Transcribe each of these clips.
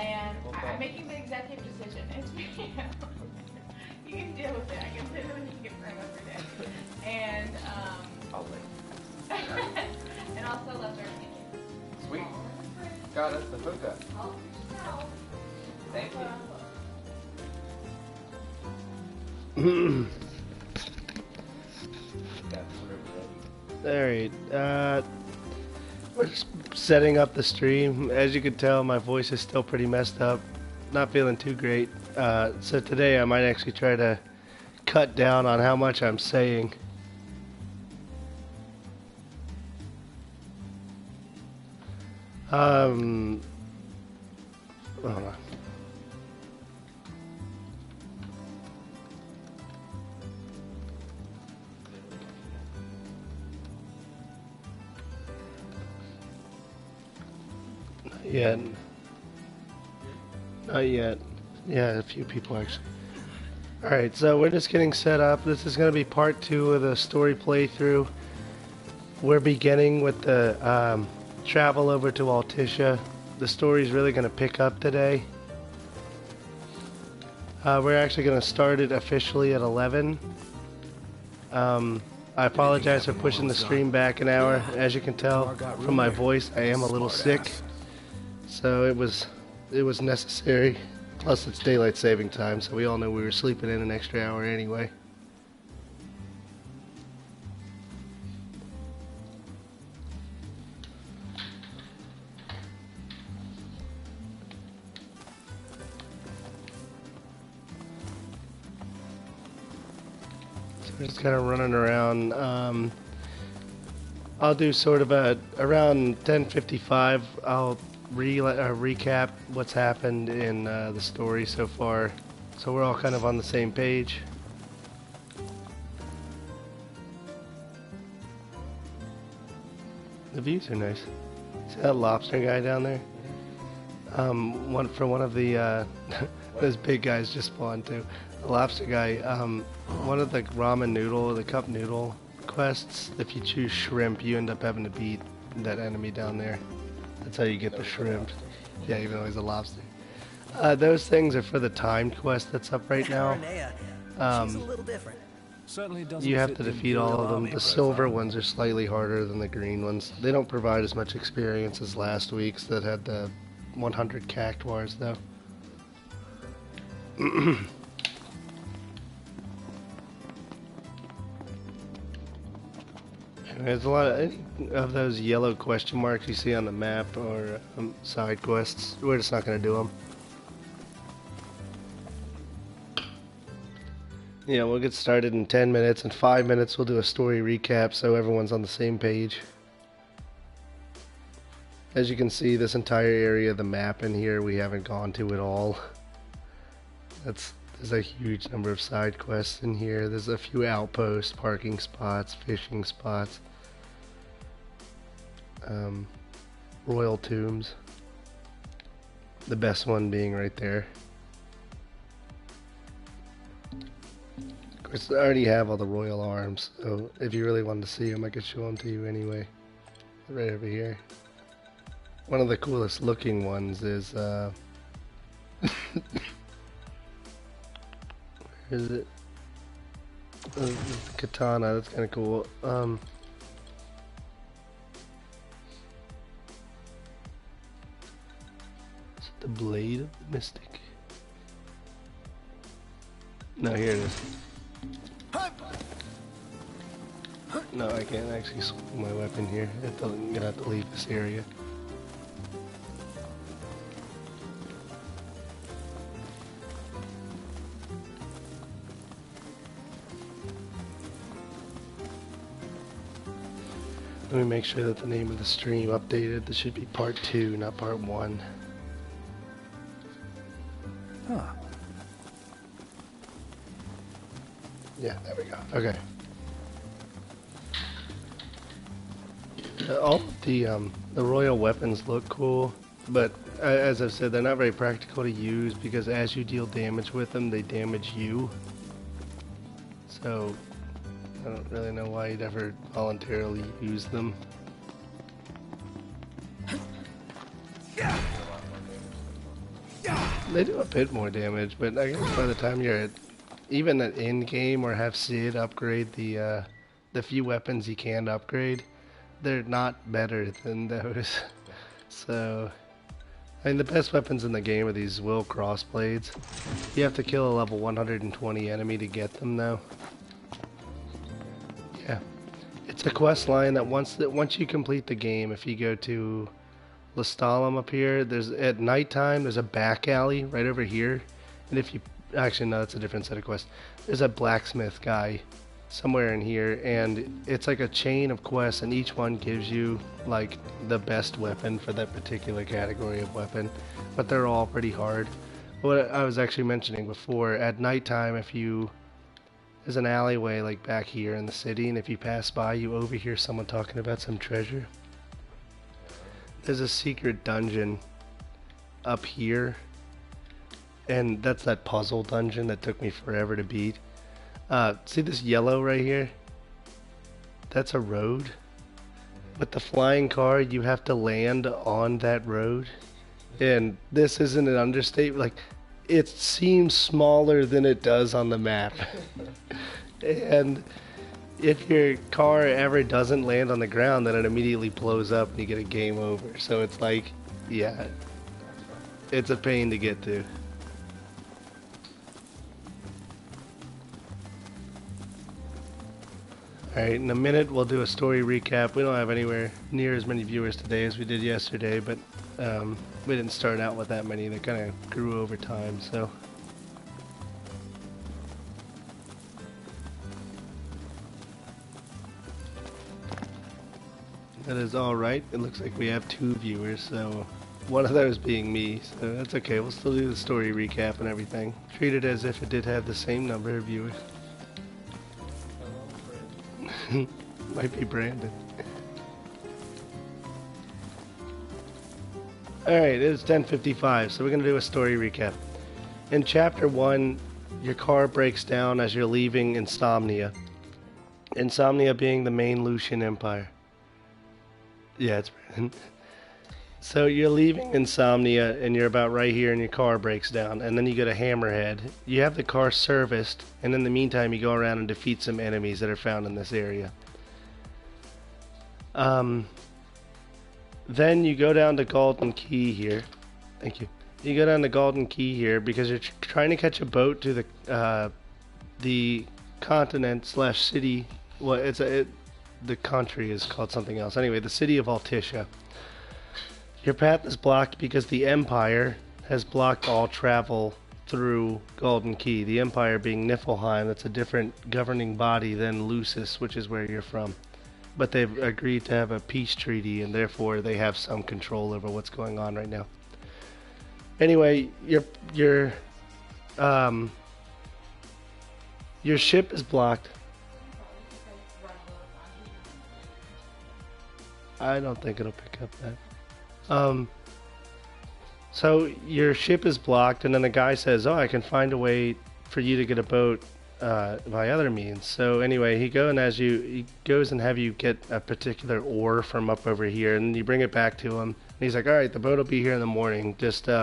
And I'm making the executive decision. It's me. You can deal with it. I can literally make it right over day. And I'll wait. and also left our kitchen. Sweet. Got us the hookah. Oh, Thank you. Alright, we're just setting up the stream. As you can tell, my voice is still pretty messed up. Not feeling too great. So today I might actually try to cut down on how much I'm saying. Hold on. Yet. Not yet. Yeah, a few people actually. Alright, so we're just getting set up. This is going to be part 2 of the story playthrough. We're beginning with the travel over to Altissia. The story's really going to pick up today. We're actually going to start it officially at 11. I apologize for pushing the stream back an hour. As you can tell from my voice, I am a little sick. So it was necessary. Plus it's daylight saving time, so we all know we were sleeping in an extra hour anyway. So we're just kind of running around. I'll do sort of around 10:55. I'll recap what's happened in the story so far, so we're all kind of on the same page. The views are nice. See that lobster guy down there? One of the those big guys just spawned too. The lobster guy. One of the the cup noodle quests. If you choose shrimp, you end up having to beat that enemy down there. That's how you get the shrimp. Yeah, even though he's a lobster. Those things are for the timed quest that's up right now. You have to defeat all of them. The silver ones are slightly harder than the green ones. They don't provide as much experience as last week's that had the 100 cactuars though. There's a lot of those yellow question marks you see on the map or side quests. We're just not going to do them. Yeah, we'll get started in 10 minutes. In 5 minutes we'll do a story recap so everyone's on the same page. As you can see, this entire area of the map in here we haven't gone to at all. There's a huge number of side quests in here. There's a few outposts, parking spots, fishing spots. Royal tombs. The best one being right there. Of course, I already have all the royal arms, so if you really wanted to see them, I could show them to you anyway. Right over here. One of the coolest looking ones is, where is it? Katana, that's kind of cool. Is it the Blade of the Mystic? No, here it is. No, I can't actually swing my weapon here. I'm gonna have to leave this area. Let me make sure that the name of the stream updated. This should be part 2, not part 1. Huh. Yeah, there we go. Okay. All of the royal weapons look cool, but as I've said, they're not very practical to use because as you deal damage with them, they damage you. So I don't really know why you'd ever voluntarily use them. They do a bit more damage, but I guess by the time you're at even at end game or have Sid upgrade the few weapons you can upgrade, they're not better than those. So, I mean, the best weapons in the game are these will crossblades. You have to kill a level 120 enemy to get them, though. Yeah, it's a quest line that once you complete the game, if you go to Lestalem up here, there's at nighttime there's a back alley right over here, and if you actually no, that's a different set of quests. There's a blacksmith guy somewhere in here, and it's like a chain of quests, and each one gives you like the best weapon for that particular category of weapon, but they're all pretty hard. What I was actually mentioning before, at nighttime, if you there's an alleyway like back here in the city, and if you pass by, you overhear someone talking about some treasure. There's a secret dungeon up here, and that's that puzzle dungeon that took me forever to beat. See this yellow right here? That's a road. With the flying car, you have to land on that road. And this isn't an understatement. Like, it seems smaller than it does on the map. And if your car ever doesn't land on the ground, then it immediately blows up and you get a game over. So it's like, yeah, it's a pain to get to. Alright, in a minute we'll do a story recap. We don't have anywhere near as many viewers today as we did yesterday, but we didn't start out with that many. They kind of grew over time, so. That is alright. It looks like we have 2 viewers, so one of those being me, so that's okay. We'll still do the story recap and everything. Treat it as if it did have the same number of viewers. Might be Brandon. Alright, it's 10:55, so we're going to do a story recap. In Chapter 1, your car breaks down as you're leaving Insomnia. Insomnia being the main Lucian Empire. Yeah, it's Brandon. So you're leaving Insomnia, and you're about right here, and your car breaks down, and then you go to Hammerhead. You have the car serviced, and in the meantime you go around and defeat some enemies that are found in this area. Then you go down to Golden Key here. Thank you. You go down to Golden Key here because you're trying to catch a boat to the continent / city. Well, the country is called something else. Anyway, the city of Altissia. Your path is blocked because the Empire has blocked all travel through Golden Key. The Empire being Niflheim, that's a different governing body than Lucis, which is where you're from. But they've agreed to have a peace treaty, and therefore they have some control over what's going on right now. Anyway, your ship is blocked. I don't think it'll pick up that. So your ship is blocked, and then the guy says, "Oh, I can find a way for you to get a boat by other means." So anyway, he goes and have you get a particular ore from up over here, and you bring it back to him. And he's like, "All right, the boat will be here in the morning. Just take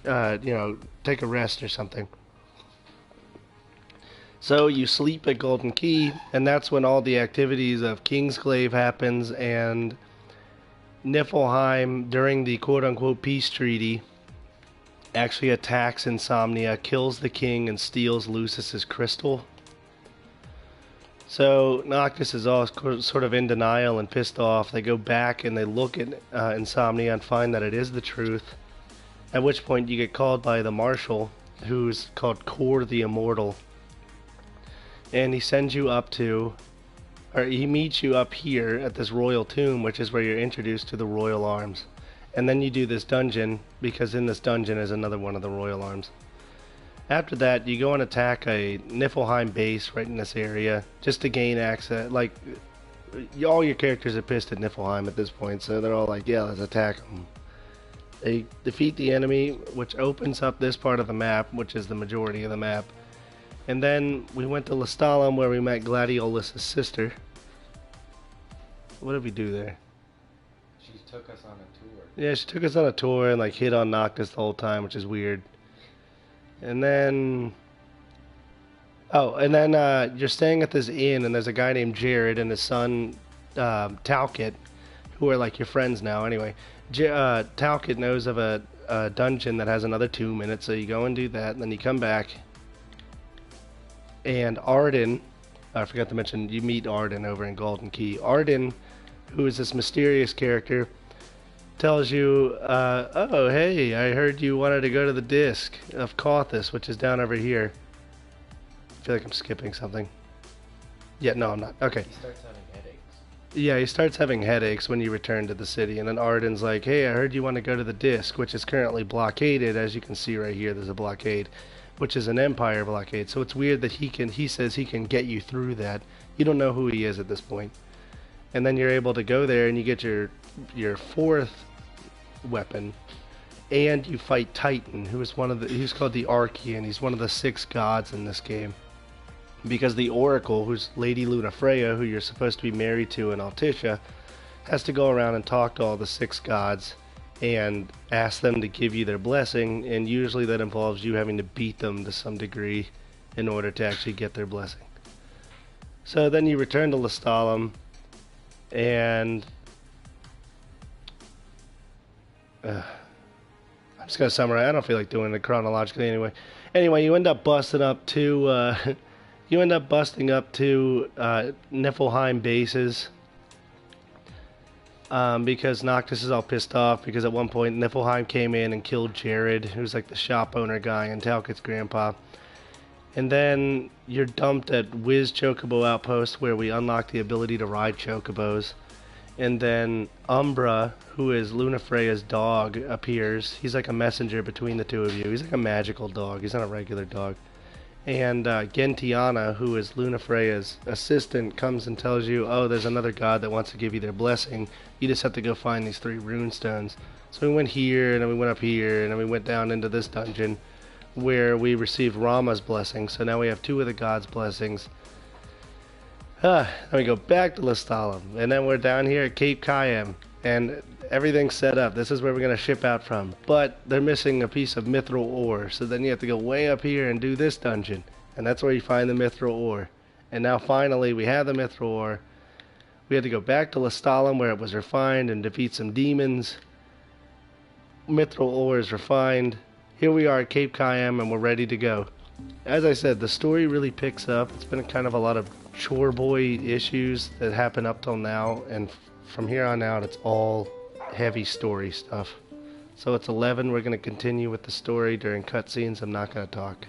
a rest or something." So you sleep at Golden Key, and that's when all the activities of Kingsglaive happens, and Niflheim, during the quote-unquote peace treaty, actually attacks Insomnia, kills the king, and steals Lucis's crystal. So Noctis is all sort of in denial and pissed off. They go back and they look at Insomnia and find that it is the truth, at which point you get called by the Marshal, who's called Kor the Immortal. And he sends you up to, or he meets you up here at this royal tomb, which is where you're introduced to the royal arms. And then you do this dungeon, because in this dungeon is another one of the royal arms. After that, you go and attack a Niflheim base right in this area, just to gain access. Like, all your characters are pissed at Niflheim at this point, so they're all like, yeah, let's attack them. They defeat the enemy, which opens up this part of the map, which is the majority of the map. And then we went to Lestalem, where we met Gladiolus' sister. What did we do there? She took us on a tour. Yeah, she took us on a tour and like hit on Noctis the whole time, which is weird. And then... Oh, and then you're staying at this inn, and there's a guy named Jared and his son, Talcott, who are like your friends now anyway. Talcott knows of a dungeon that has another 2 minutes, so you go and do that, and then you come back. And Arden, I forgot to mention, you meet Arden over in Golden Key. Arden, who is this mysterious character, tells you, oh, hey, I heard you wanted to go to the Disc of Cauthus, which is down over here. I feel like I'm skipping something. Yeah, no, I'm not. Okay. He starts having headaches. Yeah, he starts having headaches when you return to the city, and then Arden's like, hey, I heard you want to go to the Disc, which is currently blockaded. As you can see right here, there's a blockade, which is an Empire blockade. So it's weird that he says he can get you through that. You don't know who he is at this point. And then you're able to go there, and you get your 4th weapon, and you fight Titan, who is he's called the Archean. He's one of the 6 gods in this game. Because the Oracle, who's Lady Lunafreya, who you're supposed to be married to in Altissia, has to go around and talk to all the 6 gods and ask them to give you their blessing, and usually that involves you having to beat them to some degree in order to actually get their blessing. So then you return to Lestalem, and I'm just going to summarize. I don't feel like doing it chronologically anyway. Anyway, you end up busting up to Niflheim bases, because Noctis is all pissed off because at one point Niflheim came in and killed Jared, who's like the shop owner guy and Talcott's grandpa. And then you're dumped at Wiz Chocobo Outpost, where we unlock the ability to ride chocobos. And then Umbra, who is Lunafreya's dog, appears. He's like a messenger between the two of you. He's like a magical dog. He's not a regular dog. And Gentiana, who is Lunafreya's assistant, comes and tells you, oh, there's another god that wants to give you their blessing. You just have to go find these 3 rune stones. So we went here, and then we went up here, and then we went down into this dungeon, where we received Rama's blessing. So now we have 2 of the gods' blessings. Then we go back to Lestalem, and then we're down here at Cape Kayam, and everything's set up. This is where we're going to ship out from. But they're missing a piece of mithril ore, so then you have to go way up here and do this dungeon. And that's where you find the mithril ore. And now finally we have the mithril ore. We had to go back to Lestalem, where it was refined, and defeat some demons. Mithril ore is refined. Here we are at Cape Kayam, and we're ready to go. As I said, the story really picks up. It's been kind of a lot of chore boy issues that happen up till now, and from here on out it's all heavy story stuff. So it's 11. We're going to continue with the story during cutscenes. I'm not going to talk.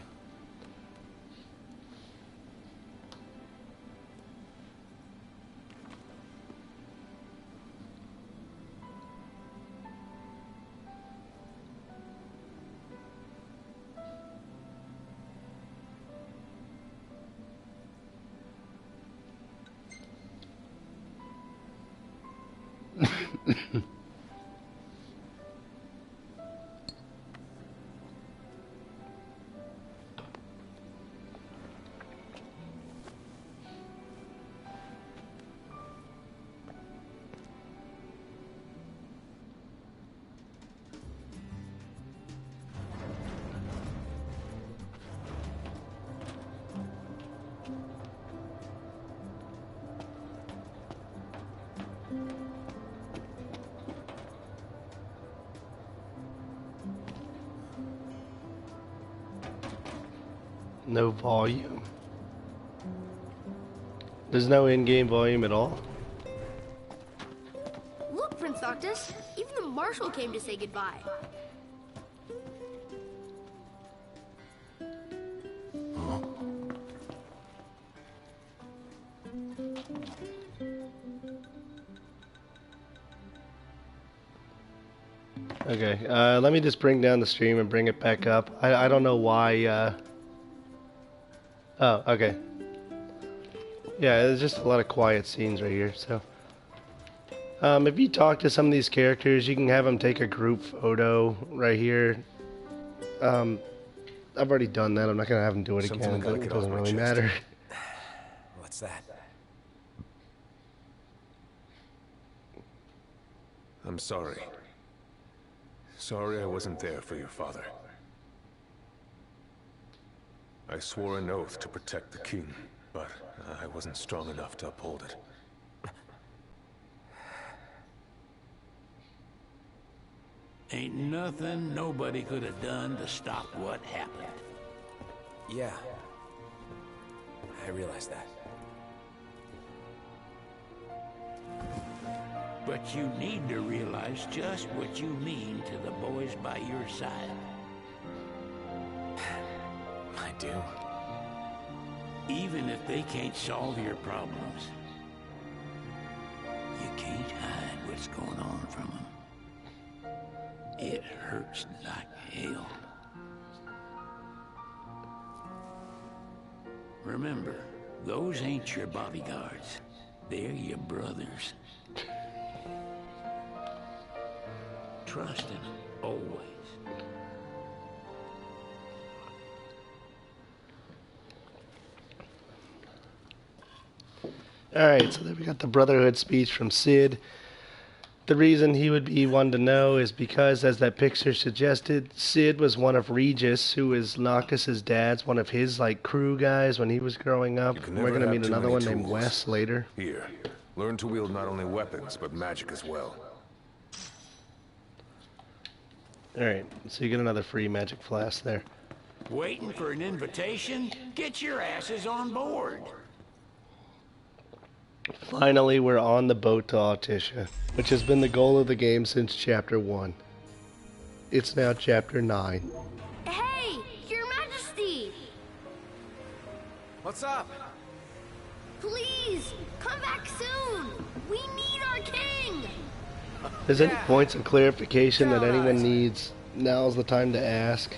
No volume. There's no in-game volume at all. Look, Prince Noctis, even the marshal came to say goodbye. Okay, let me just bring down the stream and bring it back up. I don't know why, Oh, okay. Yeah, there's just a lot of quiet scenes right here, so... if you talk to some of these characters, you can have them take a group photo right here. I've already done that. I'm not going to have them do it again. It doesn't really matter. What's that? I'm sorry. Sorry I wasn't there for your father. I swore an oath to protect the king, but I wasn't strong enough to uphold it. Ain't nothing nobody could have done to stop what happened. Yeah. I realize that. But you need to realize just what you mean to the boys by your side. I do. Even if they can't solve your problems, you can't hide what's going on from them. It hurts like hell. Remember, those ain't your bodyguards. They're your brothers. Trust him, always. Alright, so then we got the Brotherhood speech from Sid. The reason he would be one to know is because, as that picture suggested, Sid was one of Regis, who is Noctis's dad's, one of his, like, crew guys when he was growing up. We're going to meet another one named Wes later. Here, learn to wield not only weapons, but magic as well. Alright, so you get another free magic flask there. Waiting for an invitation? Get your asses on board. Finally, we're on the boat to Altissia, which has been the goal of the game since Chapter 1. It's now Chapter 9. Hey, Your Majesty! What's up? Please, come back soon! We need our king! If there's any points of clarification that anyone needs, now's the time to ask.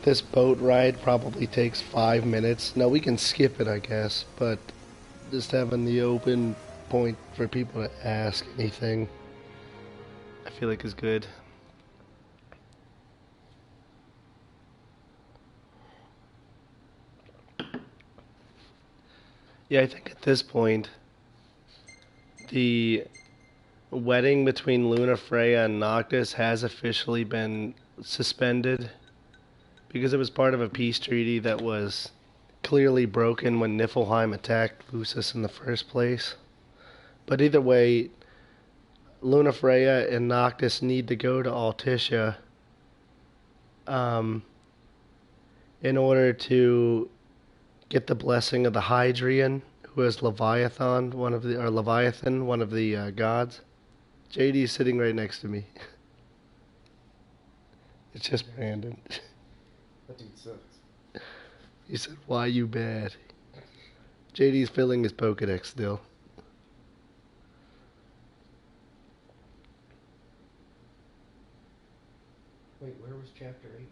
This boat ride probably takes 5 minutes. Now, we can skip it, I guess, but just having the open point for people to ask anything, I feel like is good. Yeah, I think at this point, the wedding between Luna Freya and Noctis has officially been suspended because it was part of a peace treaty that was clearly broken when Niflheim attacked Lucis in the first place. But either way, Luna Freya and Noctis need to go to Altissia in order to get the blessing of the Hydrian, who is Leviathan, one of the gods. JD's sitting right next to me. It's just Brandon. That dude sucks. He said, "Why you bad?" JD's filling his Pokedex still. Wait, where was Chapter 8?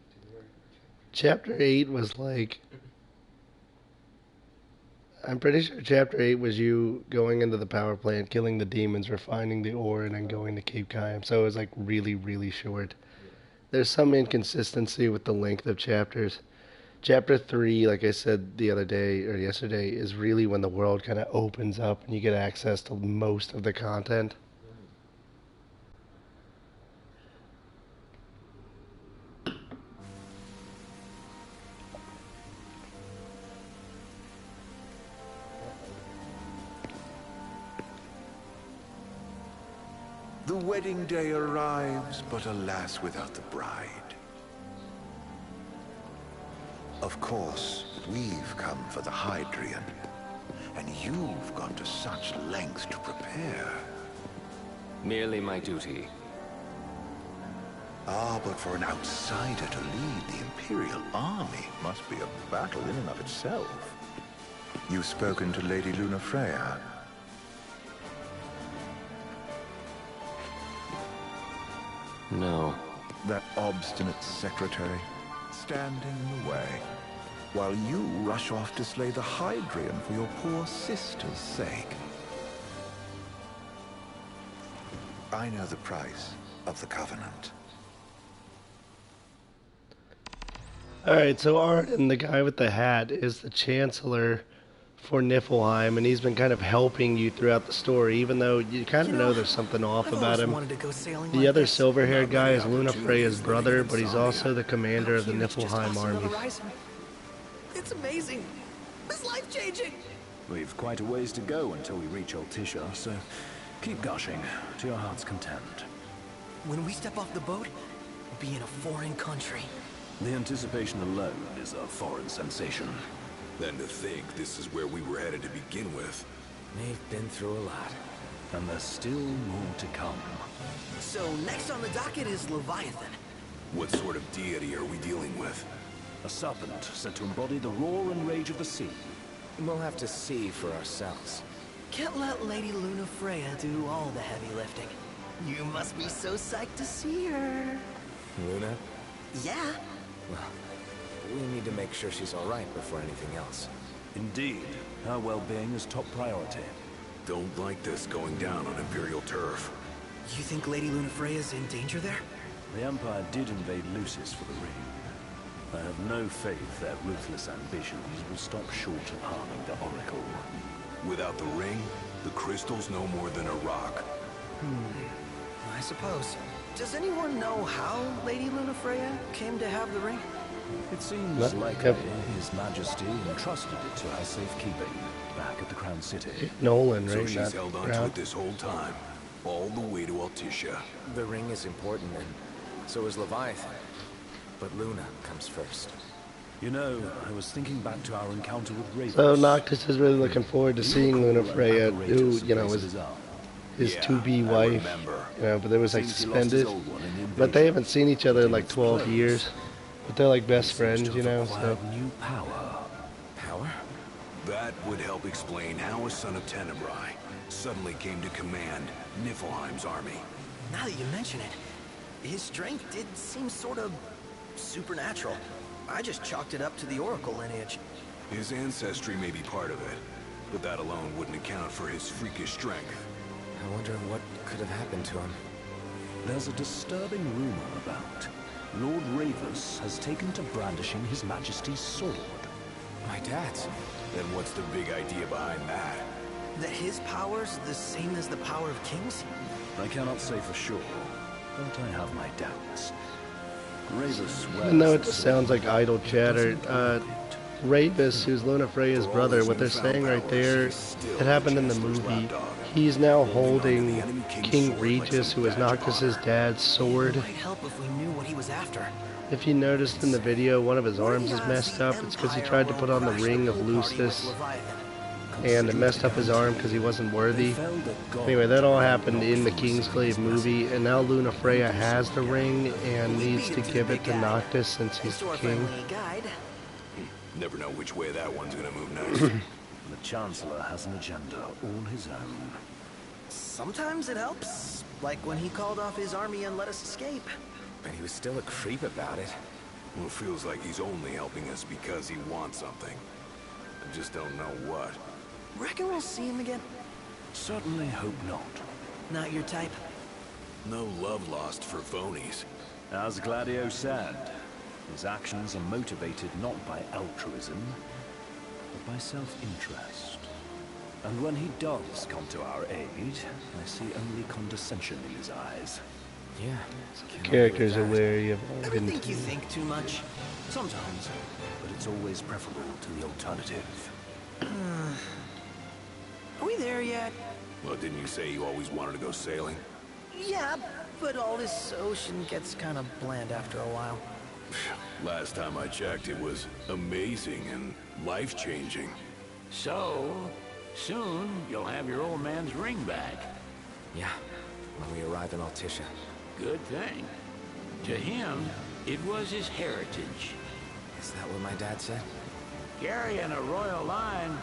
Chapter 8 was like... I'm pretty sure Chapter 8 was you going into the power plant, killing the demons, refining the ore, and then going to Cape Kaim. So it was like really, really short. There's some inconsistency with the length of chapters. Chapter 3, like I said the other day, or yesterday, is really when the world kind of opens up and you get access to most of the content. The wedding day arrives, but alas, without the bride. Of course, we've come for the Hydrian, and you've gone to such lengths to prepare. Merely my duty. Ah, but for an outsider to lead the Imperial army must be a battle in and of itself. You've spoken to Lady Luna Freya. No. That obstinate secretary, standing in the way, while you rush off to slay the Hydrian for your poor sister's sake. I know the price of the Covenant. Alright, so Arden, the guy with the hat, is the Chancellor for Niflheim, and he's been kind of helping you throughout the story, even though you kind of know there's something off about him. The other silver-haired guy is Luna Freya's brother, but he's also the commander of the Niflheim army. It's amazing. It's life-changing. We've quite a ways to go until we reach Altisha, so keep gushing to your heart's content. When we step off the boat, we'll be in a foreign country. The anticipation alone is a foreign sensation. Then to think this is where we were headed to begin with. We've been through a lot. And there's still more to come. So next on the docket is Leviathan. What sort of deity are we dealing with? A serpent said to embody the roar and rage of the sea. We'll have to see for ourselves. Can't let Lady Luna Freya do all the heavy lifting. You must be so psyched to see her. Luna? Yeah. Well, we need to make sure she's all right before anything else. Indeed, her well-being is top priority. Don't like this going down on Imperial turf. You think Lady Luna Freya's in danger there? The Empire did invade Lucis for the ring. I have no faith their ruthless ambitions will stop short of harming the Oracle. Without the ring, the crystal's no more than a rock. I suppose. Does anyone know how Lady Luna Freya came to have the ring? It seems likely His Majesty entrusted it to her safekeeping back at the Crown City. Nolan, right? So she's held on to it this whole time, all the way to Altisha. The ring is important, and so is Leviathan. But Luna comes first. You know, I was thinking back to our encounter with Ravens. So Noctis is really looking forward to seeing Luna Freya, who, you know, was his to-be wife, you know, but they was like suspended. But they haven't seen each other in like 12 years. But they're like best friends, you know, so. New power. Power? That would help explain how a son of Tenebrae suddenly came to command Niflheim's army. Now that you mention it, his strength did seem sort of supernatural. I just chalked it up to the Oracle lineage. His ancestry may be part of it, but that alone wouldn't account for his freakish strength. I wonder what could have happened to him. There's a disturbing rumor about Lord Ravus has taken to brandishing His Majesty's sword. My dad's. Then what's the big idea behind that? That his power's the same as the power of kings? I cannot say for sure, but I have my doubts. Ravus Even though it sounds like idle chatter, Ravus, who's Luna Freya's brother, what they're saying right there, it happened in the movie. He's now holding King Regis, who is Noctis's dad's sword. It might help if we knew what he was after. If you noticed in the video, one of his arms is messed up. It's because he tried to put on the ring of Lucis, and it messed up his arm because he wasn't worthy. Anyway, that all happened in the Kingsglaive movie, and now Luna Freya has the ring and needs to give it to Noctis since he's the king. Never know which way that one's gonna move next. The Chancellor has an agenda all his own. Sometimes it helps, like when he called off his army and let us escape. But he was still a creep about it. Well, it feels like he's only helping us because he wants something. I just don't know what. Reckon we'll see him again? Certainly hope not. Not your type? No love lost for phonies. As Gladio said, his actions are motivated not by altruism, but by self-interest. And when he does come to our aid, I see only condescension in his eyes. Yeah. Characters are wary of all Ever think you think too much? Sometimes, but it's always preferable to the alternative. Are we there yet? Well, didn't you say you always wanted to go sailing? Yeah, but all this ocean gets kind of bland after a while. Last time I checked, it was amazing and life-changing. So, soon you'll have your old man's ring back. Yeah, when we arrive in Altisha. Good thing. To him, it was his heritage. Is that what my dad said? Carrying a royal line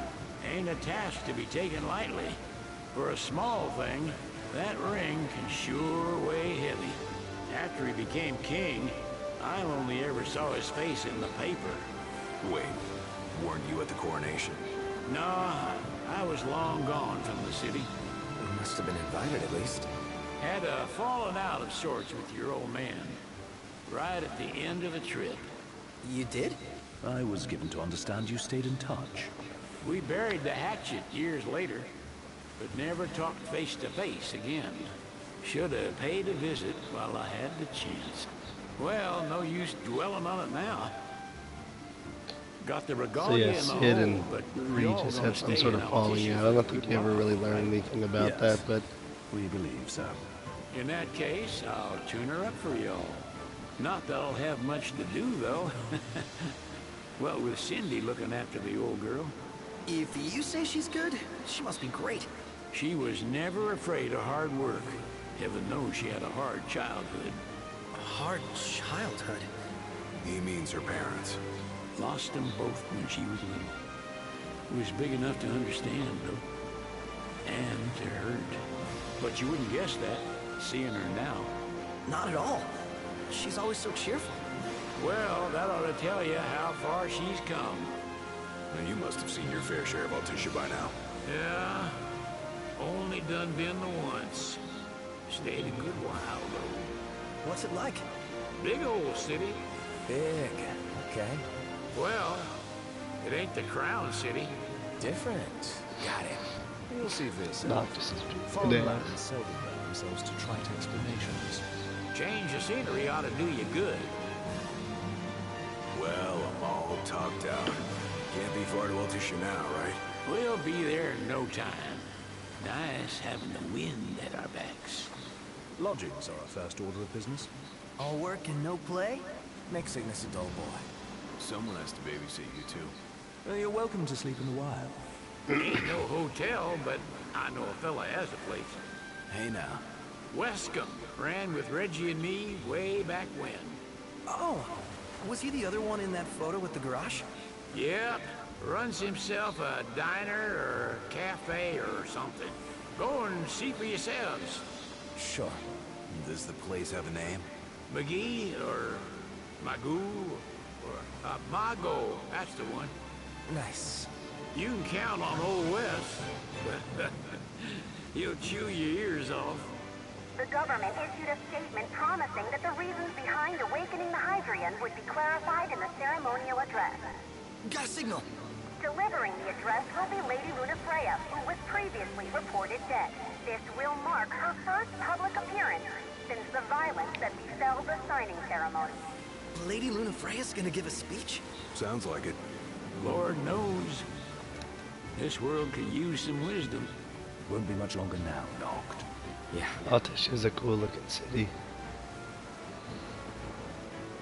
ain't a task to be taken lightly. For a small thing, that ring can sure weigh heavy. After he became king, I only ever saw his face in the paper. Wait, weren't you at the coronation? No, I was long gone from the city. We must have been invited at least. Had a falling out of sorts with your old man. Right at the end of the trip. You did? I was given to understand you stayed in touch. We buried the hatchet years later, but never talked face to face again. Should have paid a visit while I had the chance. Well, no use dwelling on it now. Got the So regalia yeah, in the Sid and hole, but Regis had some sort of falling out. I don't think you ever really learned anything about that, but we believe so. In that case, I'll tune her up for y'all. Not that I'll have much to do, though. Well, with Cindy looking after the old girl. If you say she's good, she must be great. She was never afraid of hard work. Heaven knows she had a hard childhood. A hard childhood? He means her parents. Lost them both when she was little. Was big enough to understand, though. And to hurt. But you wouldn't guess that, seeing her now. Not at all. She's always so cheerful. Well, that ought to tell you how far she's come. And you must have seen your fair share of Altissia by now. Yeah, only done been the once. Stayed a good while, though. What's it like? Big old city. Big, okay. Well, it ain't the Crown City. Different. Got it. You'll see for yourself. Noctis. Foreign lands seldom lend themselves to trite explanations. Change the scenery ought to do you good. Well, I'm all talked out. Can't be far to Altissia now, right? We'll be there in no time. Nice having the wind at our backs. Lodgings are our first order of business. All work and no play? Makes sickness a dull boy. Someone has to babysit you, too. Well, you're welcome to sleep in the wild. Ain't no hotel, but I know a fella has a place. Hey, now. Wescombe ran with Reggie and me way back when. Oh, was he the other one in that photo with the garage? Yep, runs himself a diner or cafe or something. Go and see for yourselves. Sure. Does the place have a name? McGee or Magoo or Mago, that's the one. Nice. You can count on Old West. He'll chew your ears off. The government issued a statement promising that the reasons behind awakening the Hydrians would be clarified in the ceremonial address. Got a signal. Delivering the address will be Lady Lunafreya, who was previously reported dead. This will mark her first public appearance since the violence that befell the signing ceremony. Lady Lunafreya's gonna give a speech? Sounds like it. Lord knows. This world could use some wisdom. Won't be much longer now, Noct. Yeah. Altissia a cool looking city.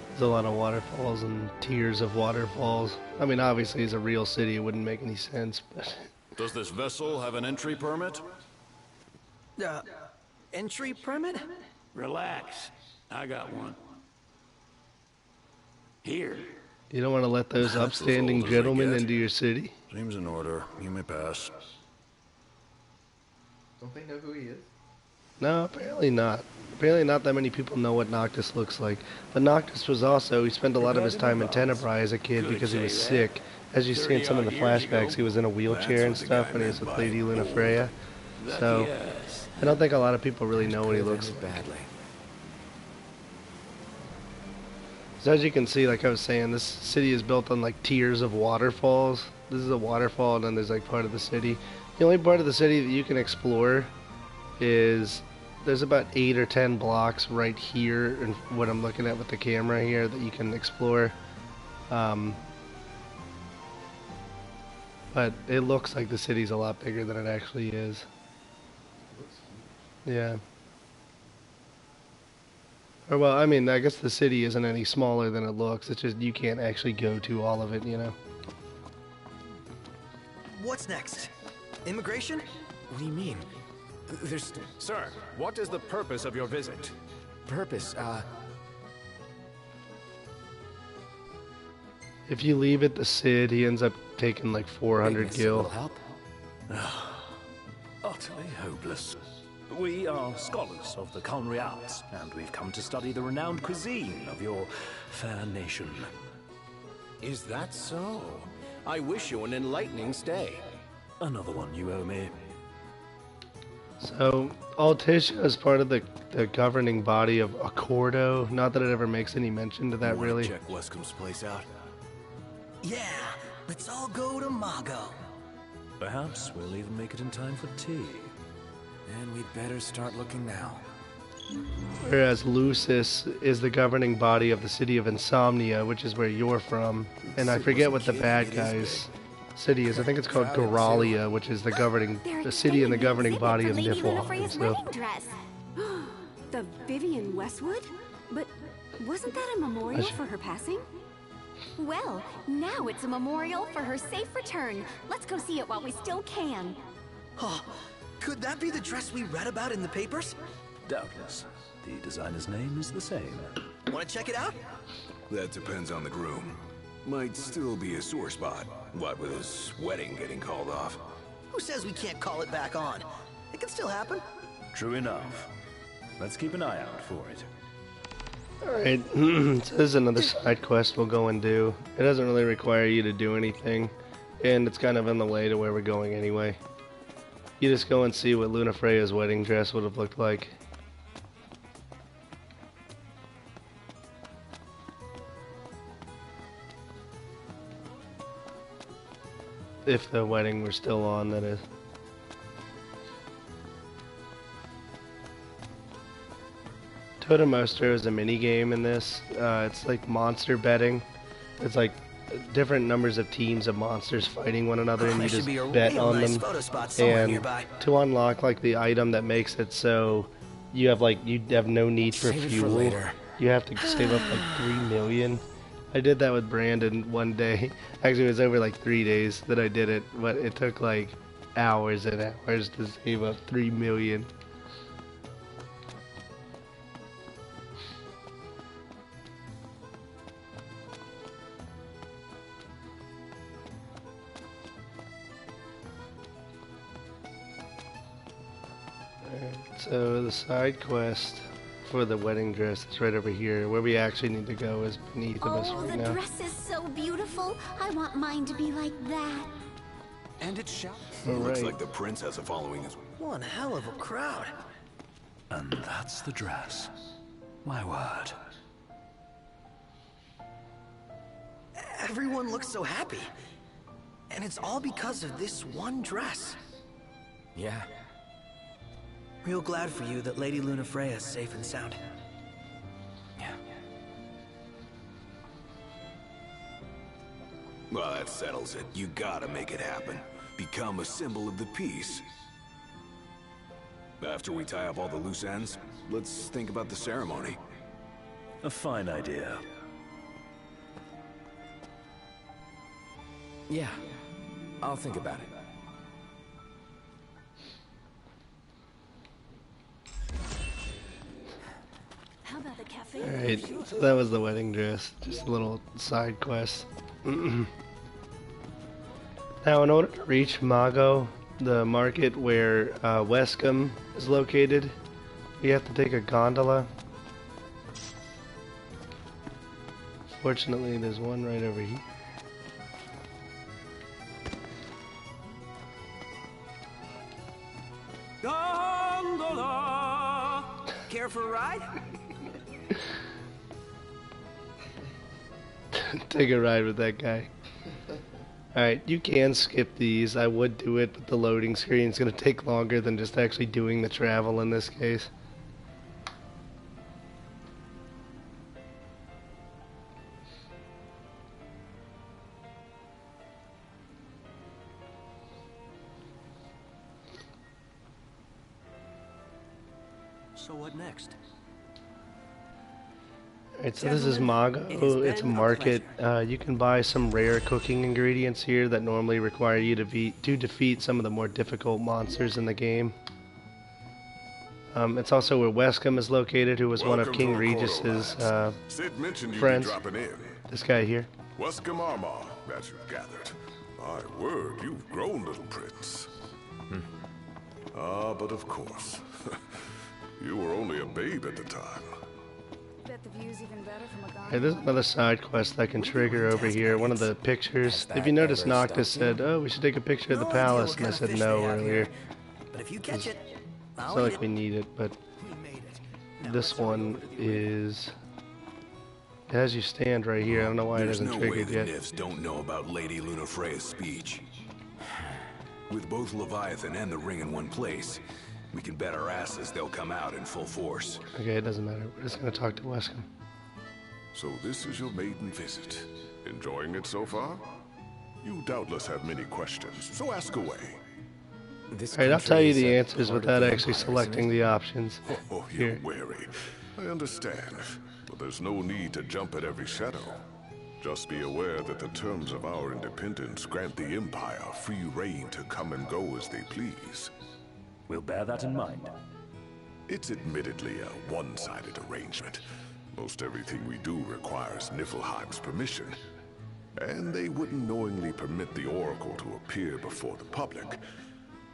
There's a lot of waterfalls and tiers of waterfalls. I mean, obviously, it's a real city. It wouldn't make any sense, but... Does this vessel have an entry permit? Entry permit? Relax. I got one. Here. You don't want to let those That's as upstanding old as they gentlemen get. into your city? Seems in order. You may pass. Don't they know who he is? No, apparently not. Apparently not that many people know what Noctis looks like. But Noctis was also, he spent a lot of his time in Tenebrae as a kid because he was sick. As you see in some of the flashbacks, he was in a wheelchair and stuff when he was with Lady Lunafreya. So, I don't think a lot of people really know what he looks like. Badly. So as you can see, like I was saying, this city is built on like tiers of waterfalls. This is a waterfall and then there's like part of the city. The only part of the city that you can explore is there's about 8 or 10 blocks right here and what I'm looking at with the camera here that you can explore. But it looks like the city's a lot bigger than it actually is. Yeah. Or well, I mean, I guess the city isn't any smaller than it looks. It's just you can't actually go to all of it, you know. What's next? Immigration? What do you mean? There's... Sir, what is the purpose of your visit? Purpose, If you leave it to Sid, he ends up taking like 400 gil. Will help? Utterly hopeless. We are scholars of the culinary arts, and we've come to study the renowned cuisine of your fair nation. Is that so? I wish you an enlightening stay. Another one you owe me. So, Altissia is part of the governing body of Accordo. Not that it ever makes any mention to that, You wanna really. check Wescombe's place out? Yeah, let's all go to Mago. Perhaps we'll even make it in time for tea. And we'd better start looking now. Whereas Lucis is the governing body of the city of Insomnia, which is where you're from. And I forget what the bad guy's city is. I think it's called Goralia, which is the city and the governing body of Niflheim. So, the Vivian Westwood? But wasn't that a memorial for her passing? Well, now it's a memorial for her safe return. Let's go see it while we still can. Oh, could that be the dress we read about in the papers? Doubtless. The designer's name is the same. Want to check it out? That depends on the groom. Might still be a sore spot. What with his wedding getting called off. Who says we can't call it back on? It can still happen. True enough. Let's keep an eye out for it. alright, so this is another side quest we'll go and do. It doesn't really require you to do anything, and it's kind of in the way to where we're going anyway. You just go and see what Lunafreya's wedding dress would have looked like. If the wedding were still on, that is. Totemoster is a mini game in this. It's like monster betting. It's like different numbers of teams of monsters fighting one another, and you just bet on them. And to unlock like the item that makes it so you have no need for fuel. You have to save up like 3 million. I did that with Brandon one day. Actually, it was over like 3 days that I did it, but it took like hours and hours to save up 3 million. So the side quest for the wedding dress is right over here. Where we actually need to go is beneath of us right now. Oh, the dress is so beautiful. I want mine to be like that. And it shall. Looks like the prince has a following as well. One hell of a crowd. And that's the dress. My word. Everyone looks so happy. And it's all because of this one dress. Yeah. Real glad for you that Lady Lunafreya is safe and sound. Yeah. Well, that settles it. You gotta make it happen. Become a symbol of the peace. After we tie up all the loose ends, let's think about the ceremony. A fine idea. Yeah. I'll think about it. How about the cafe? Alright, so that was the wedding dress. Just a little side quest. Now, in order to reach Mago, the market where Wescombe is located, you have to take a gondola. Fortunately, there's one right over here. Gondola! Care for a ride? Take a ride with that guy. Alright, you can skip these. I would do it, but the loading screen is going to take longer than just actually doing the travel in this case. So what next? Alright, so this is Mago. It's a market. You can buy some rare cooking ingredients here that normally require you to defeat some of the more difficult monsters in the game. It's also where Wescombe is located, who was one of King Regis's friends. This guy here. Wescombe Armagh, as you've gathered. My word, you've grown, little prince. Ah, but of course. You were only a babe at the time. Bet the view's even better from a gondola. Hey, there's another side quest I can trigger over here. One of the pictures. If you notice, Noctis said, "Oh, we should take a picture of the palace," and I said no earlier. But if you catch it, it's not like we need it, but this one is as you stand right here. I don't know why it hasn't triggered yet. There's no way the Nifs don't know about Lady Lunafreya's speech. With both Leviathan and the ring in one place, We can bet our asses they'll come out in full force. Okay, it doesn't matter. We're just gonna talk to Wescom. So this is your maiden visit. Enjoying it so far? You doubtless have many questions, so ask away. Alright, I'll tell you the answers without actually selecting the options. Oh, you're wary. I understand, but there's no need to jump at every shadow. Just be aware that the terms of our independence grant the Empire free reign to come and go as they please. We'll bear that in mind. It's admittedly a one-sided arrangement. Most everything we do requires Niflheim's permission. And they wouldn't knowingly permit the Oracle to appear before the public.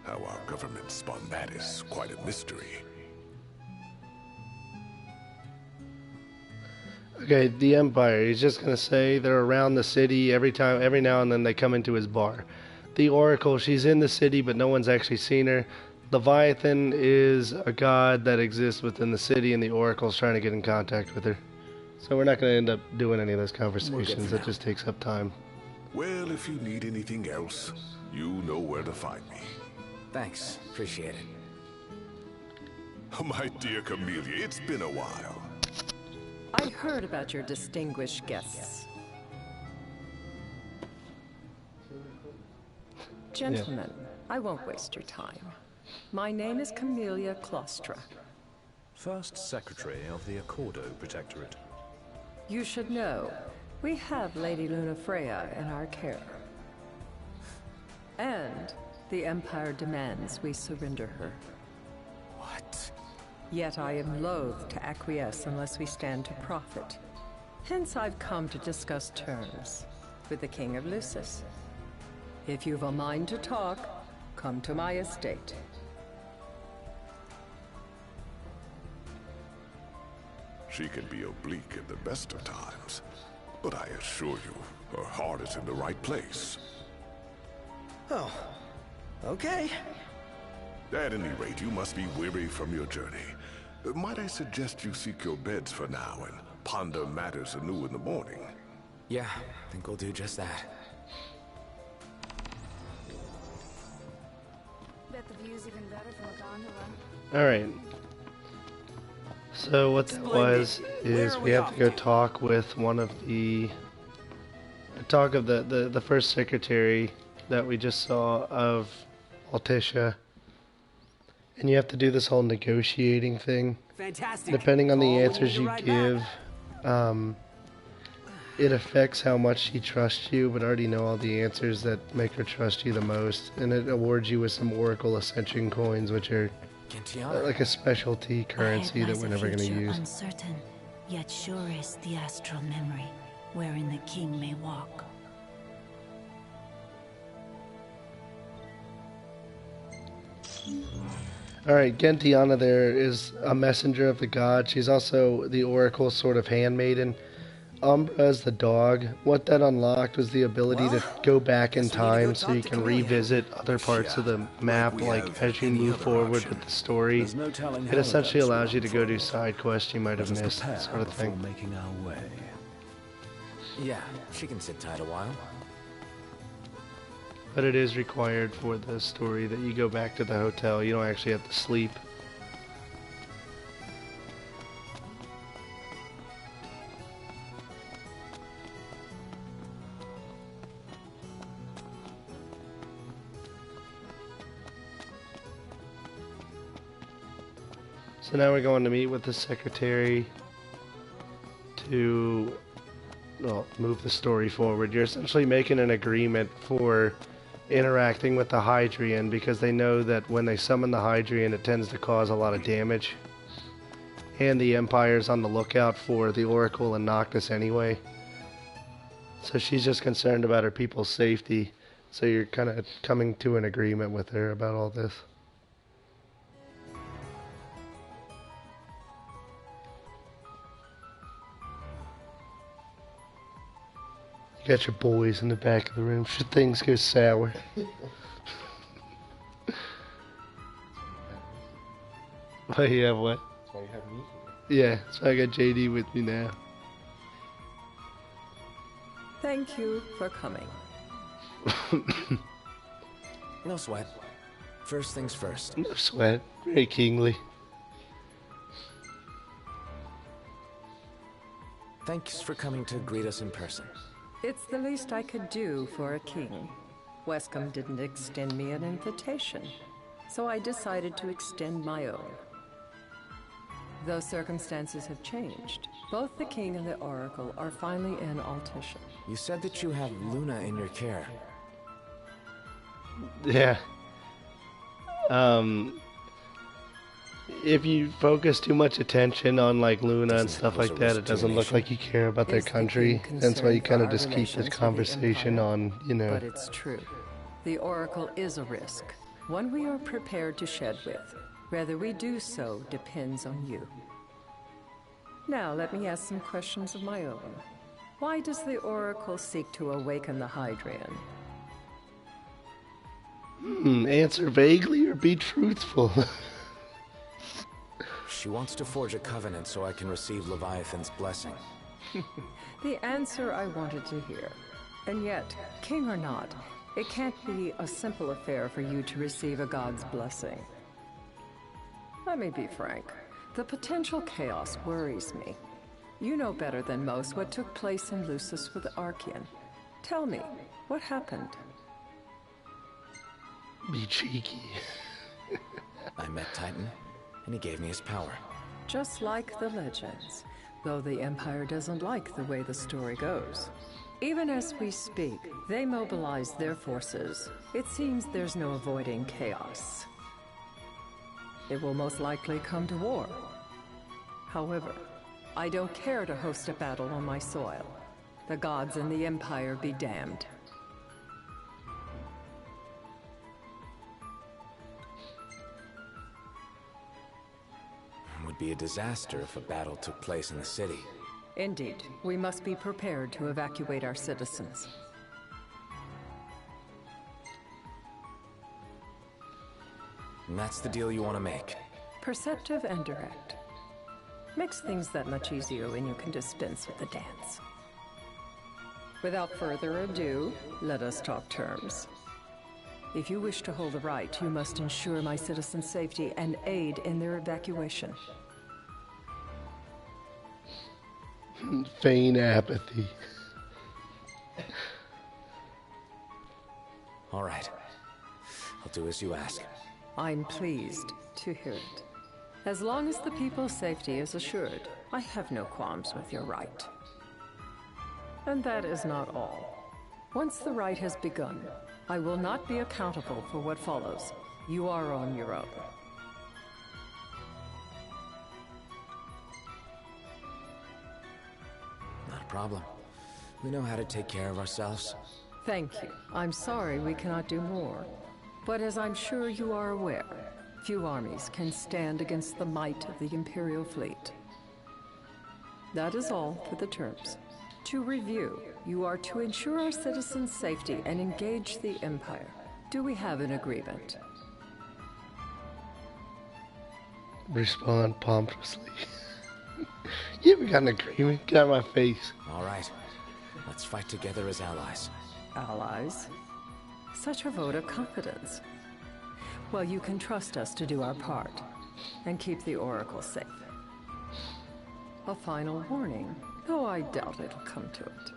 How our government spun that is quite a mystery. Okay, the Empire. He's just gonna say they're around the city every now and then they come into his bar. The Oracle, she's in the city, but no one's actually seen her. Leviathan is a god that exists within the city, and the Oracle's trying to get in contact with her. So we're not gonna end up doing any of those conversations. That just takes up time. Well, if you need anything else, you know where to find me. Thanks. Appreciate it. My dear Camellia, it's been a while. I heard about your distinguished guests. Gentlemen, I won't waste your time. My name is Camellia Claustra. First Secretary of the Accordo Protectorate. You should know, we have Lady Lunafreya in our care. And the Empire demands we surrender her. What? Yet I am loath to acquiesce unless we stand to profit. Hence I've come to discuss terms with the King of Lucis. If you've a mind to talk, come to my estate. She can be oblique at the best of times, but I assure you, her heart is in the right place. Oh, okay. At any rate, you must be weary from your journey. Might I suggest you seek your beds for now and ponder matters anew in the morning? Yeah, I think we'll do just that. Bet the view's even better from a gondola. Alright. So what that was is we have to go talk with one of the the first secretary that we just saw of Altisha. And you have to do this whole negotiating thing. Fantastic. Depending on the Call answers when you you're right give, back. it affects how much she trusts you, but I already know all the answers that make her trust you the most. And it awards you with some Oracle Ascension coins, which are like a specialty currency that we're never going to use. Uncertain, yet sure is the astral memory, wherein the king may walk. Alright, Gentiana there is a messenger of the god. She's also the Oracle sort of handmaiden. Umbra is the dog. What that unlocked was the ability to go back in time so you can revisit other parts of the map, like as you move forward with the story. It essentially allows you to go do side quests you might have missed, sort of thing. Making our way. Yeah, she can sit tight a while. But it is required for the story that you go back to the hotel. You don't actually have to sleep. So now we're going to meet with the secretary to, well, move the story forward. You're essentially making an agreement for interacting with the Hydrian because they know that when they summon the Hydrian it tends to cause a lot of damage. And the Empire's on the lookout for the Oracle and Noctis anyway. So she's just concerned about her people's safety. So you're kind of coming to an agreement with her about all this. You got your boys in the back of the room. Should things go sour? Oh yeah, what? That's why you have me here. Yeah, so I got JD with me now. Thank you for coming. No sweat. First things first. No sweat. Very kingly. Thanks for coming to greet us in person. It's the least I could do for a king. Wescom didn't extend me an invitation, so I decided to extend my own. Though circumstances have changed, both the king and the oracle are finally in Altisha. You said that you have Luna in your care. Yeah. If you focus too much attention on like Luna and stuff like that, it doesn't look like you care about their country. That's why you kind of just keep this conversation on, you know. But it's true. The oracle is a risk, one we are prepared to shed with. Whether we do so depends on you. Now let me ask some questions of my own. Why does the oracle seek to awaken the Hydrian? Answer vaguely or be truthful. She wants to forge a covenant so I can receive Leviathan's blessing. The answer I wanted to hear. And yet, king or not, it can't be a simple affair for you to receive a god's blessing. Let me be frank. The potential chaos worries me. You know better than most what took place in Lucis with Archean. Tell me, what happened? Be cheeky. I met Titan, and he gave me his power. Just like the legends, though the Empire doesn't like the way the story goes. Even as we speak, they mobilize their forces. It seems there's no avoiding chaos. It will most likely come to war. However, I don't care to host a battle on my soil. The gods and the Empire be damned. It would be a disaster if a battle took place in the city. Indeed, we must be prepared to evacuate our citizens. And that's the deal you want to make. Perceptive and direct. Makes things that much easier when you can dispense with the dance. Without further ado, let us talk terms. If you wish to hold the right, you must ensure my citizens' safety and aid in their evacuation. Feign apathy. All right. I'll do as you ask. I'm pleased to hear it. As long as the people's safety is assured, I have no qualms with your right. And that is not all. Once the rite has begun, I will not be accountable for what follows. You are on your own. Not a problem. We know how to take care of ourselves. Thank you. I'm sorry we cannot do more. But as I'm sure you are aware, few armies can stand against the might of the Imperial fleet. That is all for the terms. To review, you are to ensure our citizens' safety and engage the Empire. Do we have an agreement? Respond pompously. Yeah, we got an agreement. Get out of my face. All right. Let's fight together as allies. Allies? Such a vote of confidence. Well, you can trust us to do our part and keep the Oracle safe. A final warning, though I doubt it'll come to it.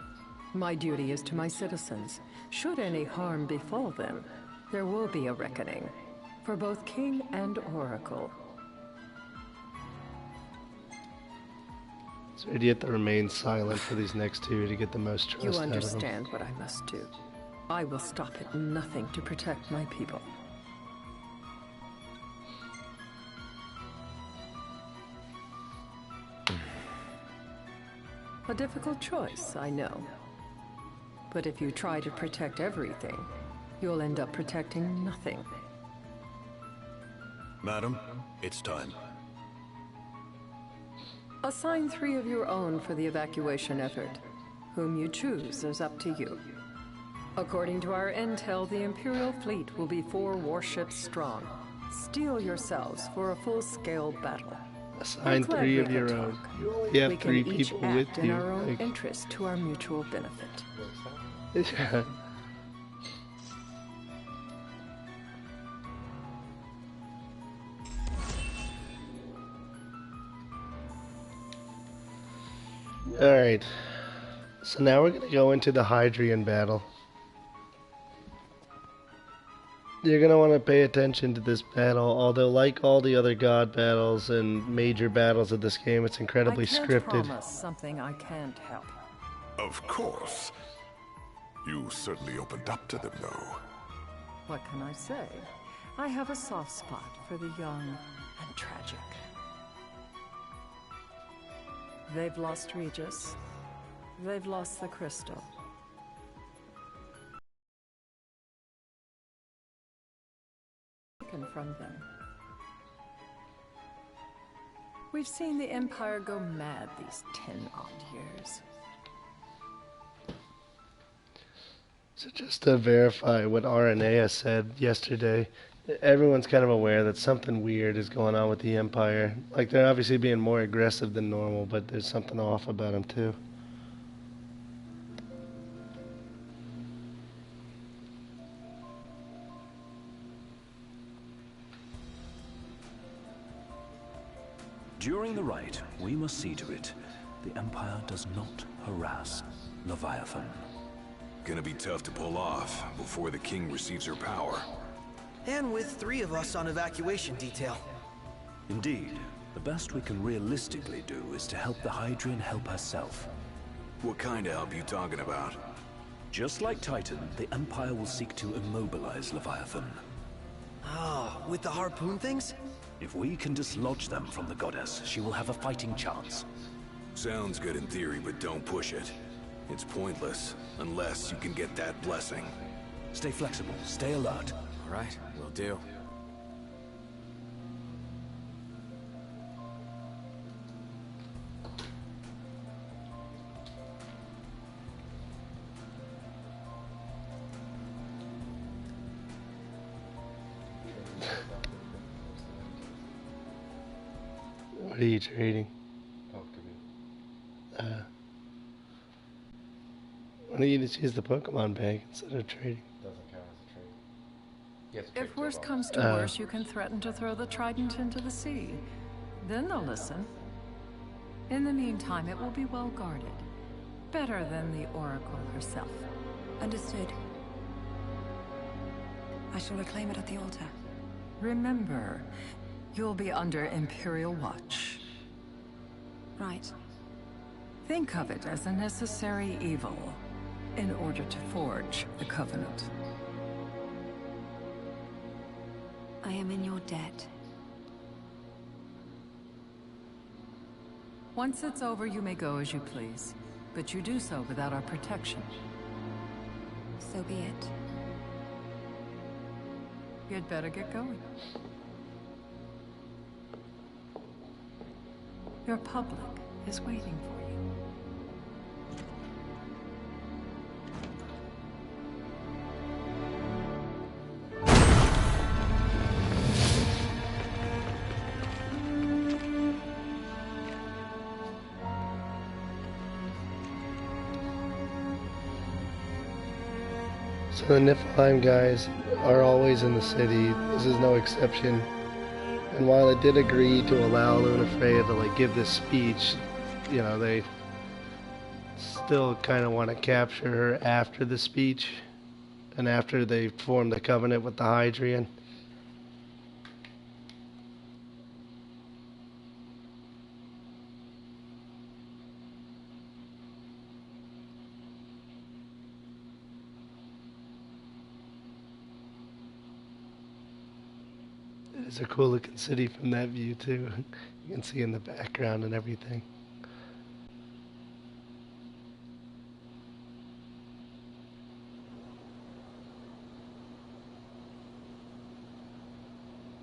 My duty is to my citizens. Should any harm befall them, there will be a reckoning for both King and Oracle. So you have to remain silent for these next two to get the most trust You out of them. understand what I must do. I will stop at nothing to protect my people. A difficult choice, I know. But if you try to protect everything, you'll end up protecting nothing. Madam, it's time. Assign 3 of your own for the evacuation effort. Whom you choose is up to you. According to our intel, the Imperial fleet will be 4 warships strong. Steel yourselves for a full-scale battle. Assign 3 of your own. You only have 3 people with you. In our own interest to our mutual benefit. Alright. So now we're going to go into the Hydrian battle. You're going to want to pay attention to this battle, although like all the other god battles and major battles of this game, it's incredibly I can't scripted. promise something I can't help. Of course. You certainly opened up to them, though. What can I say? I have a soft spot for the young and tragic. They've lost Regis. They've lost the crystal. Taken from them. We've seen the Empire go mad these 10-odd years. So just to verify what Aranea said yesterday, everyone's kind of aware that something weird is going on with the Empire. Like, they're obviously being more aggressive than normal, but there's something off about them too. During the rite, we must see to it the Empire does not harass Leviathan. Gonna be tough to pull off before the king receives her power. And with 3 of us on evacuation detail. Indeed, the best we can realistically do is to help the Hydrian help herself. What kind of help you talking about? Just like Titan, the Empire will seek to immobilize Leviathan. Oh, with the harpoon things? If we can dislodge them from the goddess, she will have a fighting chance. Sounds good in theory, but don't push it. It's pointless, unless you can get that blessing. Stay flexible, stay alert. All right, will do. What are you trading? Pokemon. Why don't you just use the Pokemon bank instead of trading? Doesn't count as a trade. You have to trade If worse 12 comes to worse, you can threaten to throw the trident into the sea. Then they'll listen. In the meantime, it will be well guarded. Better than the Oracle herself. Understood. I shall reclaim it at the altar. Remember, you'll be under Imperial watch. Right. Think of it as a necessary evil in order to forge the Covenant. I am in your debt. Once it's over, you may go as you please. But you do so without our protection. So be it. You'd better get going. Your public is waiting for you. So the Niflheim guys are always in the city. This is no exception. And while it did agree to allow Lunafreya to like give this speech, you know, they still kind of want to capture her after the speech and after they form the covenant with the Hydrian. It's a cool looking city from that view too. You can see in the background and everything.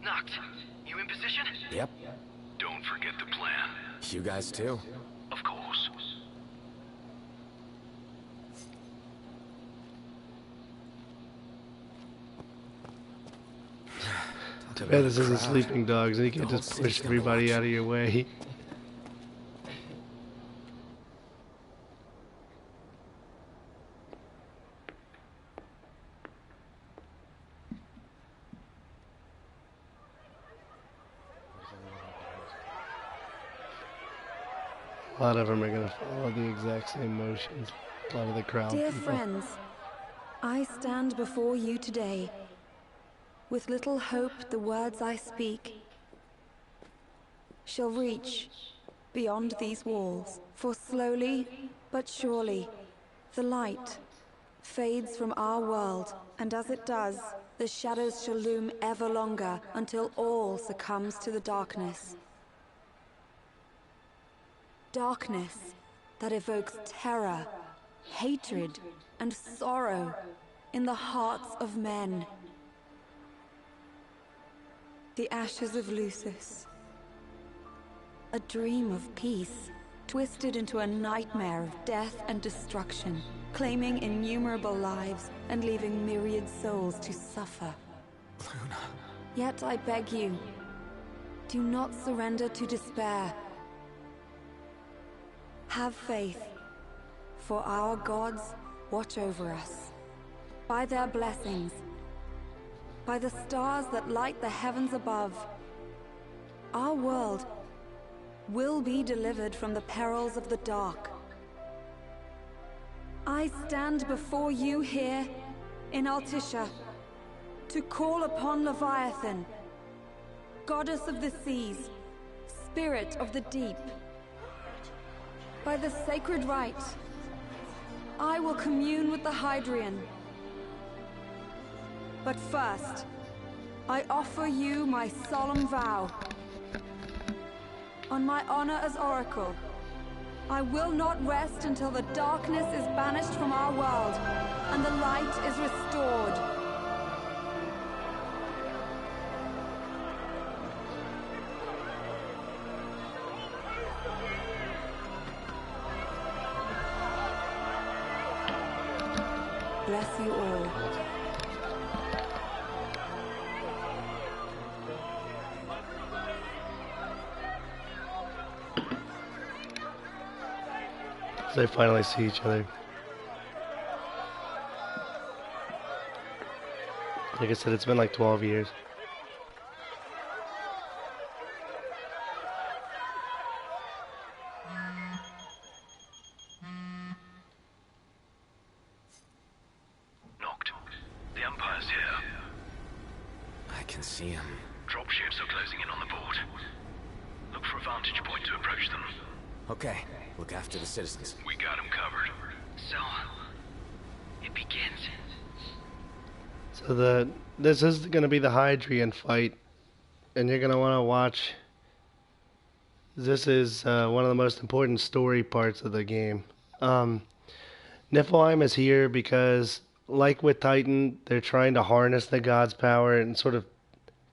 Noct, you in position? Yep. Don't forget the plan. You guys too? Of course. Too bad this isn't Sleeping Dogs and you can't just push everybody out of your way. lot of them are going to follow the exact same motions. A lot of the crowd Dear people. friends, I stand before you today. With little hope the words I speak shall reach beyond these walls. For slowly but surely, the light fades from our world, and as it does, the shadows shall loom ever longer until all succumbs to the darkness. Darkness that evokes terror, hatred, and sorrow in the hearts of men. The ashes of Lucis. A dream of peace, twisted into a nightmare of death and destruction, claiming innumerable lives and leaving myriad souls to suffer. Luna. Yet I beg you, do not surrender to despair. Have faith, for our gods watch over us. By their blessings, by the stars that light the heavens above, our world will be delivered from the perils of the dark. I stand before you here in Altissia to call upon Leviathan, goddess of the seas, spirit of the deep. By the sacred rite, I will commune with the Hydrian. But first, I offer you my solemn vow. On my honor as Oracle, I will not rest until the darkness is banished from our world and the light is restored. Bless you all. They finally see each other. Like I said, it's been like 12 years. Knocked. The Empire's here. I can see him. Dropships are closing in on the board. Look for a vantage point to approach them. Okay, look after the citizens. We got them covered. So, it begins. So this is going to be the Hydrian fight, and you're going to want to watch. This is one of the most important story parts of the game. Niflheim is here because, like with Titan, they're trying to harness the god's power and sort of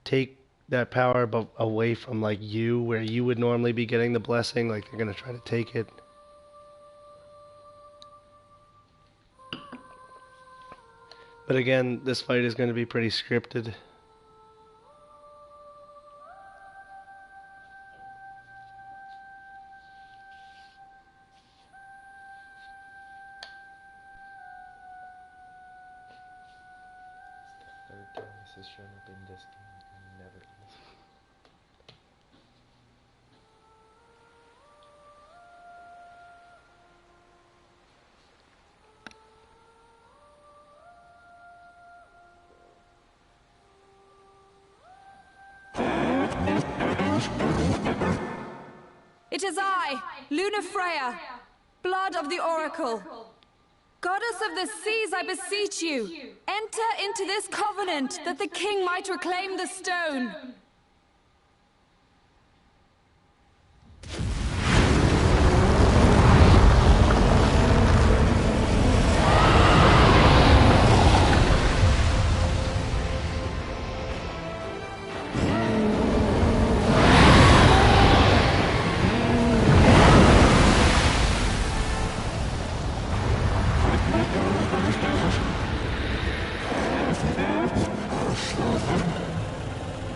take that power away from like you, where you would normally be getting the blessing. Like they're going to try to take it. But again, this fight is going to be pretty scripted. Third time this has shown up in this game and never is. It is I, Luna Freya, blood of the Oracle. Goddess of the seas, I beseech you, enter into this covenant that the king might reclaim the stone.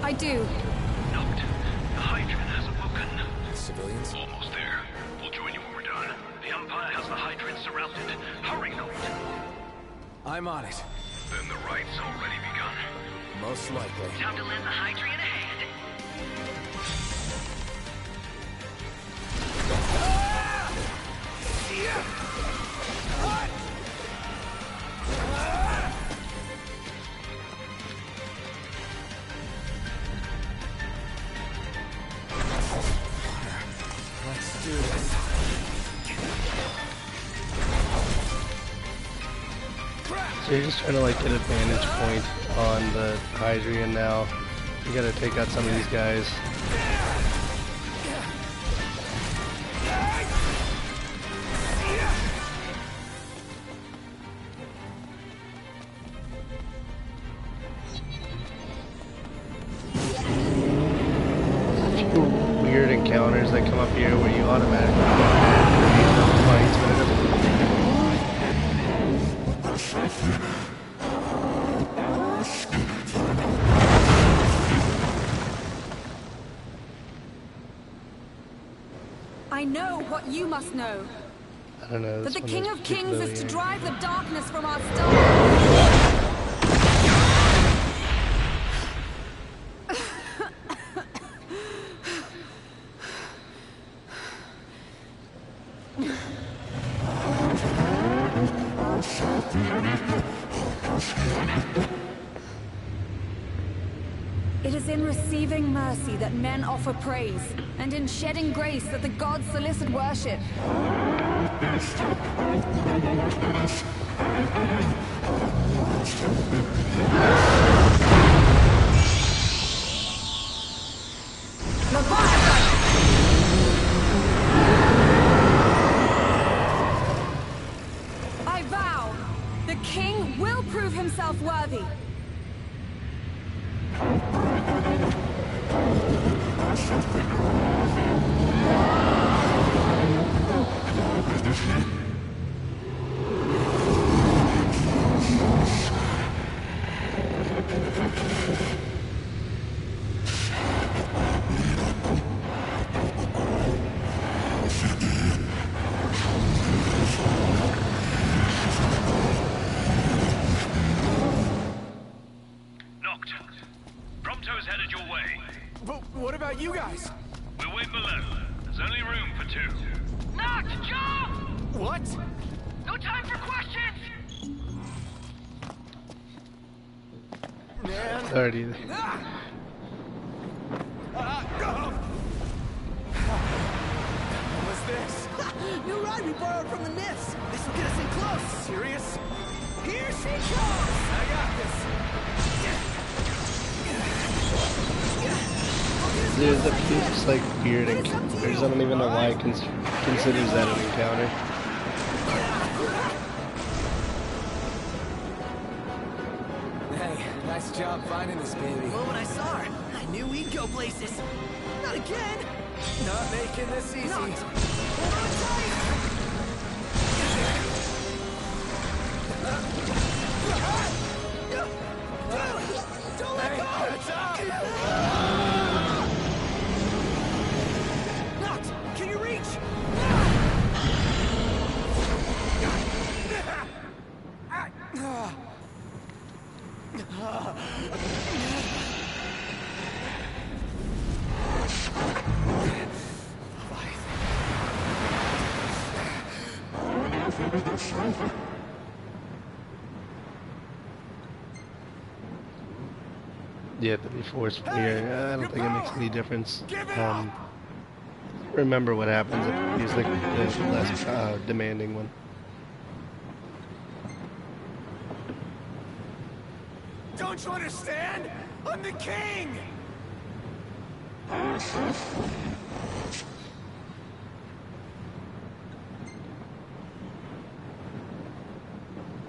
I do. Knocked. The Hydrian has awoken. Civilians? Almost there. We'll join you when we're done. The Empire has the Hydrian surrounded. Hurry, Knocked. I'm on it. Then the right's already begun. Most likely. Time to lend the Hydrian a hand. Let's do this. So you're just trying to like get a vantage point on the Hydrian now. You gotta take out some of these guys. Weird encounters that come up here where you automatically fights, but it doesn't really make I know what you must know. I don't know. That the one King is of Kings is to particularly- drive the darkness from our stars. It is in receiving mercy that men offer praise, and in shedding grace that the gods solicit worship. I vow, the king will prove himself worthy. Noct. Prompto's headed your way. But what about you guys? We'll wait below. There's only room for two. Noct, jump! What? No time for questions! Man. Already. What's this? New ride we borrowed from the Nifs. This will get us in close. Serious? Here she comes! I got this. There's a few just like weird encounters. I don't even know why it considers that an encounter. Hey, nice job finding this baby. Well, when I saw her, I knew we'd go places. Not again! Not making this easy. Hold on tight! Don't let go! Noct, can you reach? Yeah, to be forceful here. I don't think it makes any difference. Remember what happens if he's like the less demanding one. Don't you understand? I'm the king!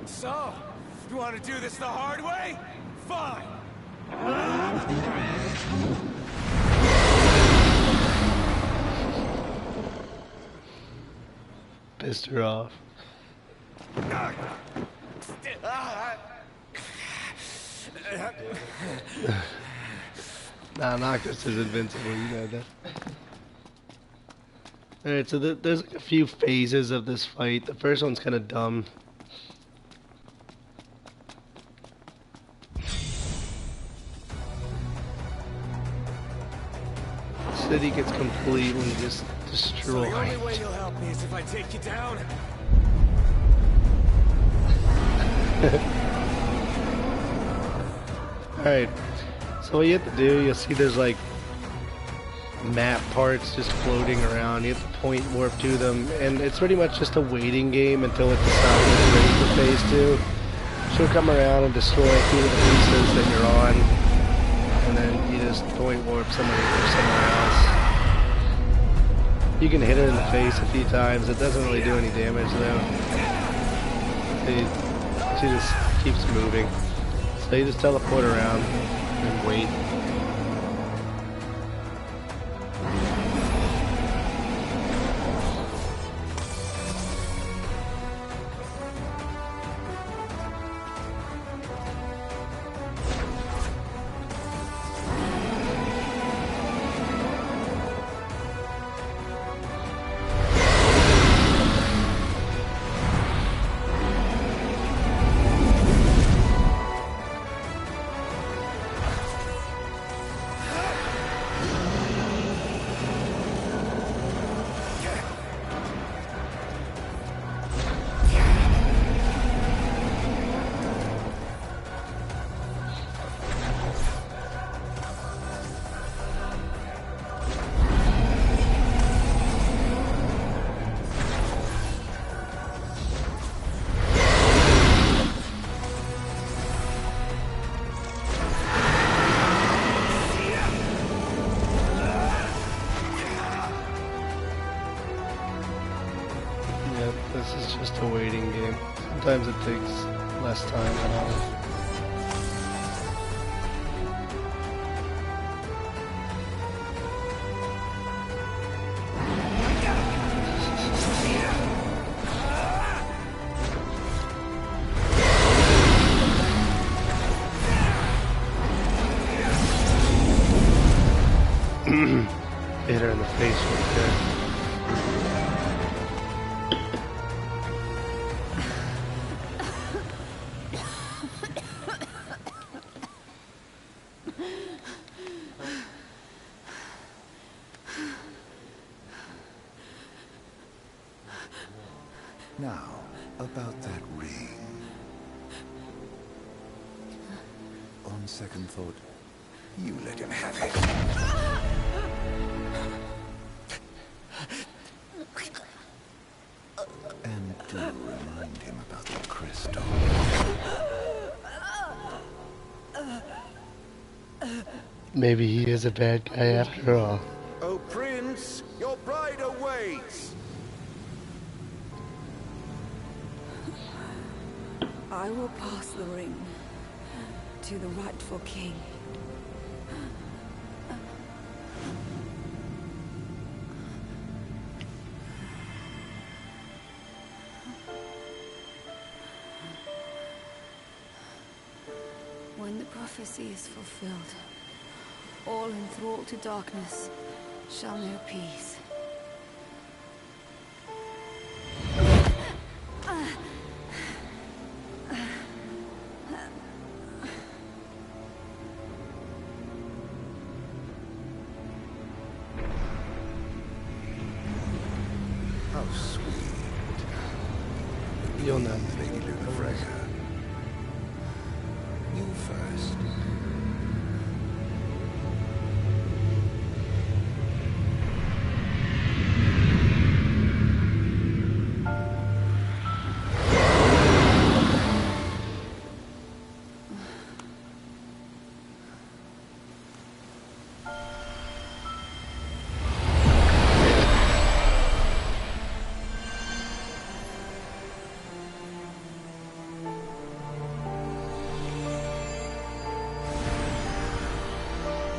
So, you want to do this the hard way? Fine! Pissed her off. Nah, Noctis is invincible, you know that. Alright, so there's like a few phases of this fight. The first one's kind of dumb. city gets completely just destroyed. The only way you'll help me is if I take you down. Alright, so what you have to do, you'll see there's like map parts just floating around. You have to point warp to them, and it's pretty much just a waiting game until it decides it's ready for phase 2. She'll come around and destroy a few of the pieces that you're on, and then you just point warp somebody or somewhere else. You can hit her in the face a few times. It doesn't really do any damage though. She just keeps moving. So you just teleport around and wait. This is just a waiting game. Sometimes it takes less time than others. Hit her in the face right there. Now, about that ring. On second thought, you let him have it. And do remind him about the crystal. Maybe he is a bad guy after all. Oh, Prince, your bride awaits! I will pass the ring to the rightful king. When the prophecy is fulfilled, all enthralled to darkness shall know peace. How sweet. You'll know. Lady Luna Freya. You first.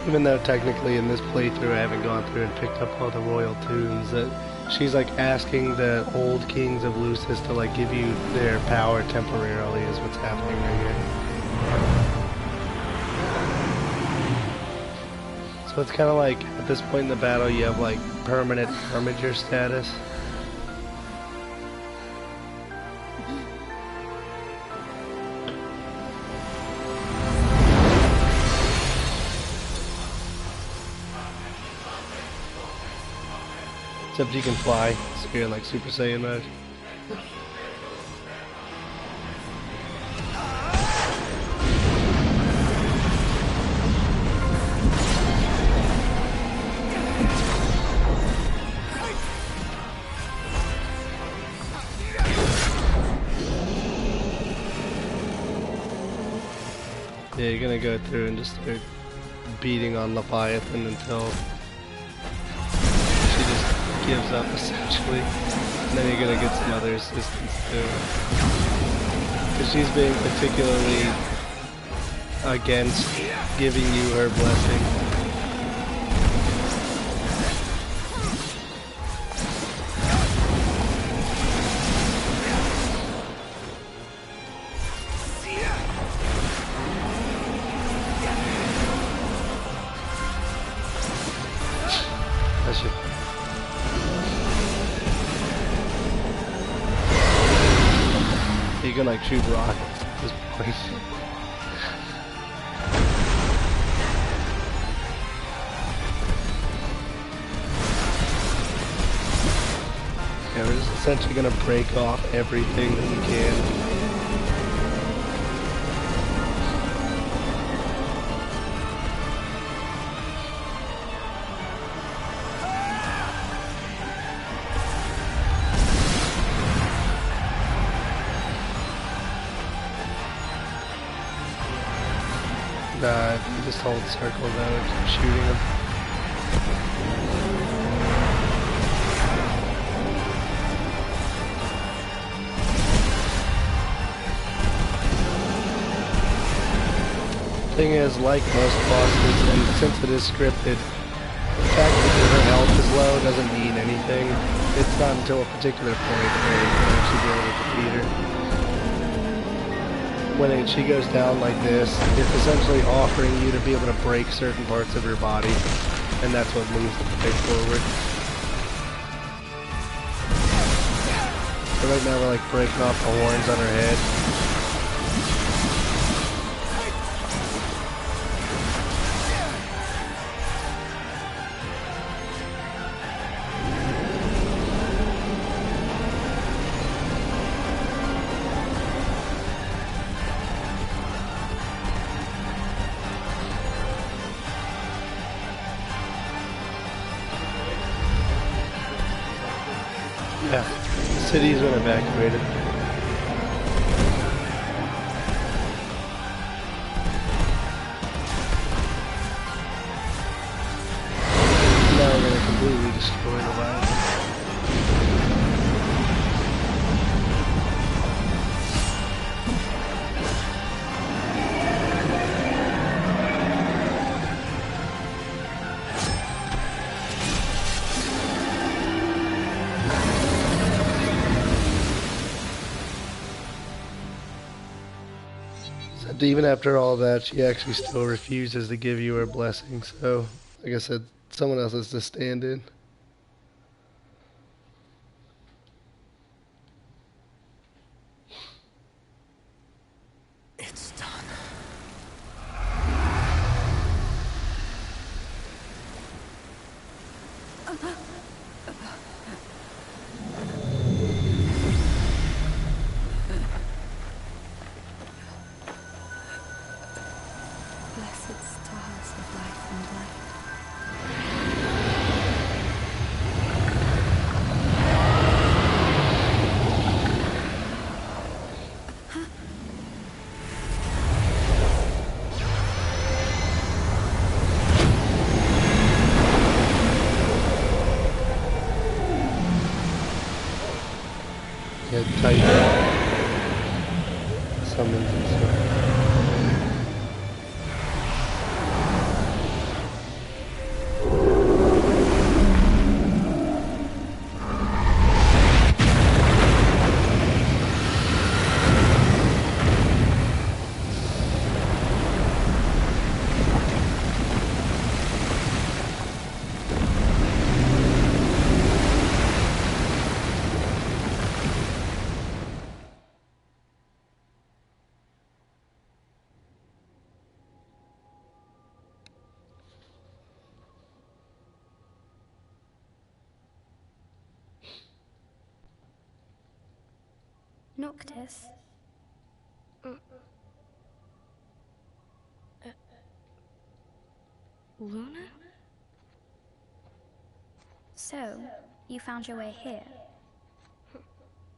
Even though technically in this playthrough I haven't gone through and picked up all the royal tunes, that she's like asking the old kings of Lucis to like give you their power temporarily is what's happening right here. So it's kind of like at this point in the battle you have like permanent armiger status. Except you can fly, so you're in like Super Saiyan mode. Yeah, you're gonna go through and just start beating on Leviathan until she just gives up, essentially. And then you're gonna get some other assistance too. Because she's being particularly against giving you her blessing. You can like shoot rockets at this point. Yeah, we're just essentially gonna break off everything that we can. You just hold circle though and keep shooting them. Thing is, like most bosses, and since it is scripted, the fact that her health is low doesn't mean anything. It's not until a particular point where you can actually be able to defeat her. When she goes down like this, it's essentially offering you to be able to break certain parts of your body, and that's what moves the fight forward. So right now we're like breaking off the horns on her head. Yeah, the city's been evacuated. Now we're gonna completely destroy the land. Even after all that, she actually still refuses to give you her blessing, so, like I said, someone else has to stand in. It's done. Blessed stars of life and light. Yeah, tight. Summons and stuff. Noctis? Luna? So, you found your way here.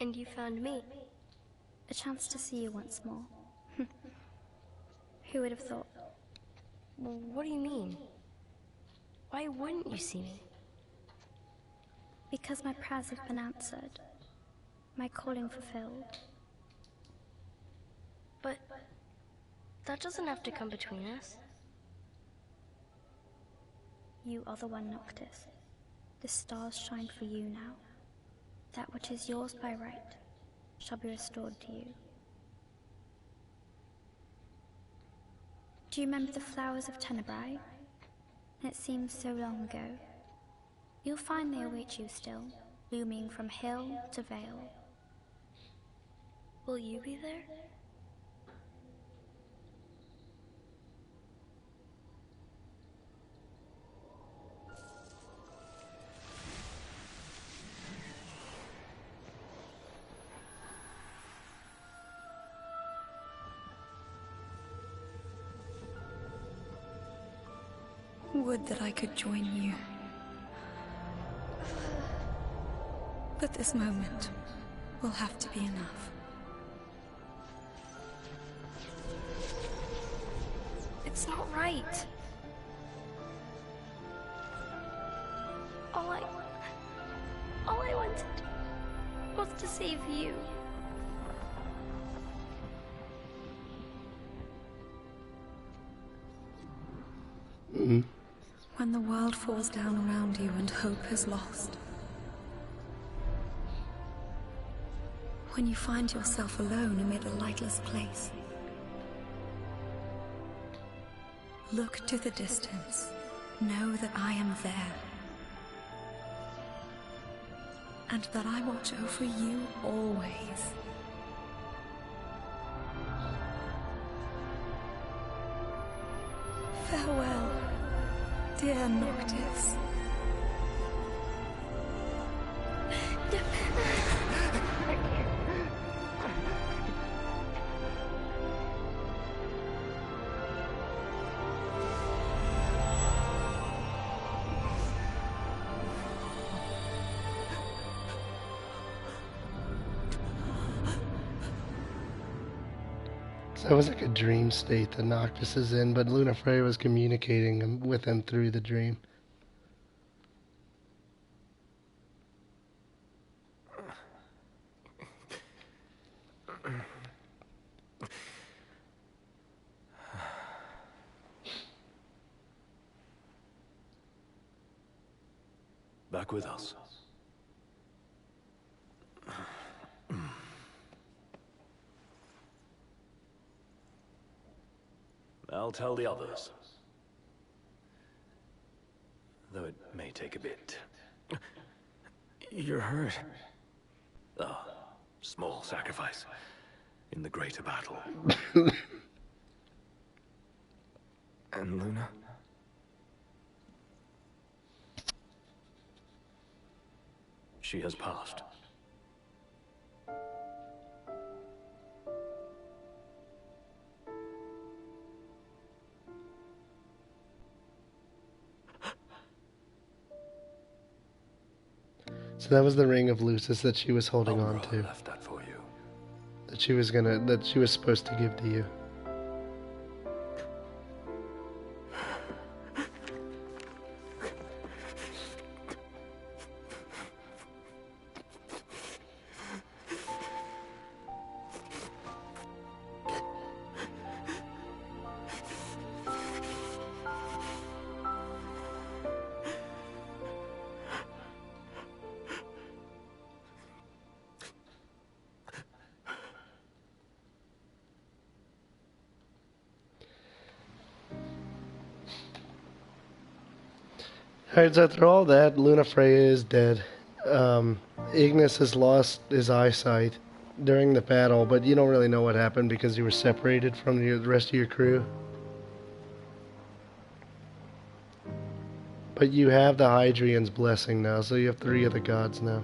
And you found me. A chance to see you once more. Who would have thought? Well, what do you mean? Why wouldn't you see me? Because my prayers have been answered. My calling fulfilled. But that doesn't have to come between us. You are the one, Noctis. The stars shine for you now. That which is yours by right shall be restored to you. Do you remember the flowers of Tenebrae? It seems so long ago. You'll find they await you still, blooming from hill to vale. Will you be there? Would that I could join you. But this moment will have to be enough. It's not right. All I wanted was to save you. When the world falls down around you and hope is lost. When you find yourself alone amid a lightless place. Look to the distance. Know that I am there. And that I watch over you always. Farewell, dear Noctis. So it was like a dream state that Noctis is in, but Lunafreya was communicating with him through the dream. Back with us. I'll tell the others. Though it may take a bit. You're hurt. Ah, small sacrifice in the greater battle. And Luna? She has passed. So that was the ring of Lucis that she was holding on to. Left that for you. That she was supposed to give to you. Alright, so after all that, Lunafreya is dead. Ignis has lost his eyesight during the battle, but you don't really know what happened because you were separated from the rest of your crew. But you have the Hydrian's blessing now, so you have 3 of the gods now.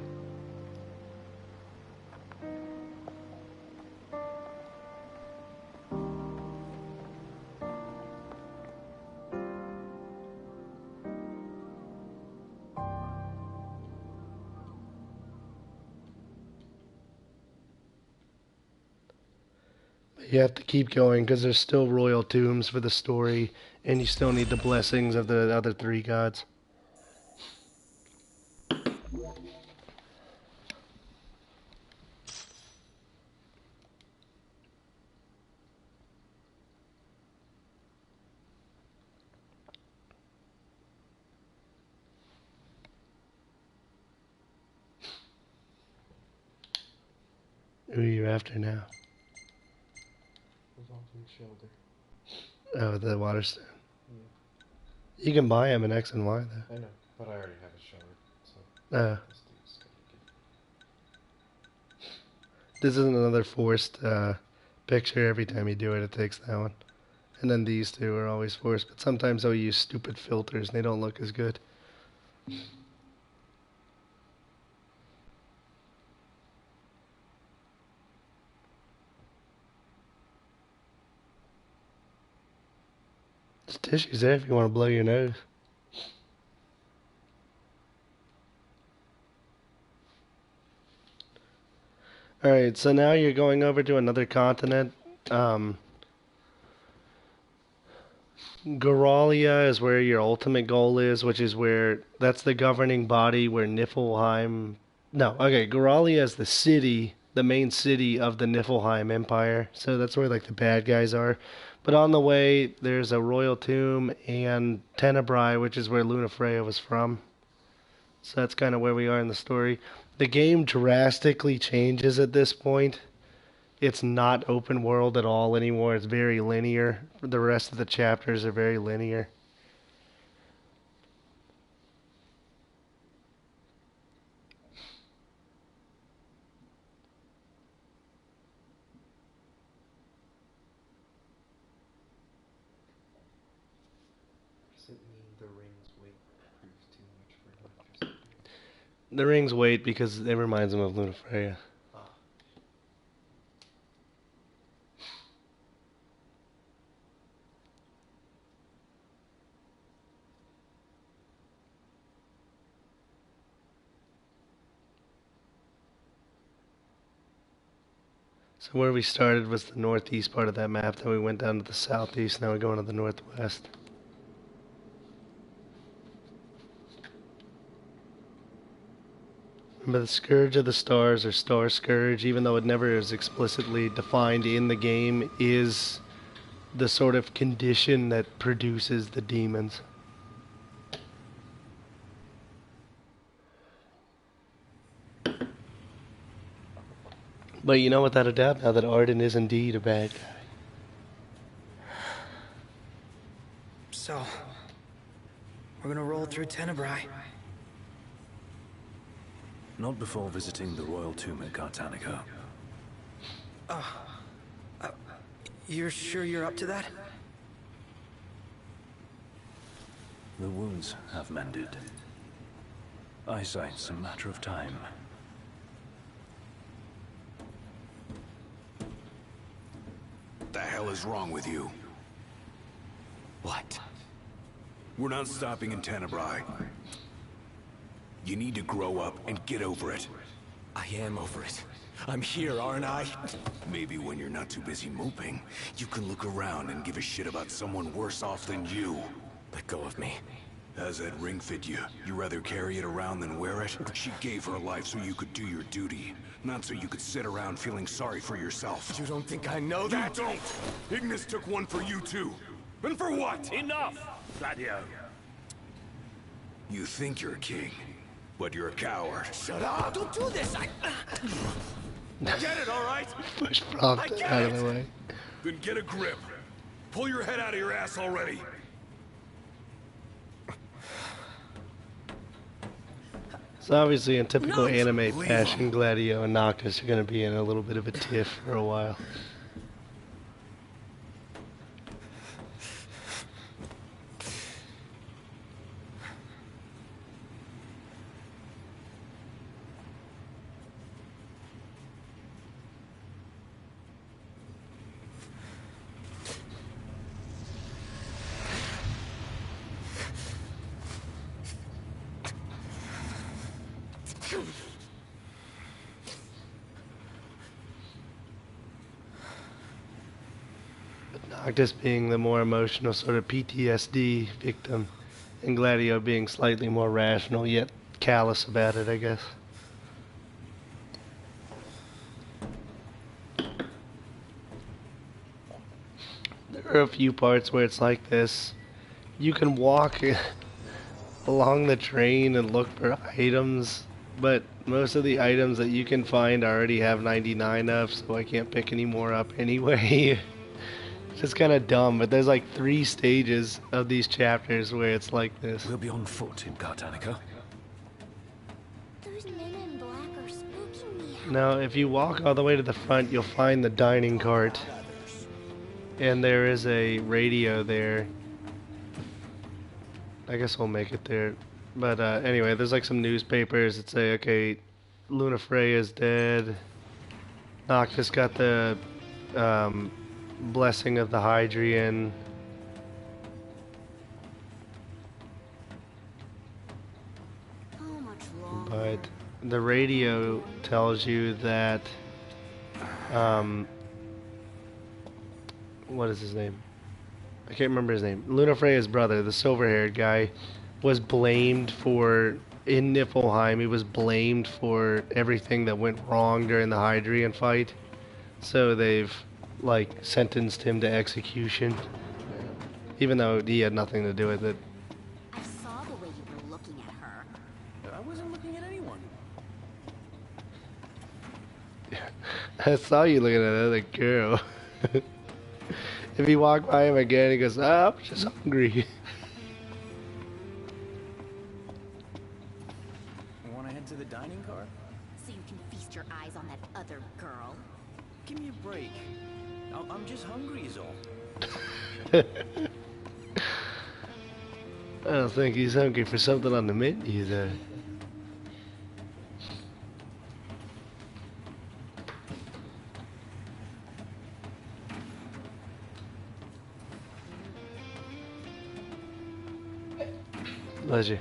You have to keep going because there's still royal tombs for the story, and you still need the blessings of the other 3 gods. Who are you after now? Oh, the Waterstone. Yeah. You can buy him an X and Y, though. I know, but I already have a shard, so... This isn't another forced picture. Every time you do it, it takes that one. And then these 2 are always forced, but sometimes they'll use stupid filters and they don't look as good. There's tissues there if you want to blow your nose. Alright, so now you're going over to another continent. Goralia is where your ultimate goal is, which is where... That's the governing body where Niflheim... No, okay, Goralia is the city, the main city of the Niflheim Empire. So that's where, like, the bad guys are. But on the way, there's a royal tomb and Tenebrae, which is where Lunafreya was from. So that's kind of where we are in the story. The game drastically changes at this point. It's not open world at all anymore. It's very linear. The rest of the chapters are very linear. Does it mean the ring's weight proves too much for electricity? The ring's weight because it reminds him of Lunafreya. So where we started was the northeast part of that map, then we went down to the southeast, now we're going to the northwest. Remember the Scourge of the Stars, or Star Scourge, even though it never is explicitly defined in the game, is the sort of condition that produces the demons. But you know, without a doubt now that Arden is indeed a bad guy. So, we're gonna roll through Tenebrae. Not before visiting the royal tomb at Cartanica. You're sure you're up to that? The wounds have mended. Eyesight's a matter of time. What the hell is wrong with you? What? We're not stopping in Tenebrae. You need to grow up and get over it. I am over it. I'm here, aren't I? Maybe when you're not too busy moping, you can look around and give a shit about someone worse off than you. Let go of me. How's that ring fit you? You rather carry it around than wear it? She gave her life so you could do your duty, not so you could sit around feeling sorry for yourself. You don't think I know that? You don't! Ignis took one for you too. And for what? Enough, Gladio. You think you're a king, but you're a coward. Shut up! Don't do this! I get it, all right? Push prompt out of the way. Then get a grip. Pull your head out of your ass already. So obviously in typical anime fashion, Gladio and Noctis are going to be in a little bit of a tiff for a while. Noctis being the more emotional sort of PTSD victim, and Gladio being slightly more rational yet callous about it, I guess. There are a few parts where it's like this. You can walk along the train and look for items, but most of the items that you can find I already have 99 of, so I can't pick any more up anyway. It's just kind of dumb, but there's like 3 stages of these chapters where it's like this. We'll be on foot in Cartanica. Those men in black are spooking me. Now, if you walk all the way to the front, you'll find the dining cart. And there is a radio there. I guess we'll make it there. But anyway, there's like some newspapers that say, okay, Luna Freya's dead. Noctis got the blessing of the Hydrian. But the radio tells you that what is his name? I can't remember his name. Luna Freya's brother, the silver-haired guy, was blamed for, in Niflheim, he was blamed for everything that went wrong during the Hydrian fight. So they've, like, sentenced him to execution. Even though he had nothing to do with it. I saw the way you were looking at her. I wasn't looking at anyone. I saw you looking at another girl. If he walked by him again, he goes, "Ah, I'm just hungry." You want to head to the dining car? So you can feast your eyes on that other girl? Give me a break. I'm just hungry is all. I don't think he's hungry for something on the menu, though. Pleasure.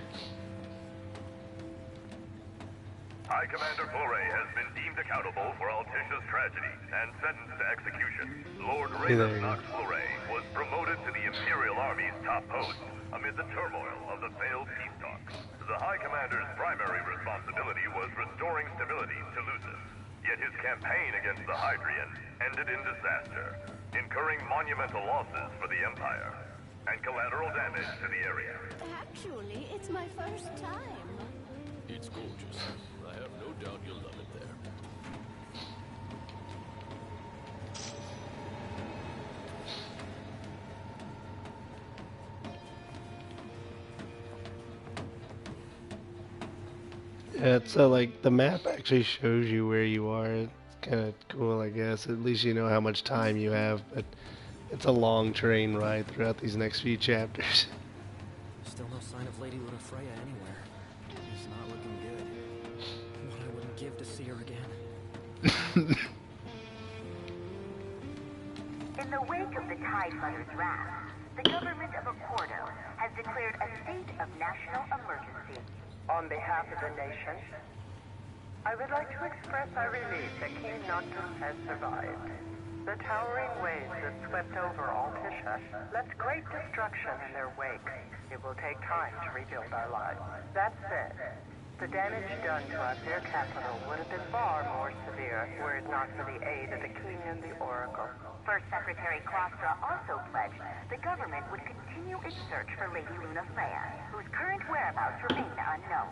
High Commander Flore has been deemed accountable for Altisha's tragedy and sentenced to execution. Lord Raymond Knox Flore was promoted to the Imperial Army's top post amid the turmoil of the failed peace talks. The High Commander's primary responsibility was restoring stability to Lucis. Yet his campaign against the Hydrian ended in disaster, incurring monumental losses for the Empire and collateral damage to the area. Actually, it's my first time. It's gorgeous. I have no doubt you'll love it there. Yeah, it's like the map actually shows you where you are. It's kind of cool, I guess. At least you know how much time you have, but it's a long train ride throughout these next few chapters. Still no sign of Lady Luna Freya anywhere. It's not looking good. What I wouldn't give to see her again. In the wake of the Tide Mother's wrath, the government of Accordo has declared a state of national emergency. On behalf of the nation, I would like to express our relief that King Noctis has survived. The towering waves that swept over Altisha left great destruction in their wake. It will take time to rebuild our lives. That said, the damage done to our fair capital would have been far more severe were it not for the aid of the King and the Oracle. First Secretary Klostra also pledged the government would continue its search for Lady Luna Freya, whose current whereabouts remain unknown.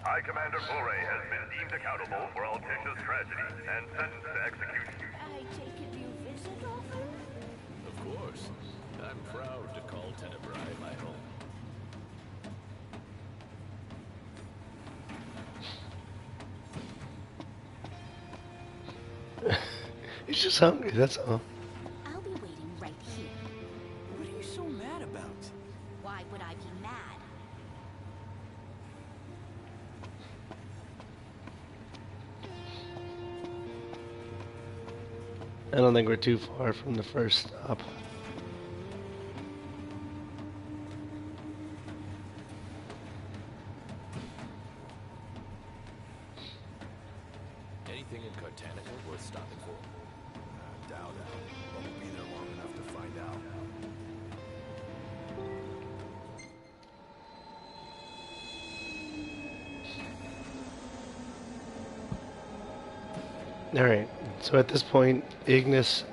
High Commander Flore has been deemed accountable for Altisha's tragedy and sentenced to execution. I take it you visit often? Of course. I'm proud to call Tenebrae my home. He's just hungry, that's all. I'll be waiting right here. What are you so mad about? Why would I be mad? I don't think we're too far from the first stop. Anything in Cartanica worth stopping for? Doubt it. Alright, so at this point, Ignis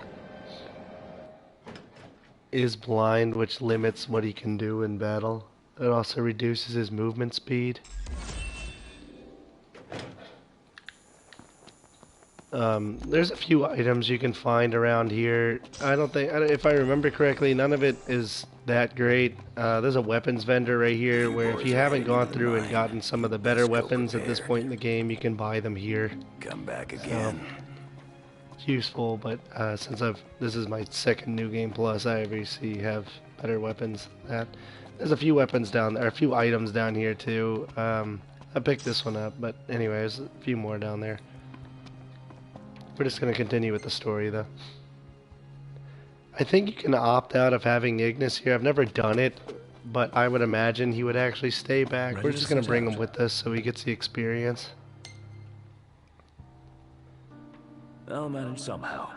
is blind, which limits what he can do in battle. It also reduces his movement speed. There's a few items you can find around here. I don't think, if I remember correctly, none of it is that great. There's a weapons vendor right here where if you haven't gone through and gotten some of the better weapons at this point in the game, you can buy them here. Come back again. It's useful, but since this is my second New Game Plus, I obviously have better weapons than that. There's a few weapons down there, a few items down here too. I picked this one up, but anyway, there's a few more down there. We're just going to continue with the story, though. I think you can opt out of having Ignis here. I've never done it, but I would imagine he would actually stay back. We're just going to bring him with us so he gets the experience. I'll manage somehow.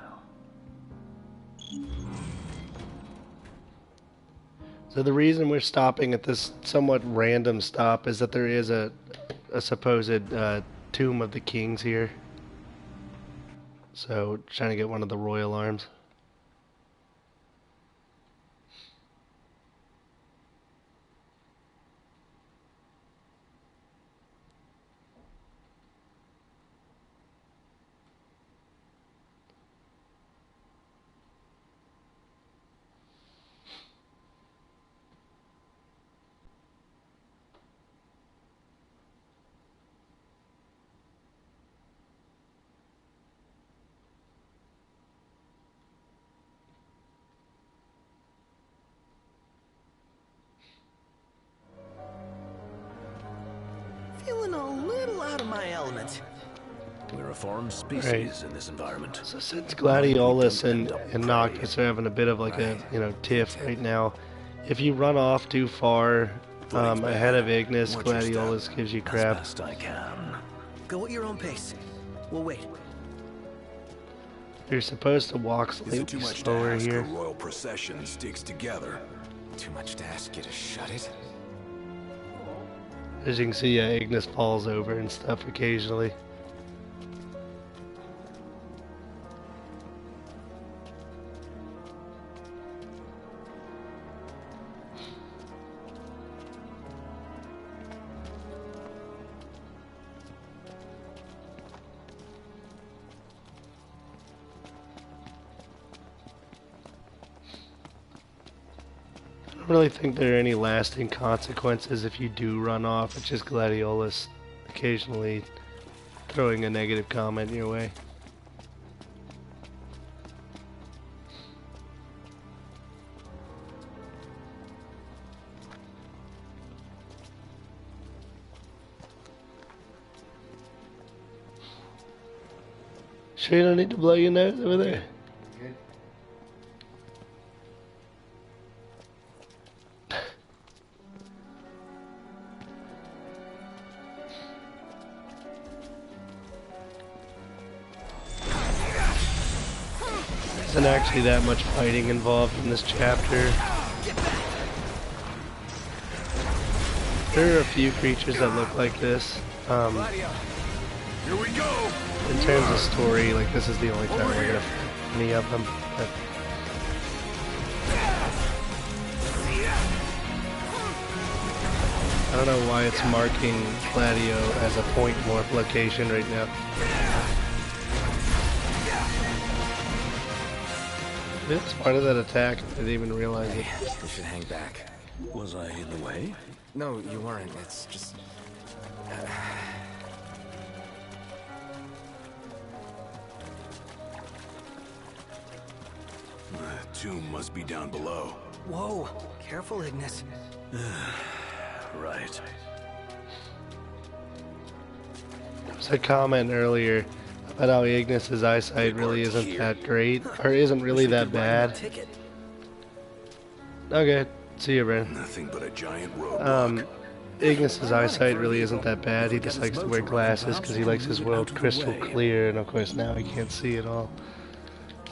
So the reason we're stopping at this somewhat random stop is that there is a supposed tomb of the kings here. So, trying to get one of the royal arms. Feeling a little out of my element. We're a foreign species in this environment. So since Gladiolus and Noctis are having a bit of like a tiff right now, if you run off too far ahead of Ignis, Gladiolus gives you crap. Best I can. Go at your own pace. We'll wait. You're supposed to walk slightly slower here. Royal procession sticks together. Too much to ask you to shut it? As you can see, Ignis falls over and stuff occasionally. I don't really think there are any lasting consequences if you do run off. It's just Gladiolus occasionally throwing a negative comment your way. Sure you don't need to blow your nose over there? Isn't actually that much fighting involved in this chapter. There are a few creatures that look like this. Here we go. In terms of story, like this is the only time we're gonna fight any of them. But I don't know why it's marking Gladio as a point morph location right now. It's part of that attack. I didn't even realize it. You should hang back. Was I in the way? No, you weren't. It's just... The tomb must be down below. Whoa, careful, Ignis. Right. There was a comment earlier about how Ignis's eyesight really isn't that great, or isn't really that bad. Okay, see you, Brandon. Nothing but a giant roadblock. Ignis's eyesight really isn't that bad. He just likes to wear glasses because he likes his world crystal clear, and of course now he can't see at all.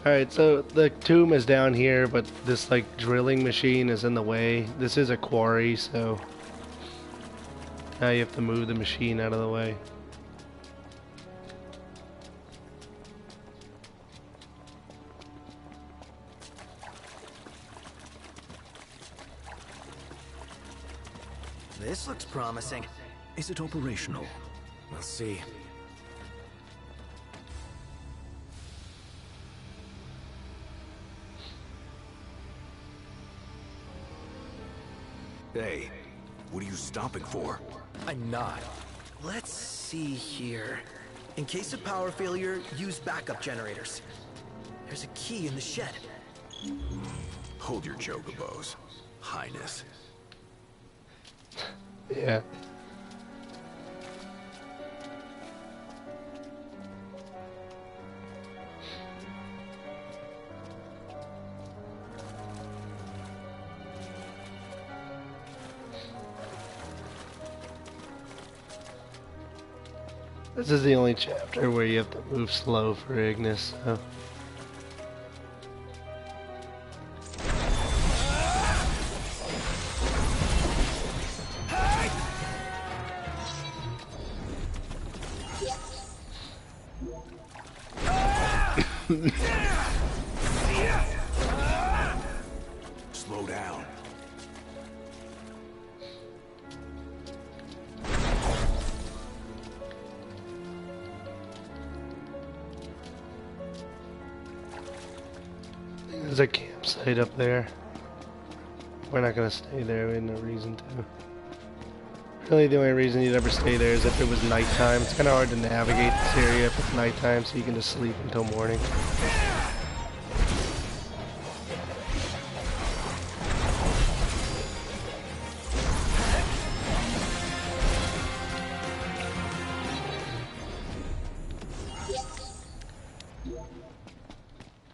Alright, so the tomb is down here, but this like drilling machine is in the way. This is a quarry, so now you have to move the machine out of the way. This looks promising. Is it operational? We'll see. Hey, what are you stopping for? I'm not. Let's see here. In case of power failure, use backup generators. There's a key in the shed. Hold your chocobos, Highness. Yeah. This is the only chapter where you have to move slow for Ignis, so. Slow down. There's a campsite up there. We're not gonna stay there, we have no reason to. Really the only reason you'd ever stay there is if it was nighttime. It's kinda hard to navigate this area if it's nighttime, so you can just sleep until morning.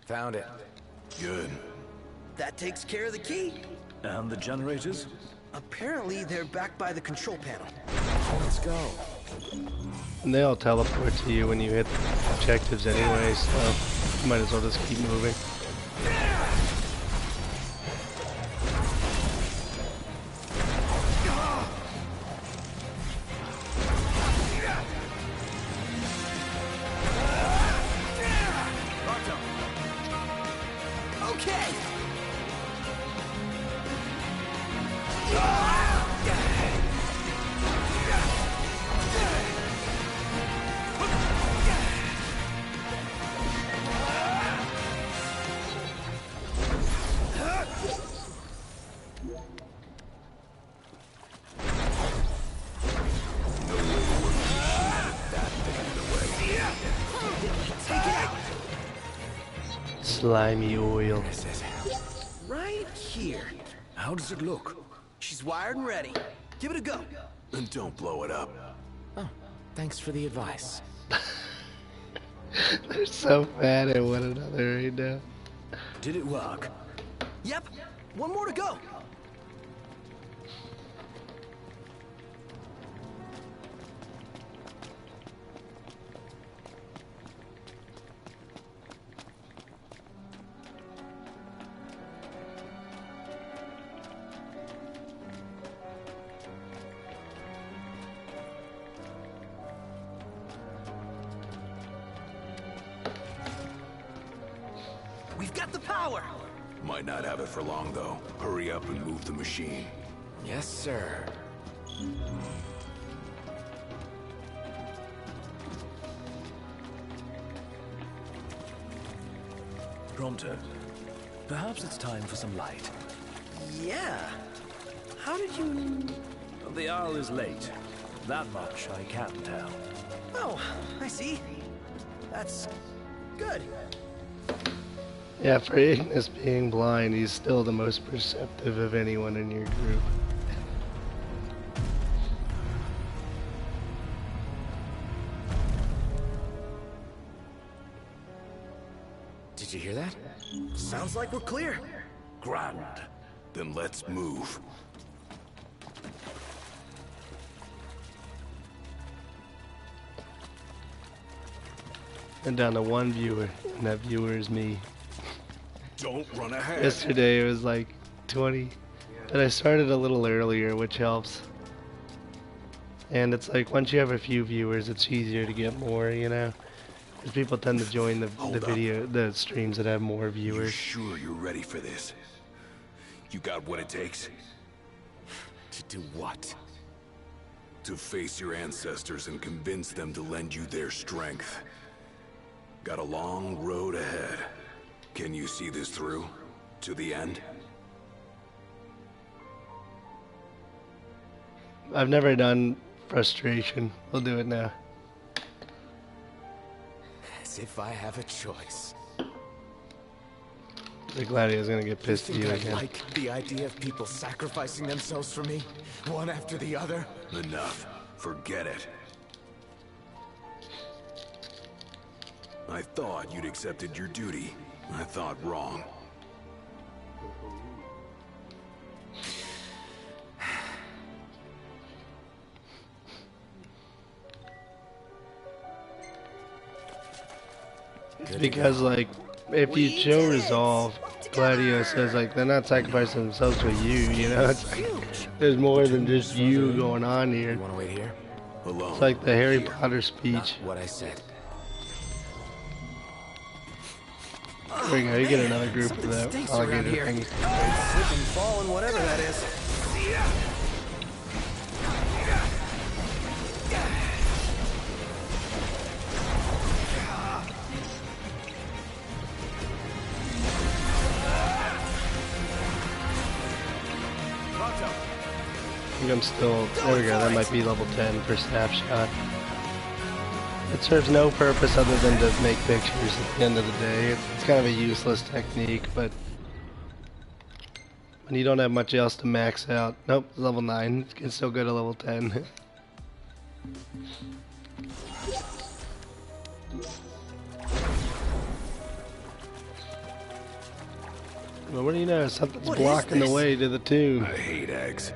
Found it. Good. That takes care of the key. And the generators? Apparently, they're back by the control panel. Let's go. And they all teleport to you when you hit objectives anyway, so you might as well just keep moving. Slimy oil. Right here. How does it look? She's wired and ready. Give it a go. And don't blow it up. Oh, thanks for the advice. They're so mad at one another right now. Did it work? Yep. One more to go. We've got the power! Might not have it for long, though. Hurry up and move the machine. Yes, sir. Prompto, perhaps it's time for some light. Yeah. How did you... The hour is late. That much I can tell. Oh, I see. That's... good. Yeah, for Ignis being blind, he's still the most perceptive of anyone in your group. Did you hear that? Sounds like we're clear. Grand. Then let's move. And down to one viewer, and that viewer is me. Don't run ahead. Yesterday it was like 20, but I started a little earlier, which helps. And it's like once you have a few viewers, it's easier to get more, you know? Because people tend to join the streams that have more viewers. You sure you're ready for this? You got what it takes? To do what? To face your ancestors and convince them to lend you their strength. Got a long road ahead. Can you see this through? To the end? I've never done frustration. We'll do it now. As if I have a choice. The Gladio's gonna get pissed at you I again. like the idea of people sacrificing themselves for me, one after the other. Enough. Forget it. I thought you'd accepted your duty. I thought wrong. Because, like, if you show resolve, Gladio says, like, they're not sacrificing themselves for you, you know? It's like, there's more than just you going on here. You wanna wait here? It's like the Harry Potter speech. What I said. There you go, you get another group of that alligator things. Slip and fall and whatever that is. I think I'm still, there we go, that might be level 10 for snapshot. It serves no purpose other than to make pictures at the end of the day. It's kind of a useless technique, but when you don't have much else to max out. Nope, level 9. You can still go to level 10. Well, what do you know? Something's blocking the way to the tomb. I hate eggs.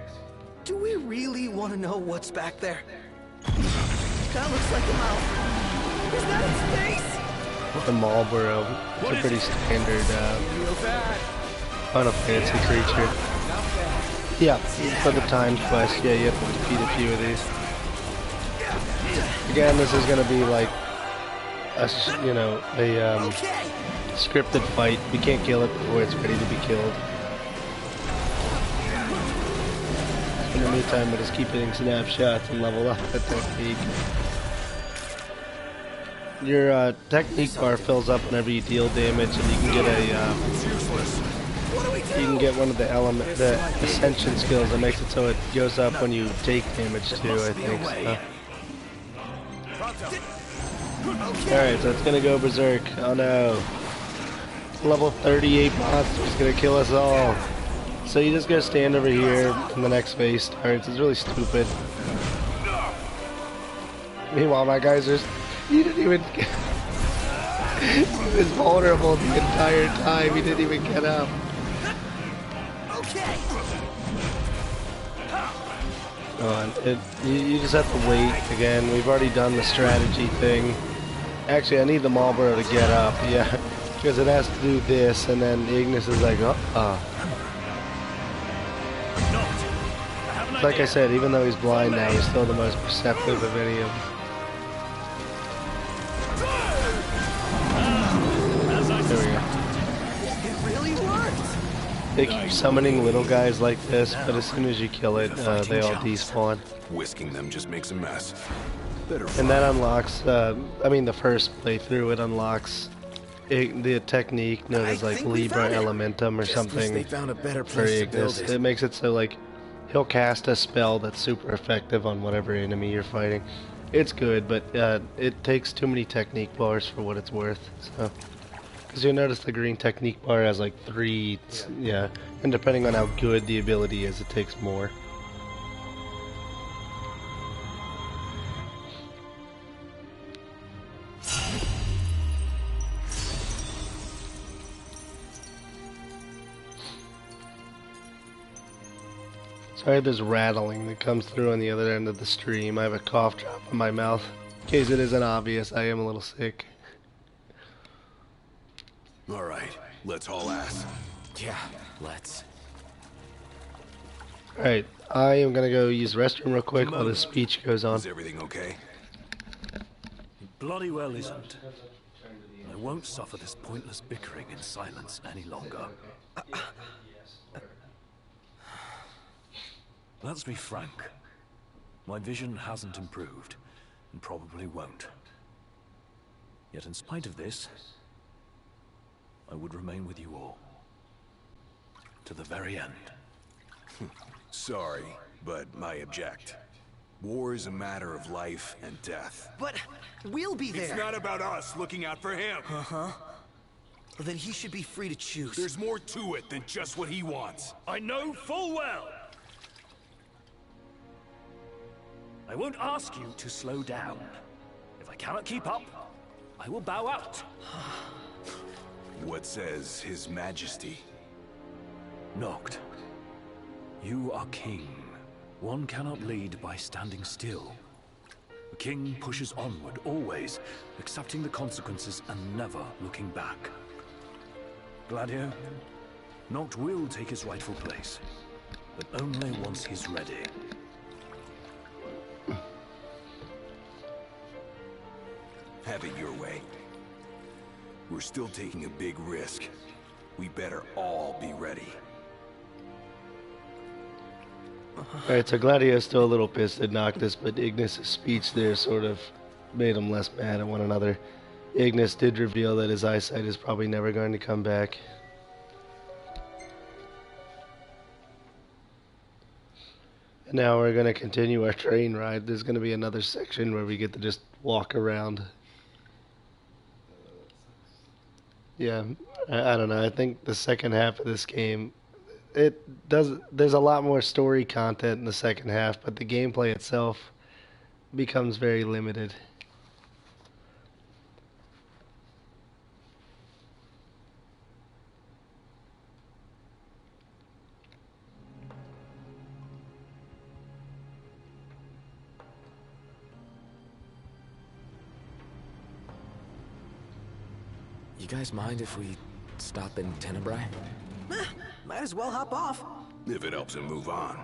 Do we really want to know what's back there? That looks like a mouth. Is that its face? The Marlboro. It's a pretty standard, Final Fantasy creature. Yeah, for the time quest, yeah, you have to defeat a few of these. Again, this is going to be like a scripted fight. You can't kill it before it's ready to be killed. In the meantime, we'll just keep hitting snapshots and level up the technique. Your technique bar fills up whenever you deal damage, and you can get one of the ascension skills that makes it so it goes up when you take damage too, I think. So. Alright, so it's gonna go berserk. Oh no. Level 38 monster is gonna kill us all. So you just gotta stand over here and the next phase starts. It's really stupid. Meanwhile, my guys are... You didn't even... He was vulnerable the entire time. He didn't even get up. Come on. You just have to wait again. We've already done the strategy thing. Actually, I need the Marlboro to get up. Yeah. Because it has to do this, and then Ignis is like, Like I said, even though he's blind now, he's still the most perceptive of any of them. There we go. It really worked. They keep summoning little guys like this, but as soon as you kill it, they all despawn. Whisking them just makes a mess. And that unlocks, the first playthrough, it unlocks the technique known as like Libra Elementum or something for Ignis. It makes it so like he'll cast a spell that's super effective on whatever enemy you're fighting. It's good, but it takes too many technique bars for what it's worth. So, because you'll notice the green technique bar has like 3, yeah, and depending on how good the ability is, it takes more. Sorry, there's rattling that comes through on the other end of the stream. I have a cough drop in my mouth. In case it isn't obvious, I am a little sick. Alright, let's haul ass. Yeah, let's. Alright, I am gonna go use the restroom real quick while this speech goes on. Is everything okay? Bloody well isn't. I won't suffer this pointless bickering in silence any longer. Let's be frank. My vision hasn't improved, and probably won't. Yet in spite of this, I would remain with you all. To the very end. Sorry, but I object. War is a matter of life and death. But we'll be there. It's not about us looking out for him. Uh-huh. Well, then he should be free to choose. There's more to it than just what he wants. I know full well. I won't ask you to slow down. If I cannot keep up, I will bow out. What says His Majesty? Noct, you are king. One cannot lead by standing still. A king pushes onward, always, accepting the consequences and never looking back. Gladio, Noct will take his rightful place, but only once he's ready. Have it your way. We're still taking a big risk. We better all be ready. Alright, so Gladio's still a little pissed at Noctis, but Ignis' speech there sort of made them less mad at one another. Ignis did reveal that his eyesight is probably never going to come back. And now we're going to continue our train ride. There's going to be another section where we get to just walk around. Yeah, I don't know. I think the second half of this game, there's a lot more story content in the second half, but the gameplay itself becomes very limited. You guys mind if we stop in Tenebrae? Might as well hop off. If it helps him move on.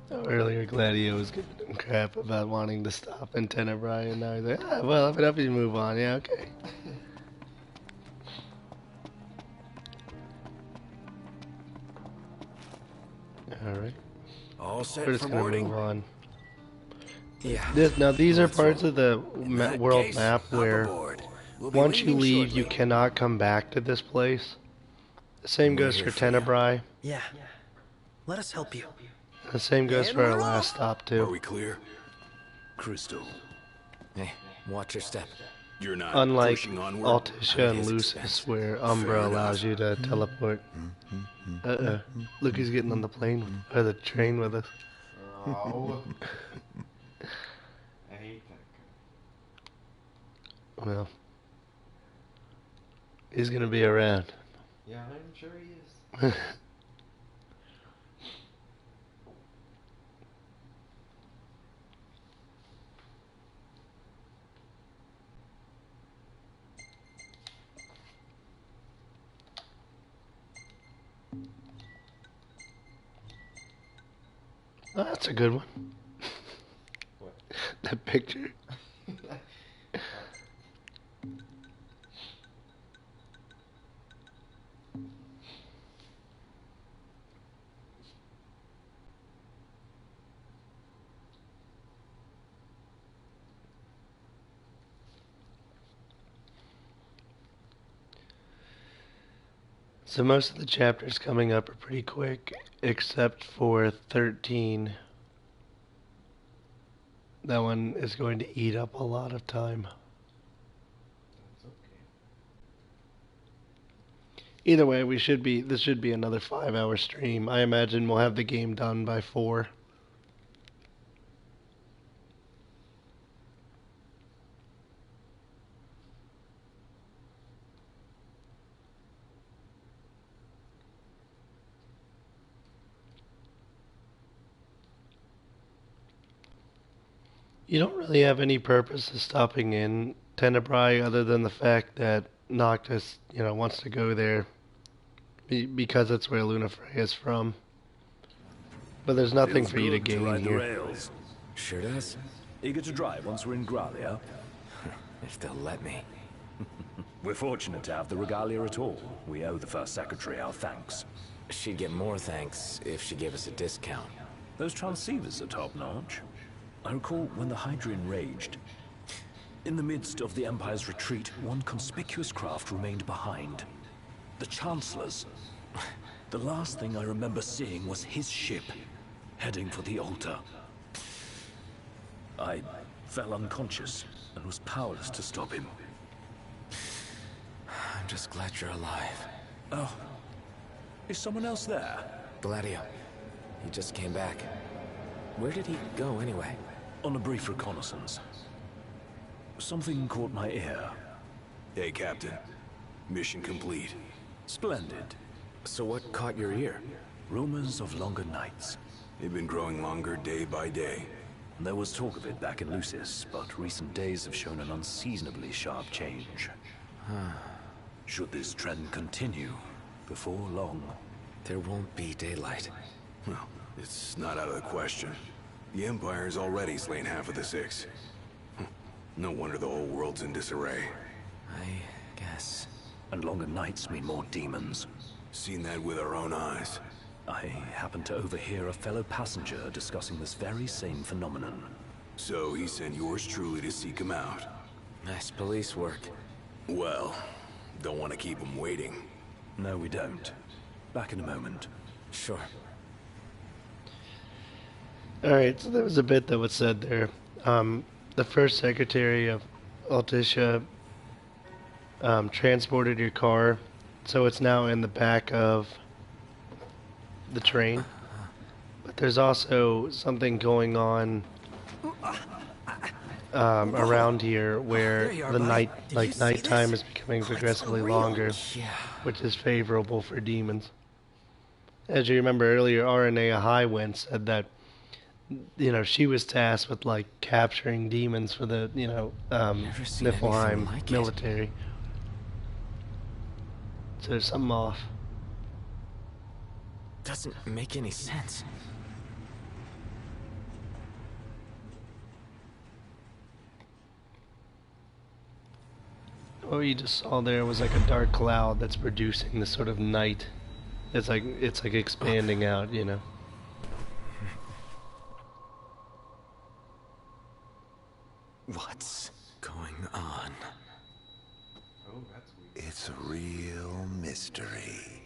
Earlier, Gladio was giving him crap about wanting to stop in Tenebrae, and now he's like, well, if it helps you move on, yeah, okay. Alright. All set We're just for gonna boarding. move on. Yeah. Now, these are parts of the world map where once you leave, you cannot come back to this place. The same goes for Tenebrae. Yeah. Let us help you. The same goes for our last stop, too. Are we clear? Crystal. Hey, watch your step. You're not Unlike pushing onward? Altisha and Lucis, where Umbra allows you to teleport. Look who's getting on the plane, or the train with us. Oh. I hate that guy. Well, he's gonna be around. Yeah, I'm sure he is. Oh, that's a good one. What? That picture. So most of the chapters coming up are pretty quick, except for 13. That one is going to eat up a lot of time. That's okay. Either way, this should be another 5-hour stream. I imagine we'll have the game done by 4. You don't really have any purpose of stopping in Tenebrae other than the fact that Noctis, wants to go there because it's where Lunafreya is from. But there's nothing Feels for you to good gain ride the here. rails. Sure does. Eager to drive once we're in Gralia? If they'll let me. We're fortunate to have the regalia at all. We owe the First Secretary our thanks. She'd get more thanks if she gave us a discount. Those transceivers are top-notch. I recall when the Hydrian raged. In the midst of the Empire's retreat, one conspicuous craft remained behind. The Chancellor's. The last thing I remember seeing was his ship, heading for the altar. I fell unconscious and was powerless to stop him. I'm just glad you're alive. Oh. Is someone else there? Gladio. He just came back. Where did he go, anyway? On a brief reconnaissance. Something caught my ear. Hey, Captain. Mission complete. Splendid. So what caught your ear? Rumors of longer nights. They've been growing longer day by day. There was talk of it back in Lucis, but recent days have shown an unseasonably sharp change. Should this trend continue, before long... There won't be daylight. Well, it's not out of the question. The Empire's already slain half of the Six. No wonder the whole world's in disarray. I guess. And longer nights mean more demons. Seen that with our own eyes. I happened to overhear a fellow passenger discussing this very same phenomenon. So he sent yours truly to seek him out. Nice police work. Well, don't want to keep him waiting. No, we don't. Back in a moment. Sure. Alright, so there was a bit that was said there. The first secretary of Altisha transported your car, so it's now in the back of the train. But there's also something going on around here where the nighttime is becoming progressively longer, which is favorable for demons. As you remember earlier, RNA Highwind said that, you know, she was tasked with, like, capturing demons for the, you know, Niflheim military. So there's something off. Doesn't make any sense. What you just saw there was like a dark cloud that's producing this sort of night. It's like expanding out, you know. What's going on? Oh, that's weird. It's a real mystery.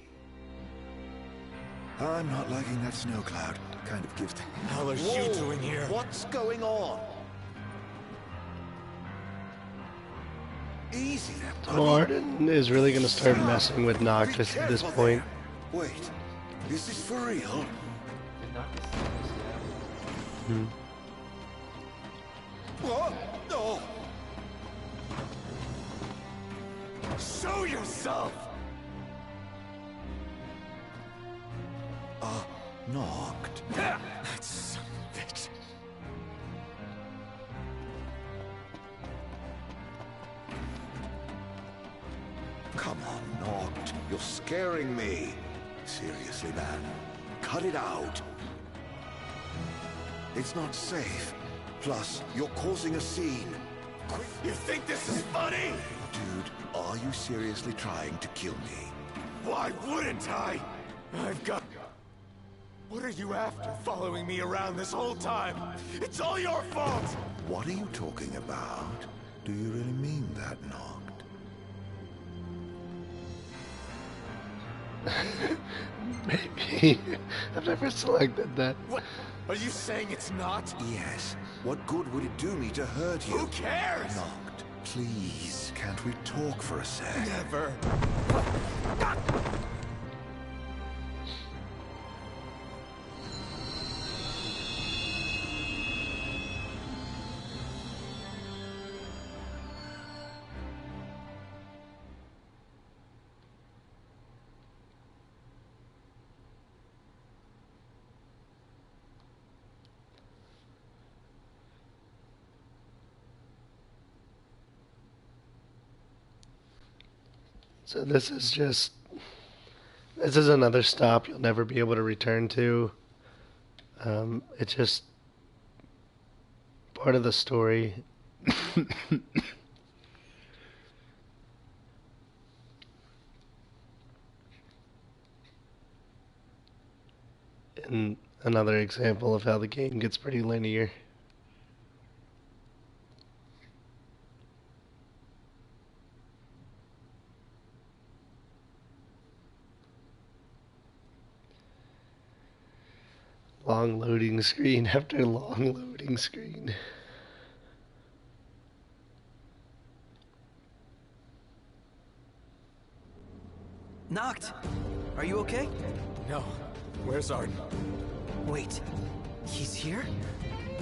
I'm not liking that snow cloud. Kind of gives... What the hell are you doing here? What's going on? Easy there, buddy. Arden is really going to start messing with Noctis at this point. Wait, this is for real? What? No! Show yourself! Knocked. That son of a bitch. Come on, Knocked. You're scaring me. Seriously, man. Cut it out. It's not safe. Plus, you're causing a scene. You think this is funny? Dude, are you seriously trying to kill me? Why wouldn't I? I've got... What are you after, following me around this whole time? It's all your fault! What are you talking about? Do you really mean that, Knocked? Maybe. I've never selected that. What? Are you saying it's not? Yes. What good would it do me to hurt you? Who cares? Knocked. Please, can't we talk for a sec? Never. So this is another stop you'll never be able to return to. It's just part of the story. And Another example of how the game gets pretty linear. Long loading screen after long loading screen. Noct! Are you okay? No. Where's Arden? Wait. He's here?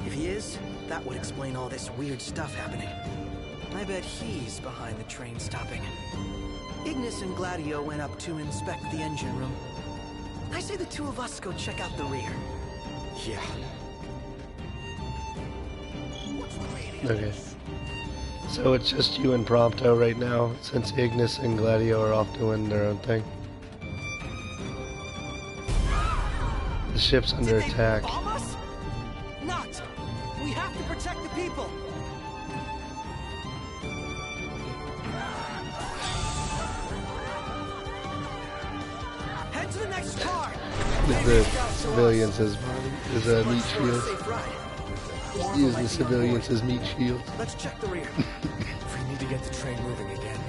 If he is, that would explain all this weird stuff happening. I bet he's behind the train stopping. Ignis and Gladio went up to inspect the engine room. I say the two of us go check out the rear. Yeah. Okay. So it's just you and Prompto right now, since Ignis and Gladio are off doing their own thing. The ship's under attack. Bomb us? Not! We have to protect the people! Head to the next car! The civilians as meat shields. Use the civilians as meat shields. Let's check the rear. We need to get the train moving again.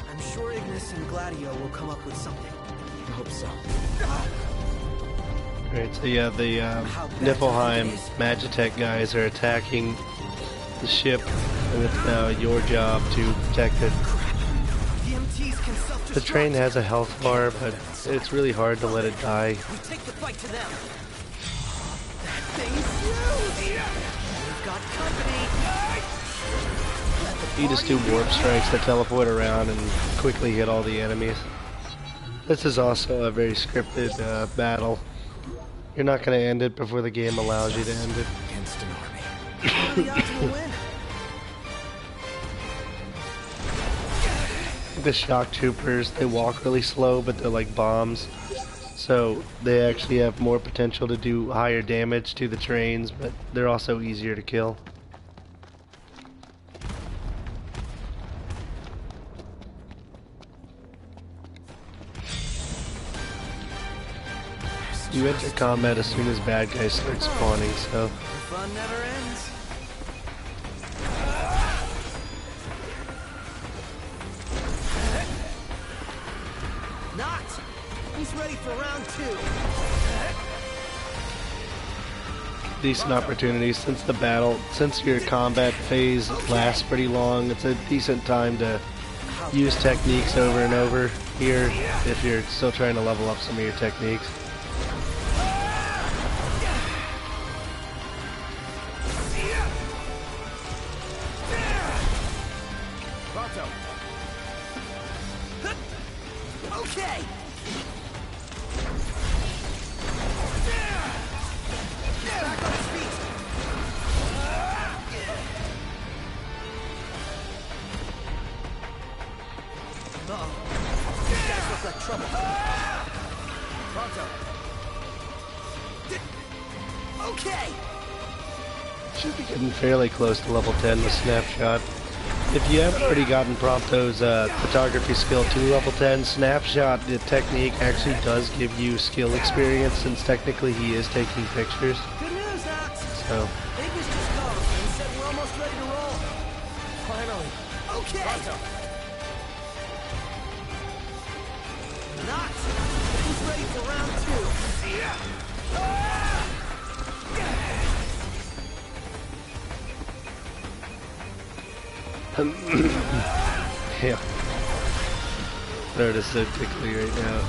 I'm sure Ignis and Gladio will come up with something. I hope so. Alright, so yeah, the Niflheim Magitech guys are attacking the ship, and it's now your job to protect it. The train has a health bar, but it's really hard to let it die. We take the fight to them. That thing's huge! We've got company! You just do warp strikes that teleport around and quickly hit all the enemies. This is also a very scripted battle. You're not going to end it before the game allows you to end it. Against an army. The odds will win. The shock troopers, they walk really slow, but they're like bombs. So they actually have more potential to do higher damage to the trains, but they're also easier to kill. You enter combat as soon as bad guys start spawning, so... Fun never ends. Not! He's ready for round 2. Decent opportunities since your combat phase lasts pretty long. It's a decent time to use techniques over and over here if you're still trying to level up some of your techniques. Okay! Back on his feet! Uh-oh. These guys look like trouble. Pronto. Okay! Should be getting fairly close to level 10 with Snapshot. If you haven't already gotten Prompto's photography skill to level 10, Snapshot, the technique, actually does give you skill experience since technically he is taking pictures. Good news, Nox. So. Ignis just called and said we're almost ready to roll. Finally. Okay. Pronto. Nox, who's ready for round 2? Yeah. Throat is so tickly right now.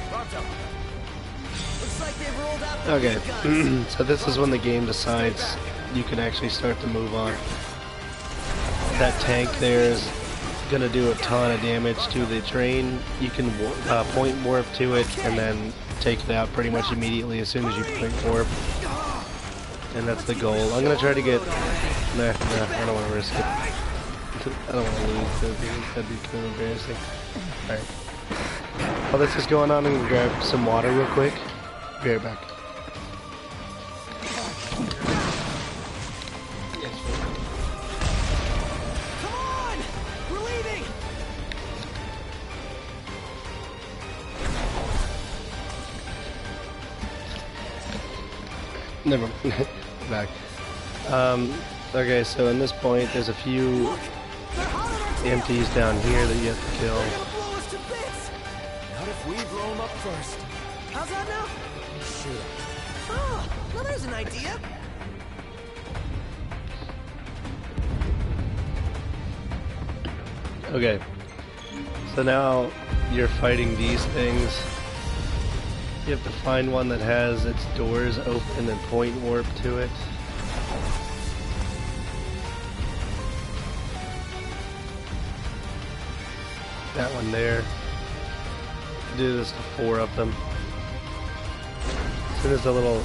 Pronto. Looks like they've rolled out the Okay, guns. so this is when the game decides you can actually start to move on. That tank there is gonna do a ton of damage to the train. You can point warp to it and then take it out pretty much immediately as soon as you point warp. And that's the goal. I'm gonna try to get... Nah, I don't want to risk it. I don't want to lose. That'd be kind of embarrassing. Alright. While this is going on, I'm gonna grab some water real quick. Be right back. Never mind. Back. Okay, so in this point, there's a few empties down here that you have to kill. Blow us to bits! Not if we blow them up first. How's that now? Shoot 'em. Oh, well, there's an idea. Okay, so now you're fighting these things. You have to find one that has its doors open and point warp to it. That one there. Do this to 4 of them. As soon as the little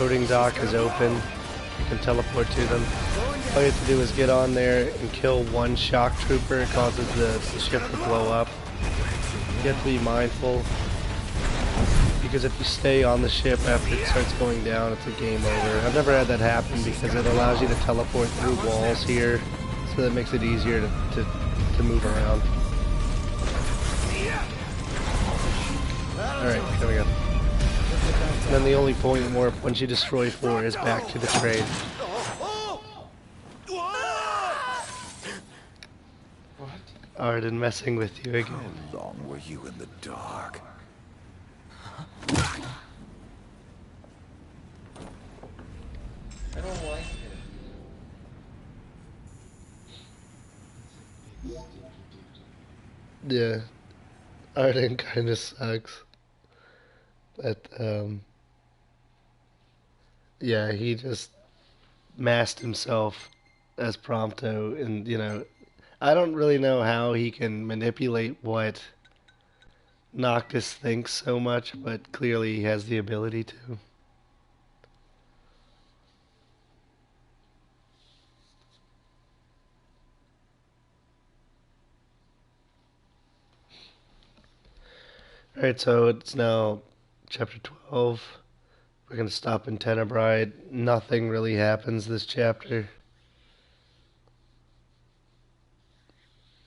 loading dock is open, you can teleport to them. All you have to do is get on there and kill one shock trooper. It causes the ship to blow up. You have to be mindful, because if you stay on the ship after it starts going down, it's a game over. I've never had that happen because it allows you to teleport through walls here, so that makes it easier to move around. Alright, there we go. And then the only point warp, once you destroy 4, is back to the train. Arden messing with you again. How long were you in the dark? I don't like it. Yeah. Arden kinda sucks. But, yeah, he just masked himself as Prompto, and, you know, I don't really know how he can manipulate what Noctis thinks so much, but clearly he has the ability to. Alright, so it's now chapter 12. We're going to stop in Tenebride. Nothing really happens this chapter.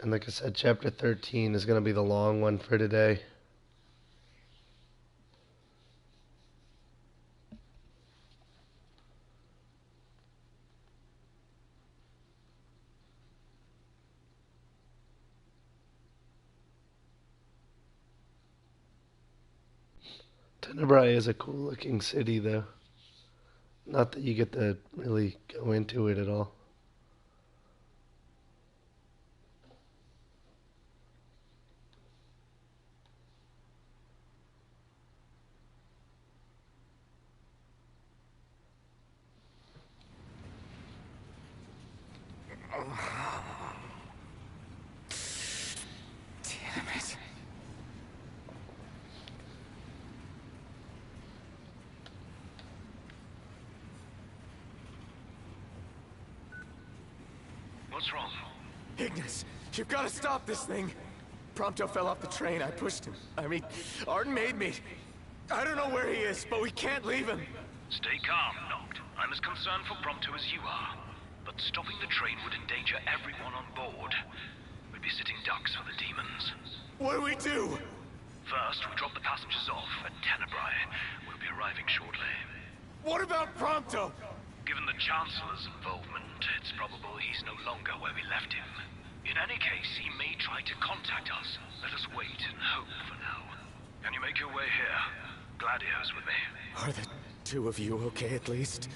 And like I said, chapter 13 is going to be the long one for today. Tenebrae is a cool looking city though. Not that you get to really go into it at all. Damn it. What's wrong? Ignis, you've got to stop this thing. Prompto fell off the train. I pushed him. I mean, Arden made me. I don't know where he is, but we can't leave him. Stay calm, Noct. I'm as concerned for Prompto as you are. But stopping the train would endanger everyone on board. We'd be sitting ducks for the demons. What do we do? First, we drop the passengers off at Tenebrae. We'll be arriving shortly. What about Prompto? Given the Chancellor's involvement, it's probable he's no longer where we left him. In any case, he may try to contact us. Let us wait and hope for now. Can you make your way here? Gladio's with me. Are the two of you okay at least?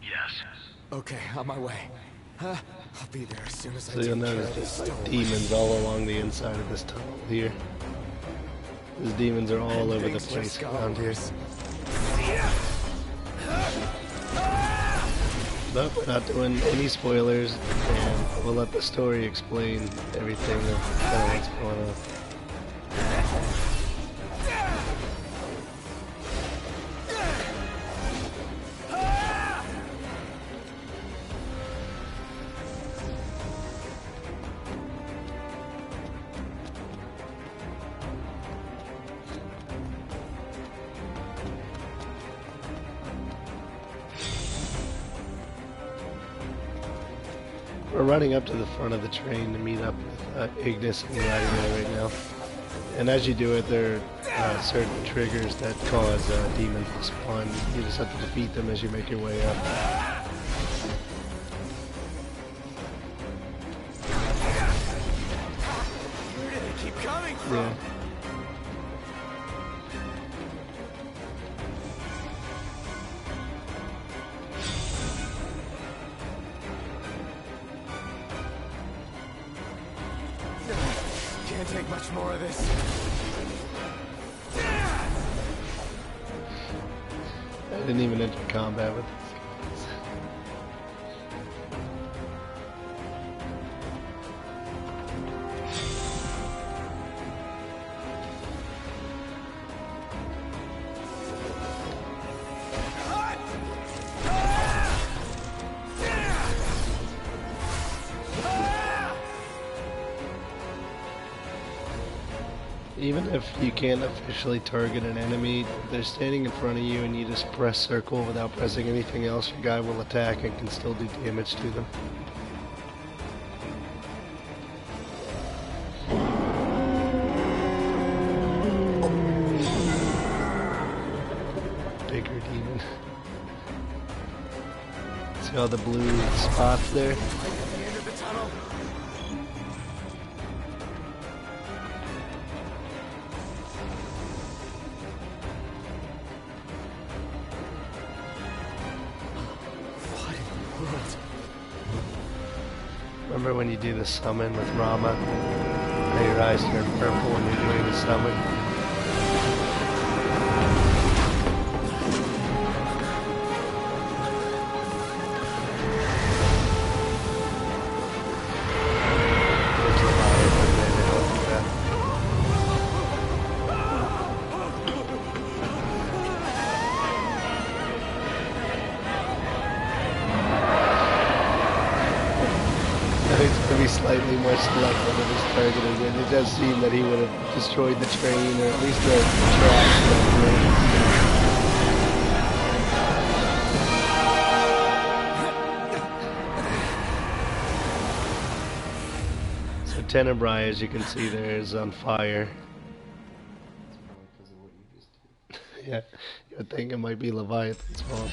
Yes. Okay, on my way. I'll be there as soon as I So you'll take care notice of this there's like stone. demons all along the inside of this tunnel here. These demons are all over the place around here. But we're not doing any spoilers, and we'll let the story explain everything of kind of what's going on. We're running up to the front of the train to meet up with Ignis and Gladio right now. And as you do it, there are certain triggers that cause demons to spawn. You just have to defeat them as you make your way up. Where do they keep coming from? Yeah. Can't take much more of this. I didn't even enter combat with this. Even if you can't officially target an enemy, if they're standing in front of you and you just press circle without pressing anything else, your guy will attack and can still do damage to them. Bigger demon. See all the blue spots there? At the end of the tunnel. Remember when you do the summon with Rama? How your eyes turn purple when you're doing the summon? Slightly more selective of his targeting, and it does seem that he would have destroyed the train, or at least the tracks. So Tenebrae, as you can see there, is on fire. Yeah, you would think it might be Leviathan's fault.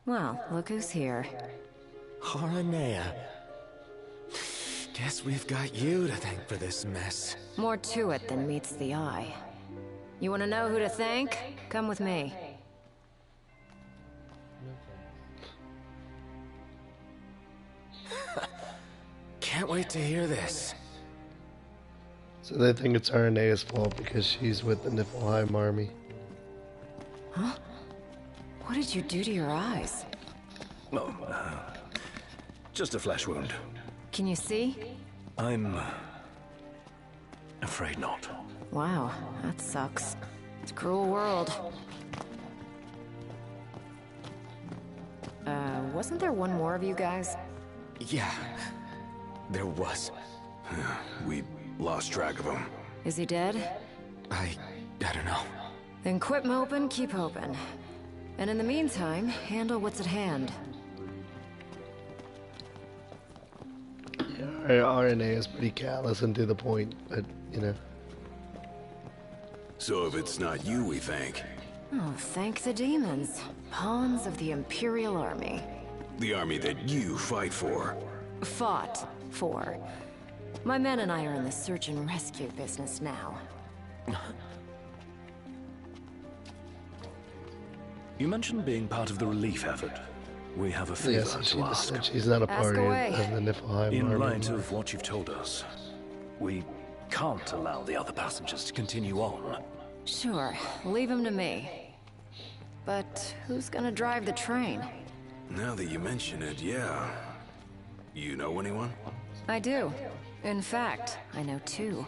Well, look who's here. Horanea. Guess we've got you to thank for this mess. More to it than meets the eye. You want to know who to thank? Come with me. Can't wait to hear this. So they think it's Horanea's fault because she's with the Niflheim army. Huh? What did you do to your eyes? Oh, just a flesh wound. Can you see? I'm afraid not. Wow, that sucks. It's a cruel world. Wasn't there one more of you guys? Yeah, there was. We lost track of him. Is he dead? I don't know. Then quit moping, keep hoping. And in the meantime, handle what's at hand. Yeah, RNA is pretty callous and to the point, but, you know. So if it's not you, we thank. Oh, thank the demons. Pawns of the Imperial Army. The army that you fight for. Fought for. My men and I are in the search and rescue business now. You mentioned being part of the relief effort. We have a favor to ask. She's not a part of the Niflheim In army. light of what you've told us, we can't allow the other passengers to continue on. Sure, leave him to me. But who's gonna drive the train? Now that you mention it, yeah. You know anyone? I do. In fact, I know two.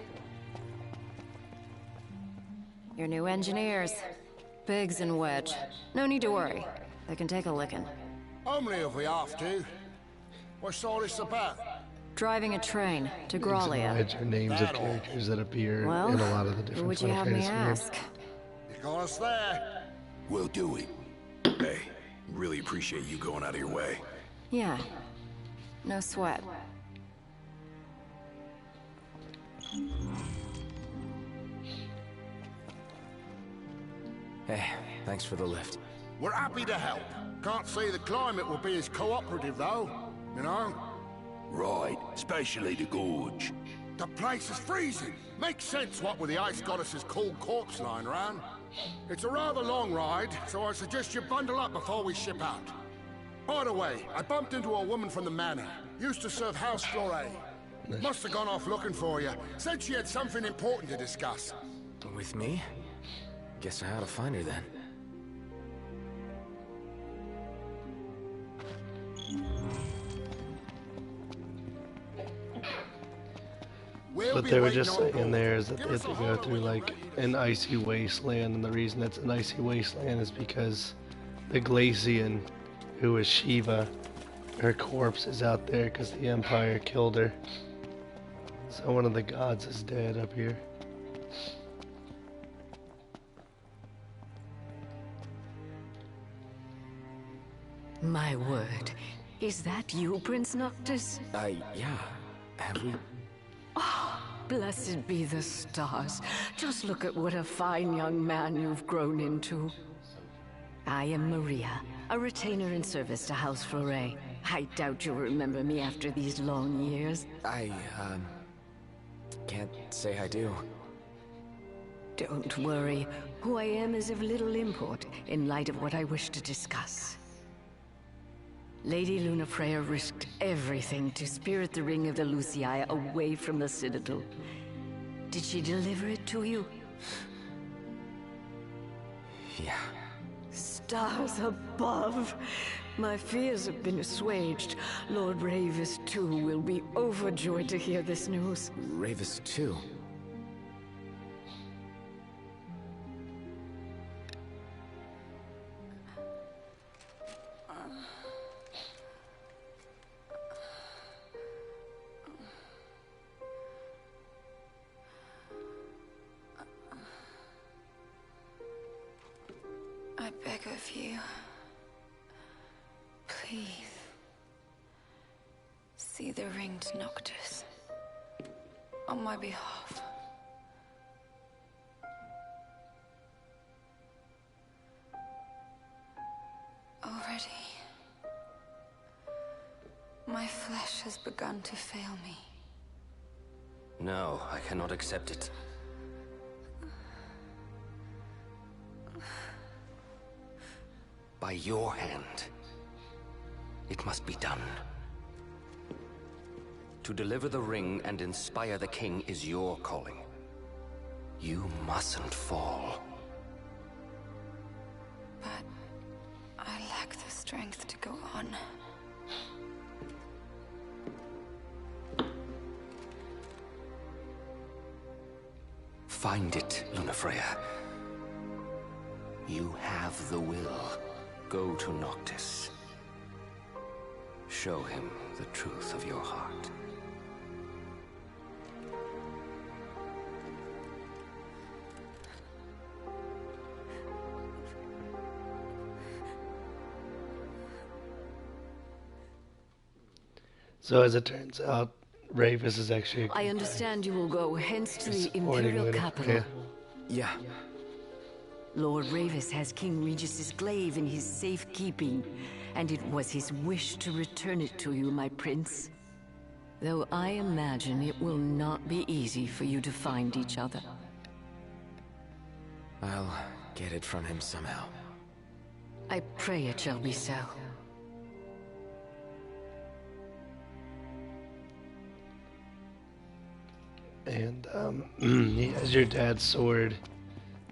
Your new engineers. Biggs and Wedge. No need to worry. They can take a licking. Only if we have to. What's all this about? Driving a train to These Graulia. are names of characters that appear Well, in a lot of the who different would you Final have me Fantasy games. ask? You got us there. We'll do it. Hey, really appreciate you going out of your way. Yeah. No sweat. Hey, thanks for the lift. We're happy to help. Can't say the climate will be as cooperative, though. You know? Right, especially the gorge. The place is freezing. Makes sense what with the ice goddess's cold corpse lying around. It's a rather long ride, so I suggest you bundle up before we ship out. By the way, I bumped into a woman from the manor. Used to serve House Flore. Must have gone off looking for you. Said she had something important to discuss. With me? Guess I ought to find her then. What they were just saying there is that they have to go through like an icy wasteland, and the reason it's an icy wasteland is because the Glacian, who is Shiva, her corpse is out there because the Empire killed her. So one of the gods is dead up here. My word. Is that you, Prince Noctis? Yeah. Have we? Oh, blessed be the stars. Just look at what a fine young man you've grown into. I am Maria, a retainer in service to House Flore. I doubt you'll remember me after these long years. I can't say I do. Don't worry. Who I am is of little import in light of what I wish to discuss. Lady Lunafreya risked everything to spirit the ring of the Lucii away from the Citadel. Did she deliver it to you? Yeah. Stars above! My fears have been assuaged. Lord Ravis, too, will be overjoyed to hear this news. Ravis, too? I beg of you, please, see the ring to Noctis, on my behalf. Already, my flesh has begun to fail me. No, I cannot accept it. By your hand, it must be done. To deliver the ring and inspire the king is your calling. You mustn't fall. But I lack the strength to go on. Find it, Lunafreya. You have the will. Go to Noctis. Show him the truth of your heart. So as it turns out, Ravis is actually I understand you will go hence to the supporting Imperial Luna. capital. Yeah. Lord Ravis has King Regis's glaive in his safekeeping, and it was his wish to return it to you, my prince. Though I imagine it will not be easy for you to find each other. I'll get it from him somehow. I pray it shall be so. And he has your dad's sword,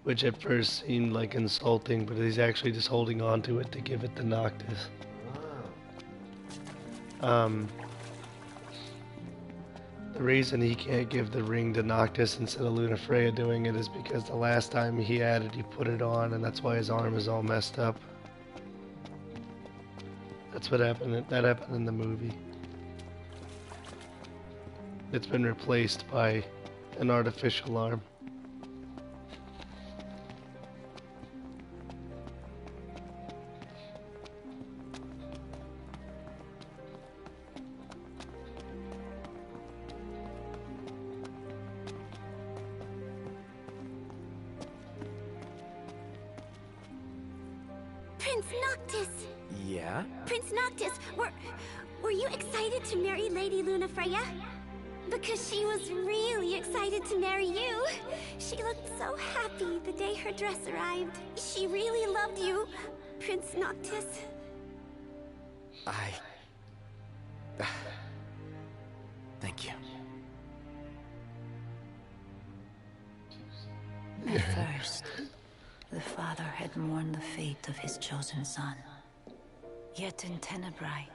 which at first seemed like insulting, but he's actually just holding on to it to give it to Noctis. The reason he can't give the ring to Noctis instead of Lunafreya doing it is because the last time he had it, he put it on, and that's why his arm is all messed up. That's what happened. That happened in the movie. It's been replaced by an artificial arm. Prince Noctis! Yeah? Prince Noctis, were you excited to marry Lady Lunafreya? Because she was really excited to marry you. She looked so happy the day her dress arrived. She really loved you, Prince Noctis. Thank you. At first, the father had mourned the fate of his chosen son. Yet in Tenebrae,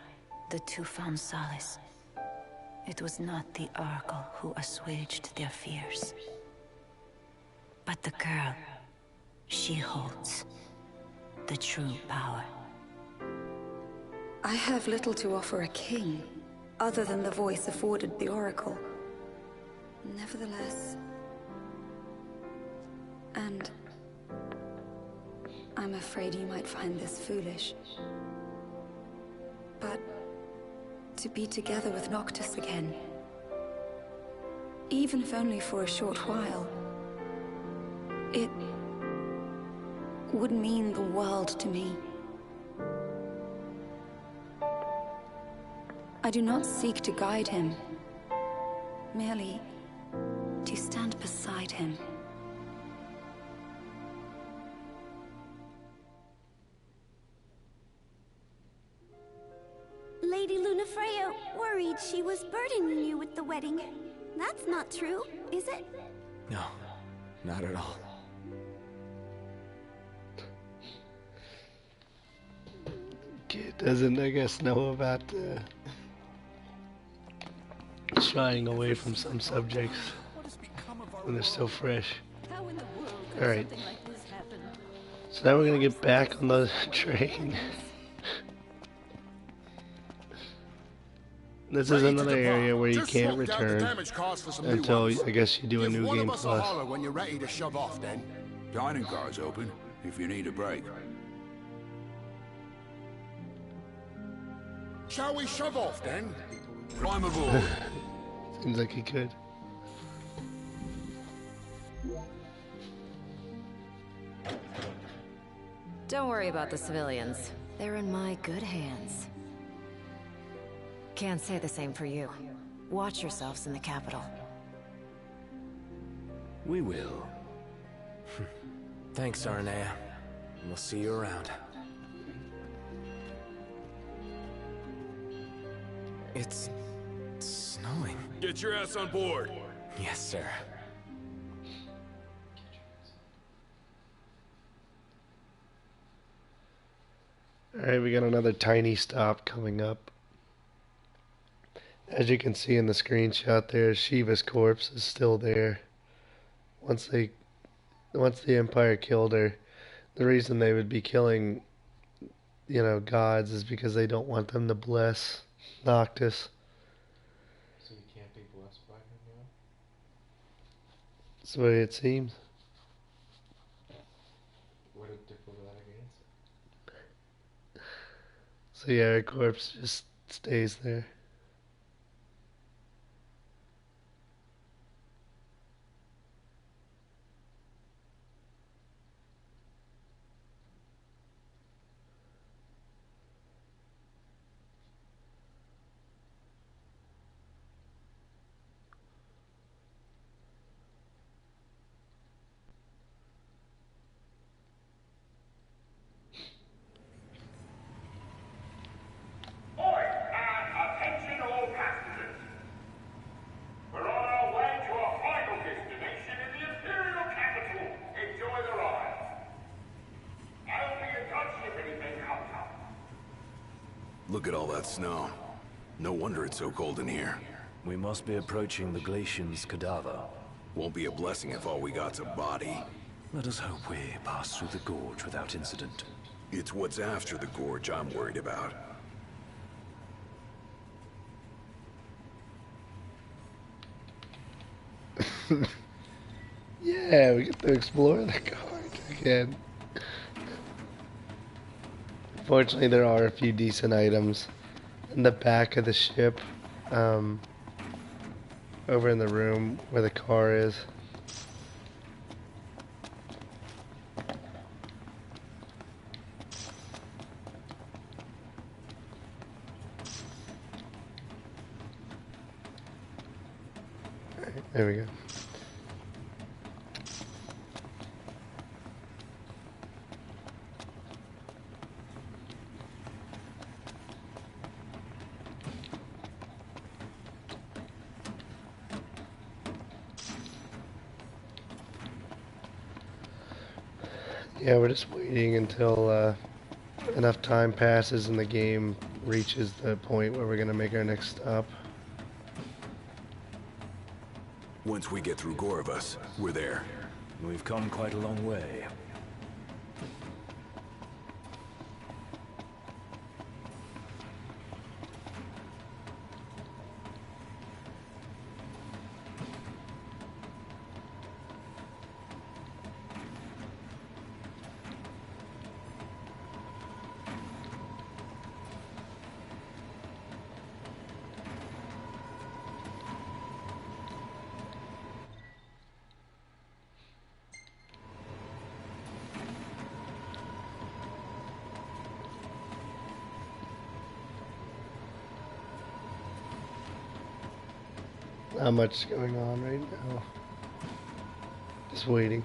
the two found solace. It was not the Oracle who assuaged their fears, but the girl. She holds the true power. I have little to offer a king, other than the voice afforded the Oracle. Nevertheless... And... I'm afraid you might find this foolish. But... to be together with Noctis again, even if only for a short while, it would mean the world to me. I do not seek to guide him, merely to stand beside him. Lady Lunafreya worried she was burdening you with the wedding. That's not true, is it? No, not at all. Kid doesn't, I guess, know about shying away from some subjects when they're still fresh. Alright. So now we're gonna get back on the train. This is another area where you can't return until, I guess, you do a new game plus. When you're ready to shove off, then. Dining car's open, if you need a break. Shall we shove off, then? Climb aboard. Seems like he could. Don't worry about the civilians. They're in my good hands. Can't say the same for you. Watch yourselves in the capital. We will. Thanks, Aranea. We'll see you around. It's snowing. Get your ass on board. Yes, sir. Alright, we got another tiny stop coming up. As you can see in the screenshot there, Shiva's corpse is still there. Once the Empire killed her, the reason they would be killing, gods is because they don't want them to bless Noctis. So you can't be blessed by him now? That's the way it seems. What a difficult that against? So yeah, her corpse just stays there. Attention all passengers. We're on our way to our final destination in the Imperial capital. Enjoy the ride. I'll be in touch if anything comes up. Look at all that snow. No wonder it's so cold in here. We must be approaching the Glacian's cadaver. Won't be a blessing if all we got's a body. Let us hope we pass through the gorge without incident. It's what's after the gorge I'm worried about. Yeah, we get to explore the card again. Fortunately, there are a few decent items in the back of the ship, over in the room where the car is. Alright, there we go. Yeah, we're just waiting until enough time passes and the game reaches the point where we're going to make our next stop. Once we get through Gorvas, we're there. We've come quite a long way. Not much going on right now. Just waiting.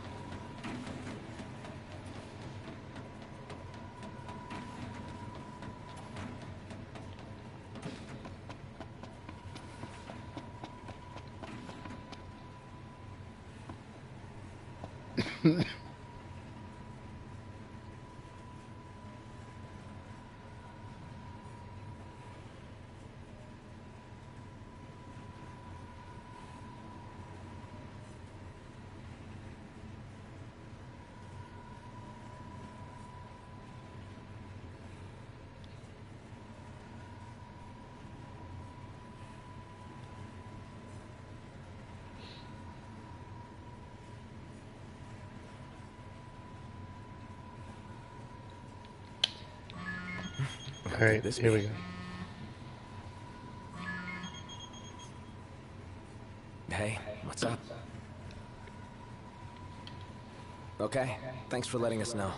Alright, here we go. Hey, what's up? Okay, thanks for letting us know.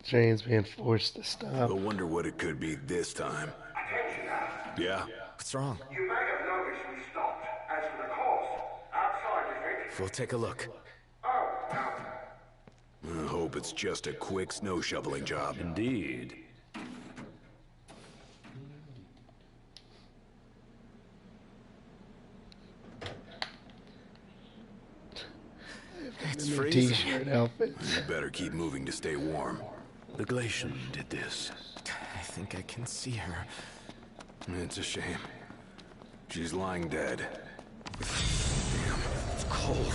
Train's being forced to stop. I wonder what it could be this time. Yeah? What's wrong? You may have noticed we stopped. As for the cause, outside, you think? We'll take a look. I hope it's just a quick snow shoveling job. Indeed. It's freezing. T-shirt outfits. You better keep moving to stay warm. The Glacian did this. I think I can see her. It's a shame. She's lying dead. Damn, it's cold.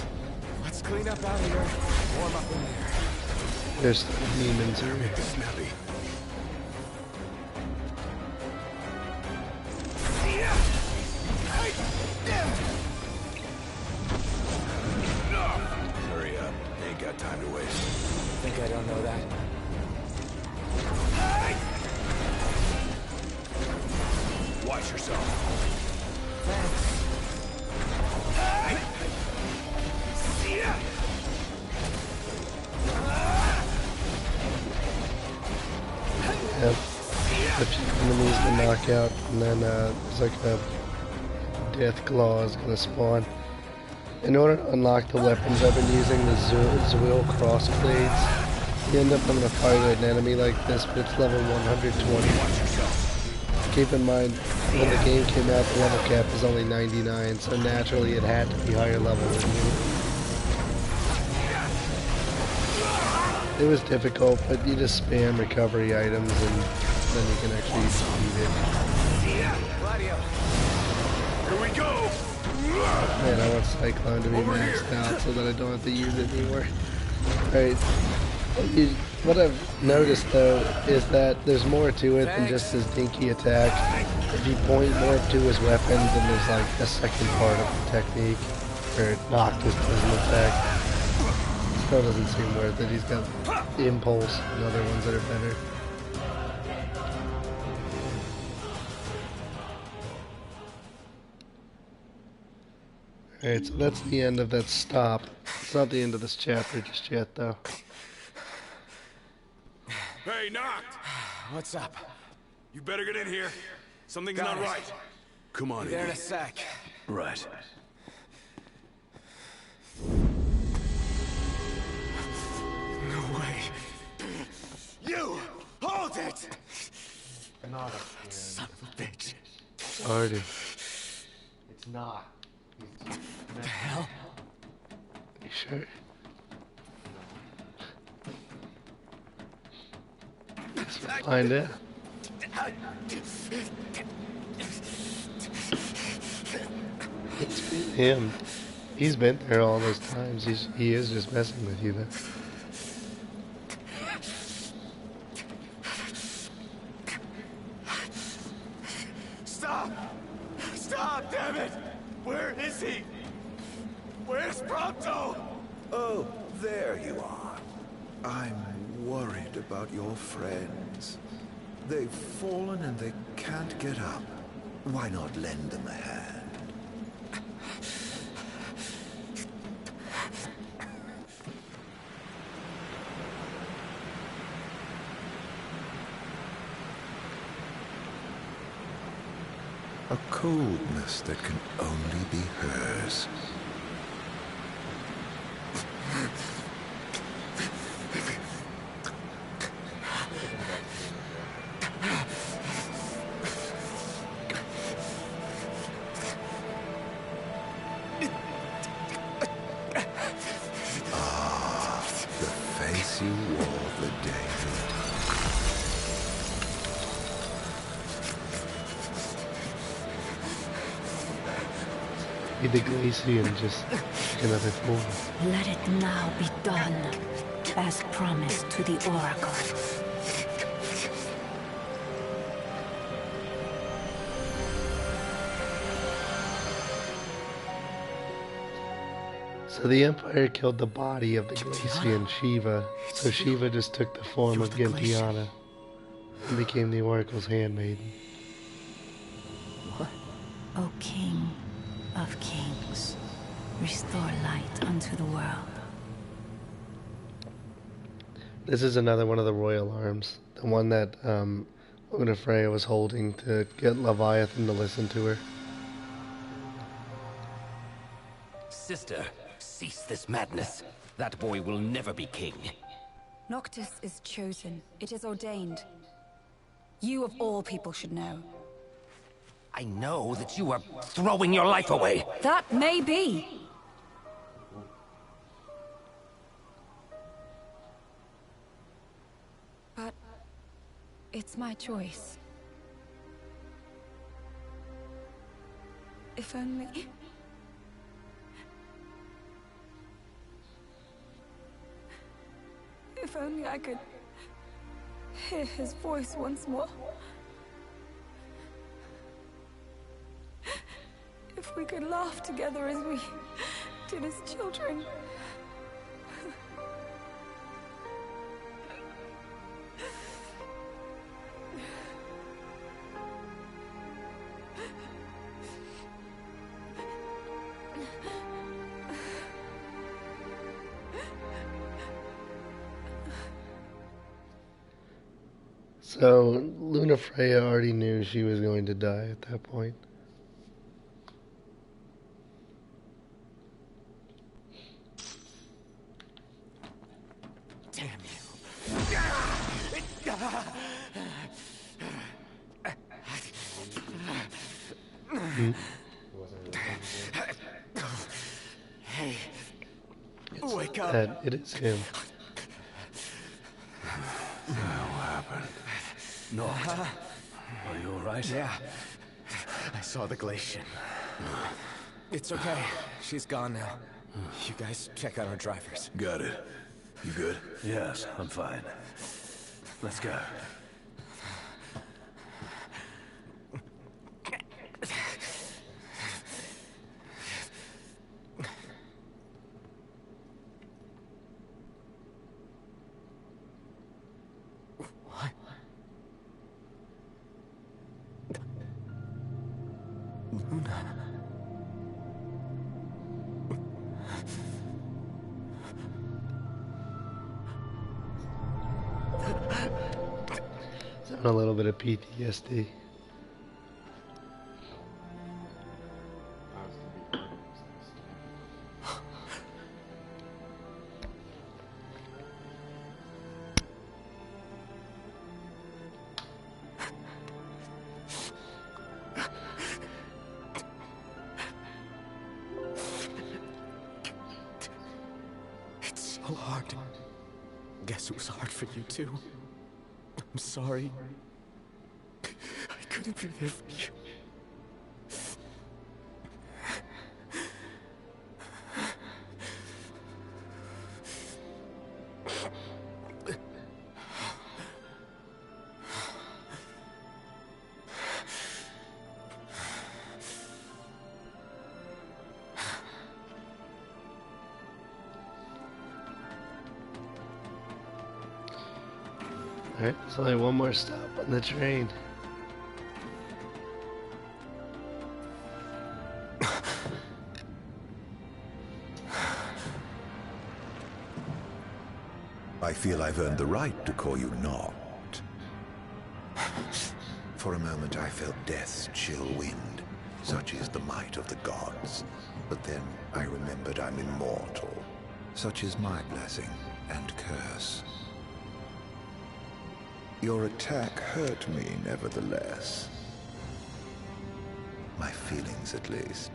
Let's clean up out here. Warm up in there. There's the demons here. Snappy. Hurry up. Ain't got time to waste. Think I don't know that? Watch yourself. Thanks. Yep. A few enemies to knock out, and then there's like a death claw is gonna spawn. In order to unlock the weapons I've been using, the Zwil crossblades, you end up having to fight an enemy like this, but it's level 120. keep in mind, when the game came out, the level cap was only 99, so naturally it had to be higher level than me. It was difficult, but you just spam recovery items and then you can actually beat it. Here we go! Man, I want Cyclone to be maxed out so that I don't have to use it anymore. Alright. What I've noticed though is that there's more to it than just his dinky attack. If you point more to his weapons, then there's like a second part of the technique where Noctis doesn't attack. Still doesn't seem worth it. He's got Impulse and other ones that are better. Alright, so that's the end of that stop. It's not the end of this chapter just yet, though. Hey, Noct! What's up? You better get in here. Something's not right. Come on in. Be there in a sec. Right. No way. You! Hold it! Not a Son of a bitch. Already. It's not. What the hell? You sure? Let's find it. It's been him. He's been there all those times. He is just messing with you, though. Stop! Stop, damn it! Where is he? Where's Prompto? Oh, there you are. I'm worried about your friends. They've fallen and they can't get up. Why not lend them a hand? A coldness that can only be hers. Ah, the face you wore the day Be the Glacier and just take another form. Let it now be done, as promised to the Oracle. So the Empire killed the body of the Glacian Shiva, so Shiva just took the form of Gentiana and became the Oracle's handmaiden. What? O King of Kings, restore light unto the world. This is another one of the royal arms, the one that Luna Freya was holding to get Leviathan to listen to her. Sister, cease this madness. That boy will never be king. Noctis is chosen. It is ordained. You of all people should know. I know that you are throwing your life away. That may be. But it's my choice. If only... If only I could hear his voice once more. If we could laugh together as we did as children. So Luna Freya already knew she was going to die at that point. Damn you. Hey, It's wake up. that. It is him. What the hell happened? Knocked. Are you alright? Yeah. I saw the glacier. It's okay. She's gone now. You guys check on our drivers. Got it. You good? Yes, I'm fine. Let's go. What? Luna. It's a little bit of PTSD. It's so hard. Guess it was hard for you too. I'm sorry. I couldn't be there for you. Alright, there's only one more stop on the train. I feel I've earned the right to call you not. For a moment I felt death's chill wind. Such is the might of the gods. But then I remembered I'm immortal. Such is my blessing and curse. Your attack hurt me, nevertheless. My feelings, at least.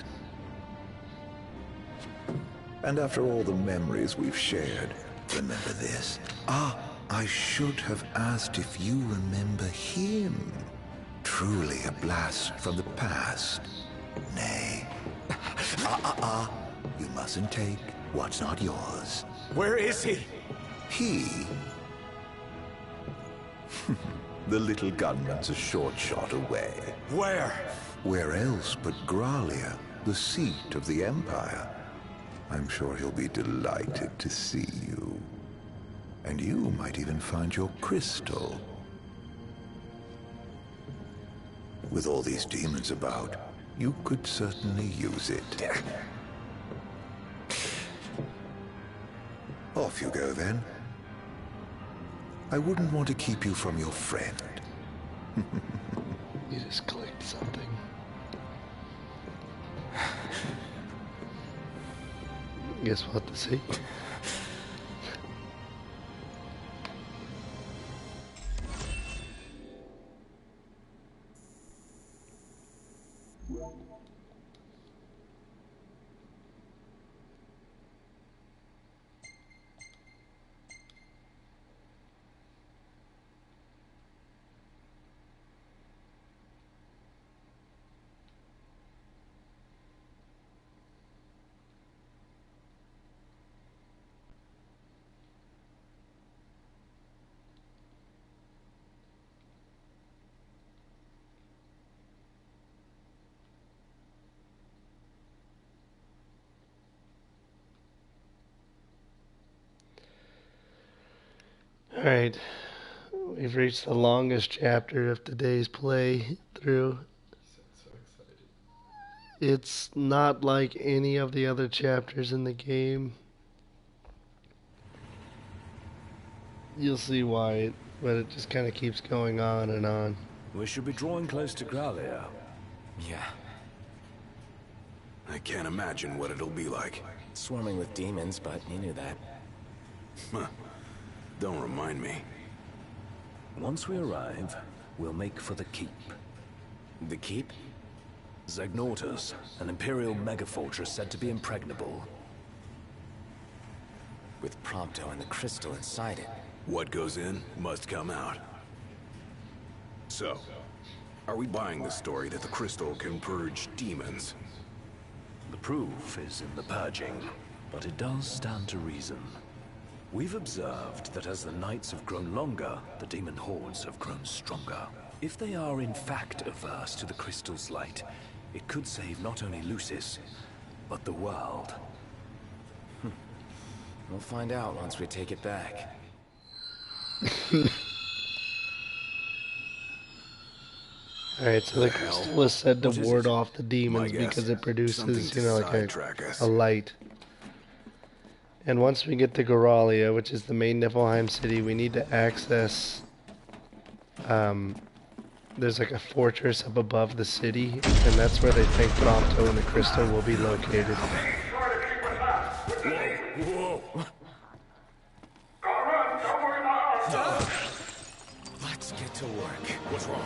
And after all the memories we've shared, remember this? I should have asked if you remember him. Truly a blast from the past. Nay. You mustn't take what's not yours. Where is he? He? The little gunman's a short shot away. Where? Where else but Gralia, the seat of the Empire? I'm sure he'll be delighted to see you. And you might even find your crystal. With all these demons about, you could certainly use it. Off you go then. I wouldn't want to keep you from your friend. You just clicked something. Guess what to see. Alright, we've reached the longest chapter of today's play through. So excited. It's not like any of the other chapters in the game. You'll see why, but it just kind of keeps going on and on. We should be drawing close to Gralia. Yeah. I can't imagine what it'll be like. Swarming with demons, but you knew that. Huh. Don't remind me. Once we arrive, we'll make for the keep. The keep? Zegnortus, an Imperial megafortress said to be impregnable. With Prompto and the crystal inside it. What goes in must come out. So, are we buying the story that the crystal can purge demons? The proof is in the purging, but it does stand to reason. We've observed that as the nights have grown longer, the demon hordes have grown stronger. If they are in fact averse to the crystal's light, it could save not only Lucis, but the world. We'll find out once we take it back. Alright, so the crystal is said to ward off the demons because it produces, you know, like a light. And once we get to Goralia, which is the main Niflheim city, we need to access... there's like a fortress up above the city, and that's where they think Prompto and the crystal will be located. Whoa! Let's get to work. What's wrong?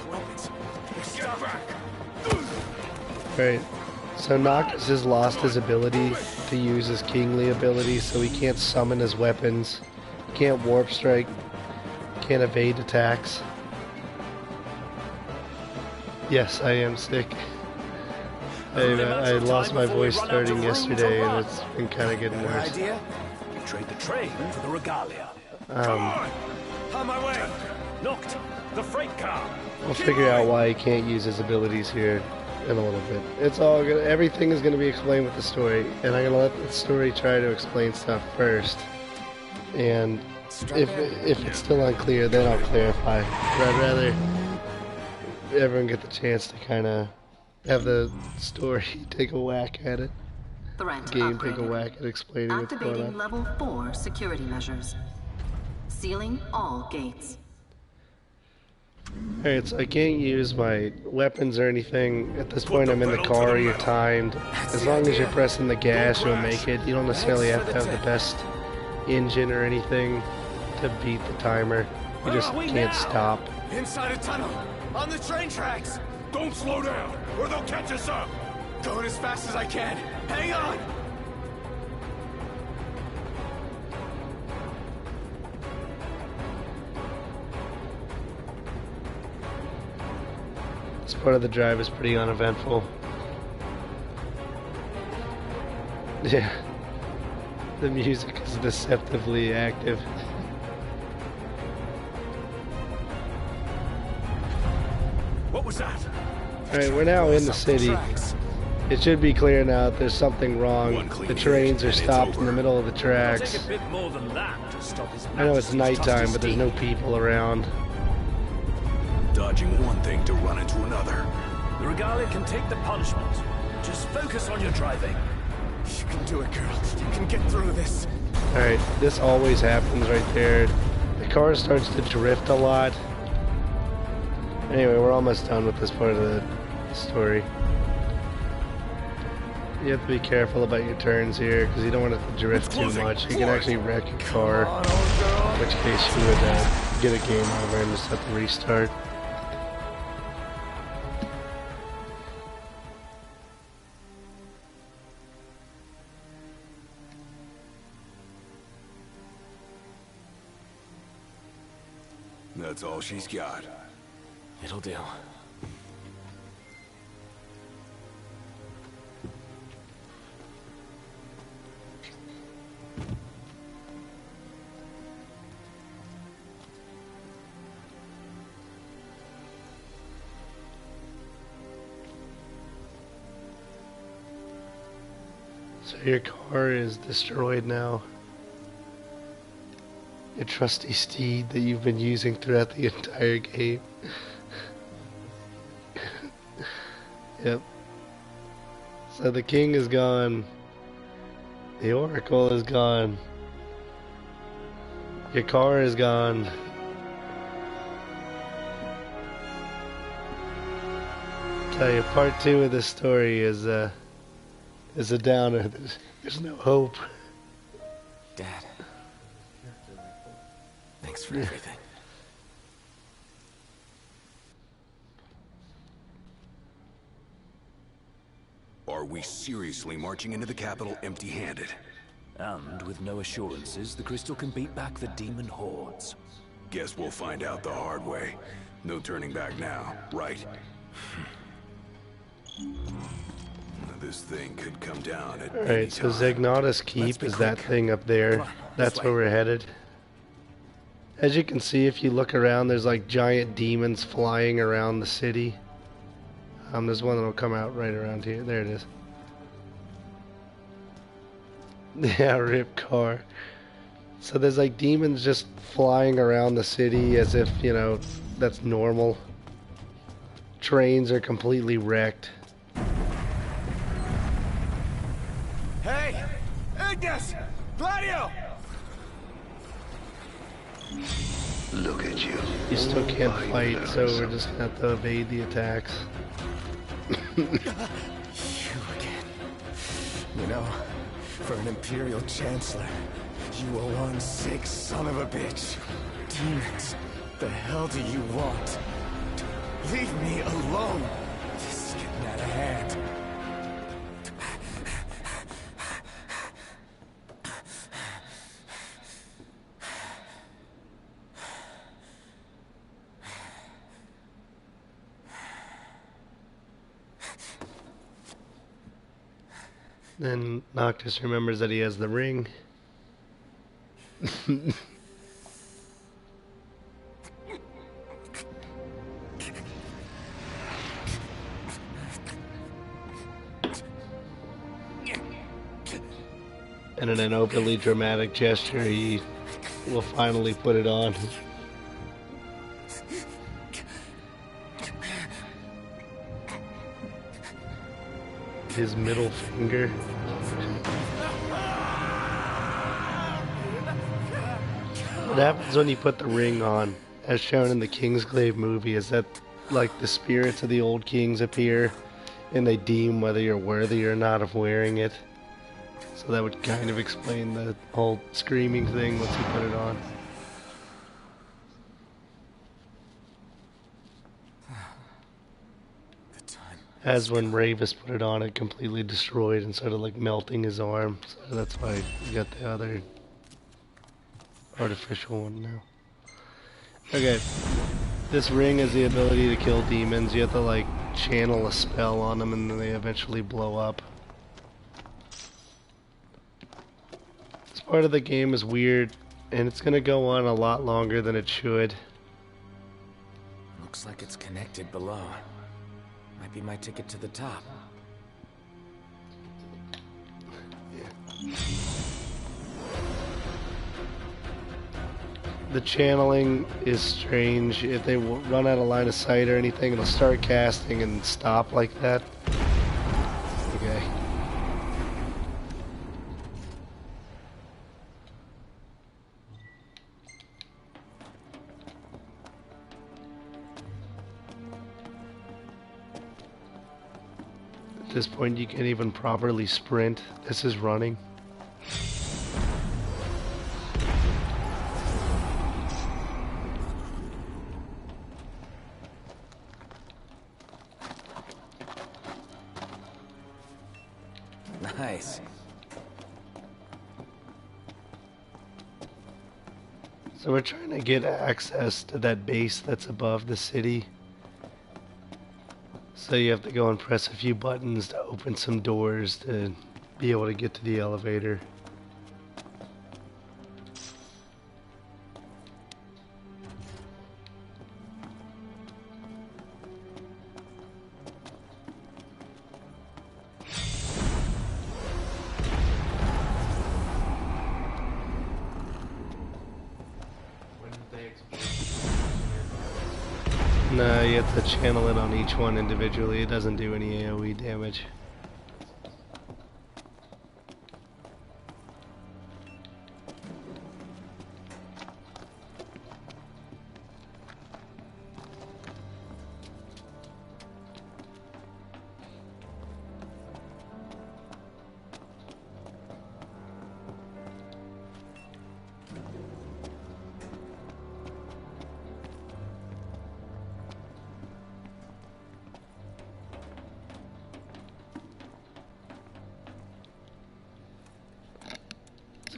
Weapons. Get back. Right. So Noctis has lost his ability to use his kingly ability, so he can't summon his weapons, can't warp strike, can't evade attacks. Yes, I am sick. I lost my voice starting yesterday, and it's been kind of getting worse. Idea? You trade the train for the regalia. On my way. Looked. The freight car. We'll figure out why he can't use his abilities here in a little bit. It's all good. Everything is going to be explained with the story, and I'm going to let the story try to explain stuff first. And if it's still unclear, then I'll clarify. But I'd rather everyone get the chance to kind of have the story take a whack at it. Threat Game upgraded. take a whack at explaining what's going Activating on. level 4 security measures. Sealing all gates. Alright, so I can't use my weapons or anything. At this point I'm in the car, you're timed. As long as you're pressing the gas, you'll make it. You don't necessarily have to have the best engine or anything to beat the timer. You just can't stop. Inside a tunnel. On the train tracks. Don't slow down, or they'll catch us up! Going as fast as I can. Hang on! This part of the drive is pretty uneventful. Yeah. The music is deceptively active. What was that? Alright, we're now in the city. It should be clear now that there's something wrong. The trains are stopped in the middle of the tracks. Take a bit more than that to stop his I know it's nighttime, but there's no people around. Dodging one thing to run into another. The regalia can take the punishment. Just focus on your driving. You can do it, girl. You can get through this. Alright, this always happens right there. The car starts to drift a lot. Anyway, we're almost done with this part of the story. You have to be careful about your turns here, because you don't want it to drift too much. You can actually wreck a car, in which case you would get a game over and just have to restart. That's all she's got. It'll do. So your car is destroyed now. Your trusty steed that you've been using throughout the entire game. Yep. So the king is gone. The oracle is gone. Your car is gone. Tell you, part 2 of this story is a downer. There's no hope. Dad. Thanks for everything. Alright, are we seriously marching into the capital empty-handed? And with no assurances, the crystal can beat back the demon hordes. Guess we'll find out the hard way. No turning back now, right? This thing could come down at any Alright, so time. Zegnatus Keep is that thing up there. That's where we're headed. As you can see, if you look around, there's like giant demons flying around the city. There's one that'll come out right around here. There it is. Yeah, rip car. So there's like demons just flying around the city as if, you know, that's normal. Trains are completely wrecked. Hey! Ignis! Gladio! Look at you. You still can't fight, so we're just gonna have to evade the attacks. You again. You know, for an Imperial Chancellor, you are one sick son of a bitch. Demons, the hell do you want? Leave me alone. This is getting out of hand. Then Noctis remembers that he has the ring. And in an overly dramatic gesture, he will finally put it on. His middle finger. What happens when you put the ring on, as shown in the Kingsglaive movie, is that like the spirits of the old kings appear and they deem whether you're worthy or not of wearing it. So that would kind of explain the whole screaming thing once you put it on. As when Ravis put it on, it completely destroyed and started like melting his arm. So that's why he got the other artificial one now. Okay. This ring has the ability to kill demons. You have to like channel a spell on them and then they eventually blow up. This part of the game is weird and it's gonna go on a lot longer than it should. Looks like it's connected below. Might be my ticket to the top. The channeling is strange. If they run out of line of sight or anything, it'll start casting and stop like that. Okay. At this point, you can't even properly sprint. This is running. Nice. So we're trying to get access to that base that's above the city. So you have to go and press a few buttons to open some doors to be able to get to the elevator. No, you have to channel it on each one individually. It doesn't do any AoE damage.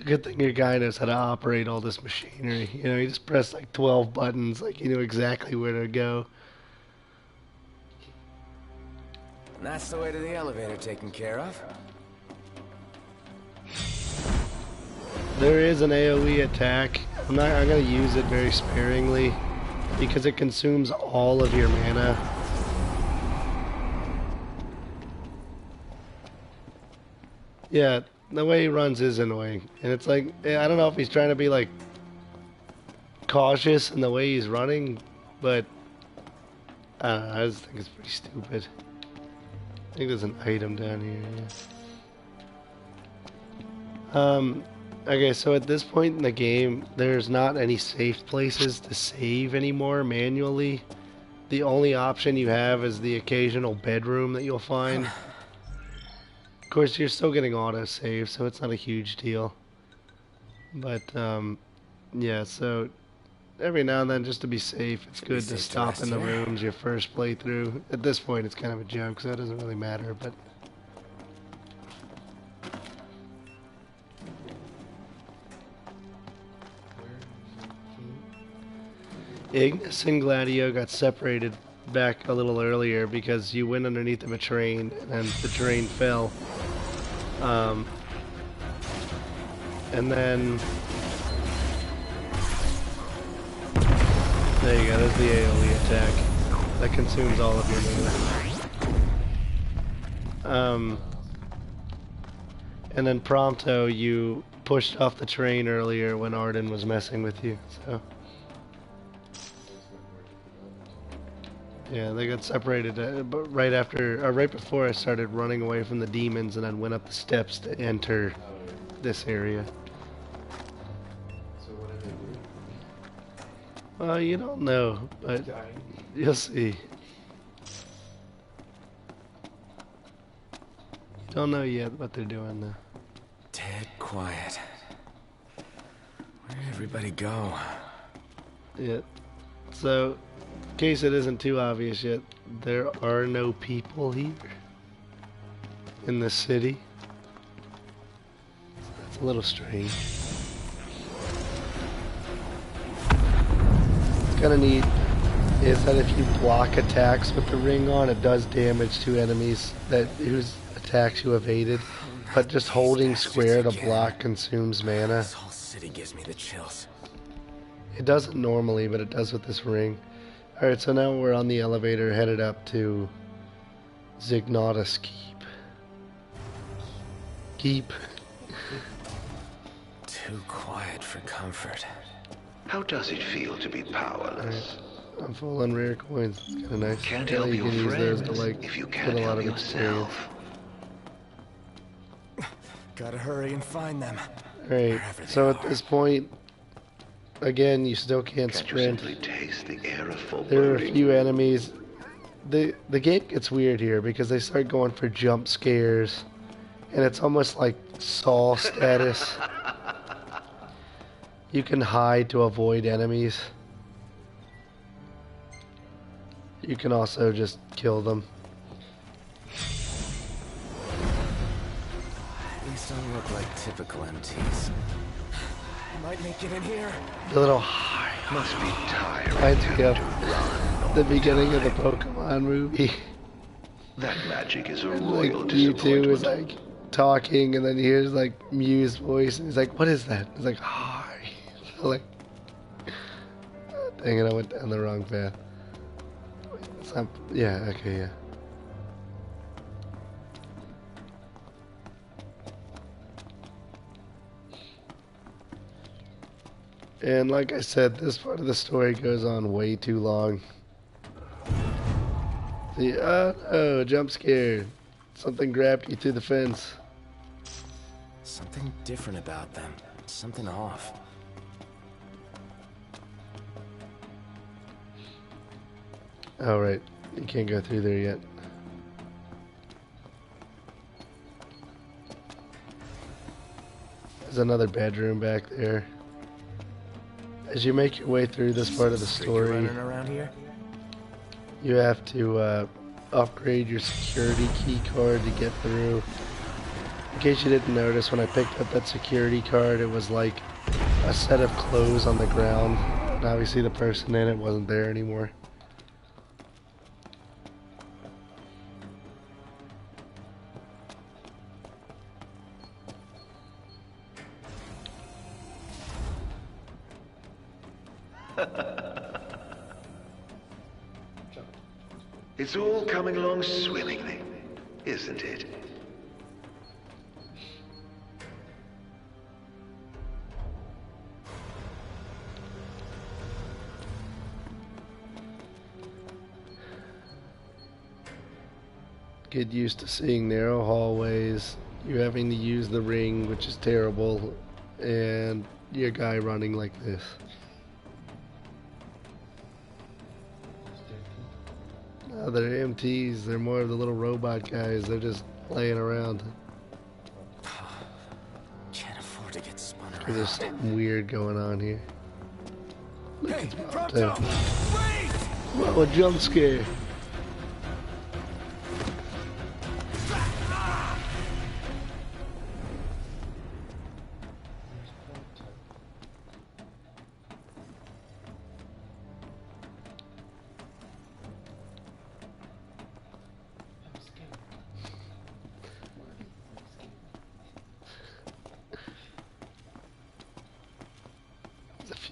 a good thing your guy knows how to operate all this machinery. You know, he just pressed like 12 buttons, like he knew exactly where to go. And that's the way to the elevator taken care of. There is an AoE attack. I'm gonna use it very sparingly because it consumes all of your mana. Yeah, the way he runs is annoying. And it's like, I don't know if he's trying to be like cautious in the way he's running, but I don't know, I just think it's pretty stupid. I think there's an item down here, yeah. Okay, so at this point in the game, there's not any safe places to save anymore manually. The only option you have is the occasional bedroom that you'll find. Of course, you're still getting autosave, so it's not a huge deal. But, yeah, so every now and then, just to be safe, it's good to stop in the rooms your first playthrough. At this point, it's kind of a joke, so it doesn't really matter, but... Ignis and Gladio got separated back a little earlier because you went underneath of a train and the train fell. And then... There you go, there's the AoE attack. That consumes all of your mana. And then Prompto, you pushed off the train earlier when Arden was messing with you, so... Yeah, they got separated but right after, or right before I started running away from the demons and then went up the steps to enter this area. So what did they do? You don't know, but you'll see. You don't know yet what they're doing though. Dead quiet. Where'd everybody go? Yeah. So, in case it isn't too obvious yet, there are no people here in the city. That's a little strange. What's kind of neat is that if you block attacks with the ring on, it does damage to enemies whose attacks you evaded. But just holding square to block consumes mana. This whole city gives me the chills. It doesn't normally, but it does with this ring. Alright, so now we're on the elevator headed up to Zignatus Keep. Too quiet for comfort. How does it feel to be powerless? Right. I'm full on rare coins. It's kind of nice. Can't help you your can use those friends to like if you get can't a lot help of experience. yourself. Gotta hurry and find them. Alright, so at this point, again, you still can't sprint. You simply taste the air of There are a foreboding? few enemies. The game gets weird here because they start going for jump scares, and it's almost like Saw status. You can hide to avoid enemies. You can also just kill them. These don't look like typical MTs. Might make it in here. The little must be tiring. reminds me of the beginning of the Pokemon movie. That magic is a And, royal like Mewtwo disappointment. is like talking, and then he hears like Mew's voice, and he's like, "What is that?" He's like, "Hi." Like, dang it, I went down the wrong path. It's not, yeah, okay, yeah. And like I said, this part of the story goes on way too long. Oh, jump scare. Something grabbed you through the fence. Something different about them. Something off. Oh, right. You can't go through there yet. There's another bedroom back there. As you make your way through this part of the story, Running around here? you have to upgrade your security key card to get through. In case you didn't notice, when I picked up that security card, it was like a set of clothes on the ground. And obviously the person in it wasn't there anymore. It's all coming along swimmingly, isn't it? Get used to seeing narrow hallways, you having to use the ring, which is terrible, and your guy running like this. No, they're MTs, they're more of the little robot guys, they're just laying around. Can't afford to get spun around. There's something weird going on here. Hey, Prompto! Wait! Whoa, a jump scare.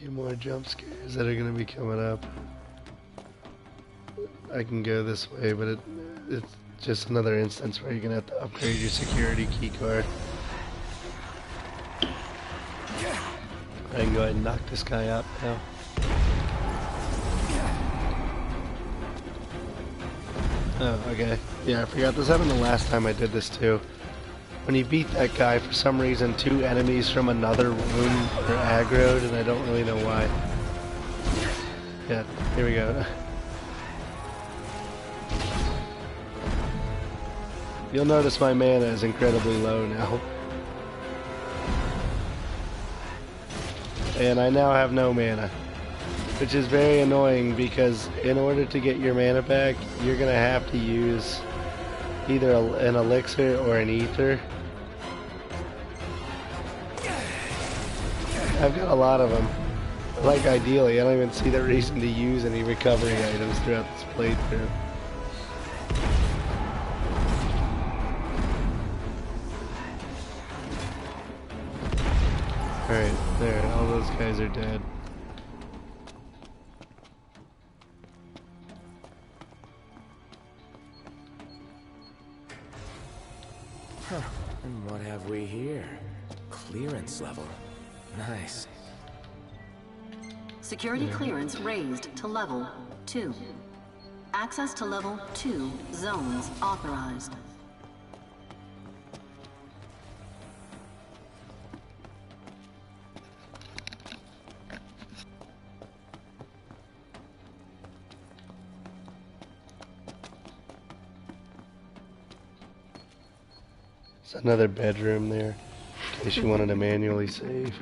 More jump scares that are going to be coming up. I can go this way, but it's just another instance where you're going to have to upgrade your security key card. I can go ahead and knock this guy out now. Oh, okay. Yeah, I forgot this happened the last time I did this too. When you beat that guy, for some reason, 2 enemies from another room are aggroed, and I don't really know why. Yeah, here we go. You'll notice my mana is incredibly low now. And I now have no mana. Which is very annoying, because in order to get your mana back, you're going to have to use either an elixir or an ether. I've got a lot of them. Like, ideally, I don't even see the reason to use any recovery items throughout this playthrough. Alright, there, all those guys are dead. Huh, and what have we here? Clearance level. Nice. Security clearance raised to level 2. Access to level 2 zones authorized. There's another bedroom there, in case you wanted to manually save.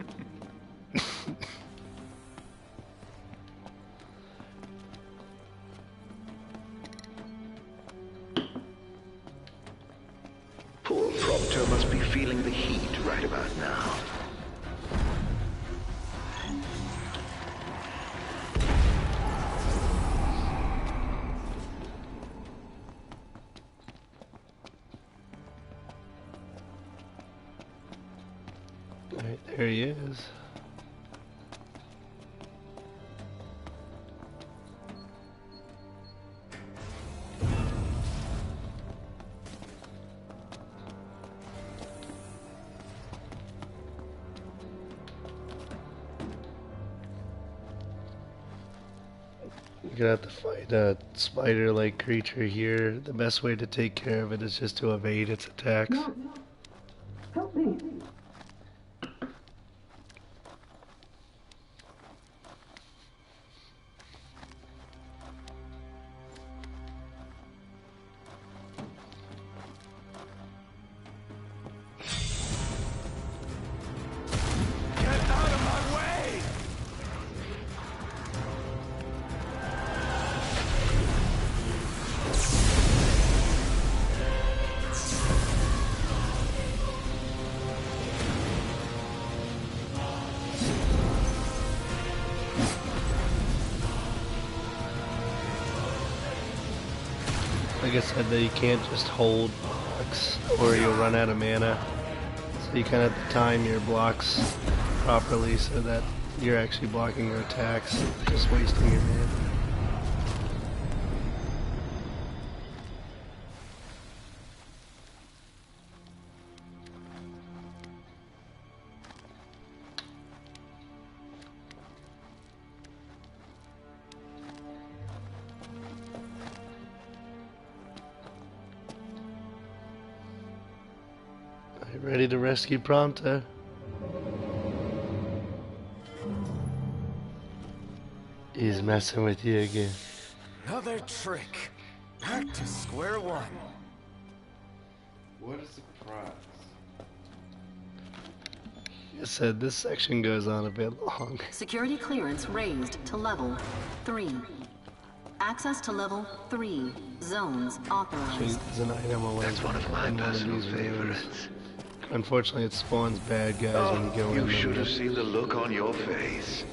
Poor Prompto must be feeling the heat right about now. Right, there he is. You're gonna have to fight a spider-like creature here. The best way to take care of it is just to evade its attacks. No. Help me. like I said, that you can't just hold blocks or you'll run out of mana. So you kind of have to time your blocks properly so that you're actually blocking your attacks, just wasting your mana. Ready to rescue Pronto? He's messing with you again. Another trick. Back to square one. What a surprise. I said this section goes on a bit long. Security clearance raised to level 3. Access to level 3. Zones authorized. There's an item always. That's one of my personal favorites. Unfortunately, it spawns bad guys when you go in. You should have seen the look on your face.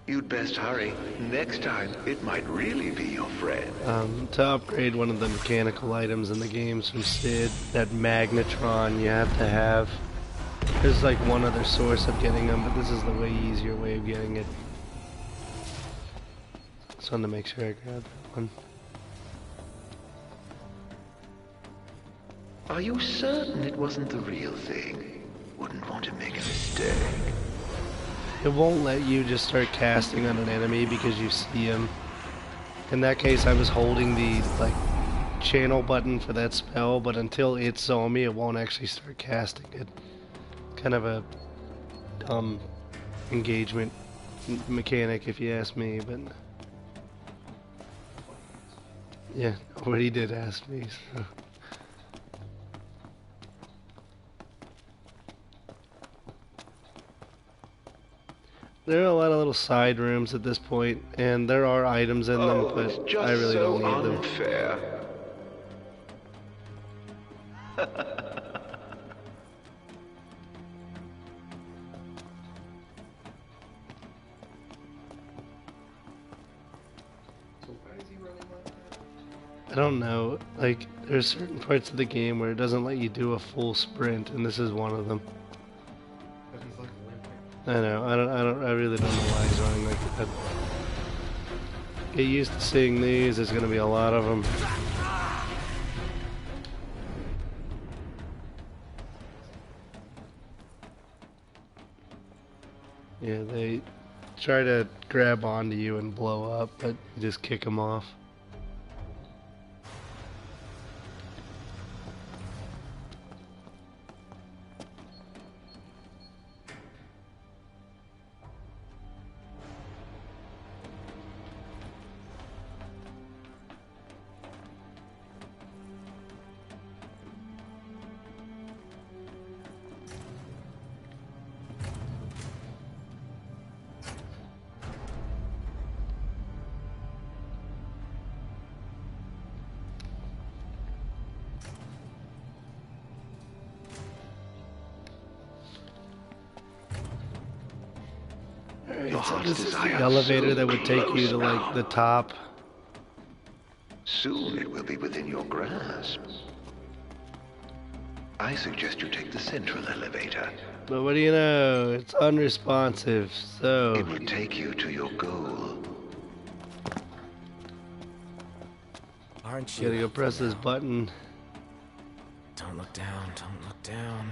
You'd best hurry. Next time, it might really be your friend. To upgrade one of the mechanical items in the games from Sid, that Magnetron you have to have. There's like one other source of getting them, but this is the way easier way of getting it. Just wanted to make sure I grabbed that one. Are you certain it wasn't the real thing? Wouldn't want to make a mistake. It won't let you just start casting on an enemy because you see him. In that case, I was holding the like channel button for that spell, but until it saw me, it won't actually start casting it. Kind of a dumb engagement mechanic, if you ask me, but yeah, nobody did ask me, so. There are a lot of little side rooms at this point, and there are items in them, but I really don't need them. Unfair. I don't know, like, there's certain parts of the game where it doesn't let you do a full sprint, and this is one of them. I know, I really don't know why he's running like that. Get used to seeing these, there's gonna be a lot of them. Yeah, they try to grab onto you and blow up, but you just kick them off. So this is the elevator that would take you to like the top. Soon it will be within your grasp. I suggest you take the central elevator. But what do you know? It's unresponsive, so... It will take you to your goal. Aren't you? Gotta go press this button. Don't look down, don't look down.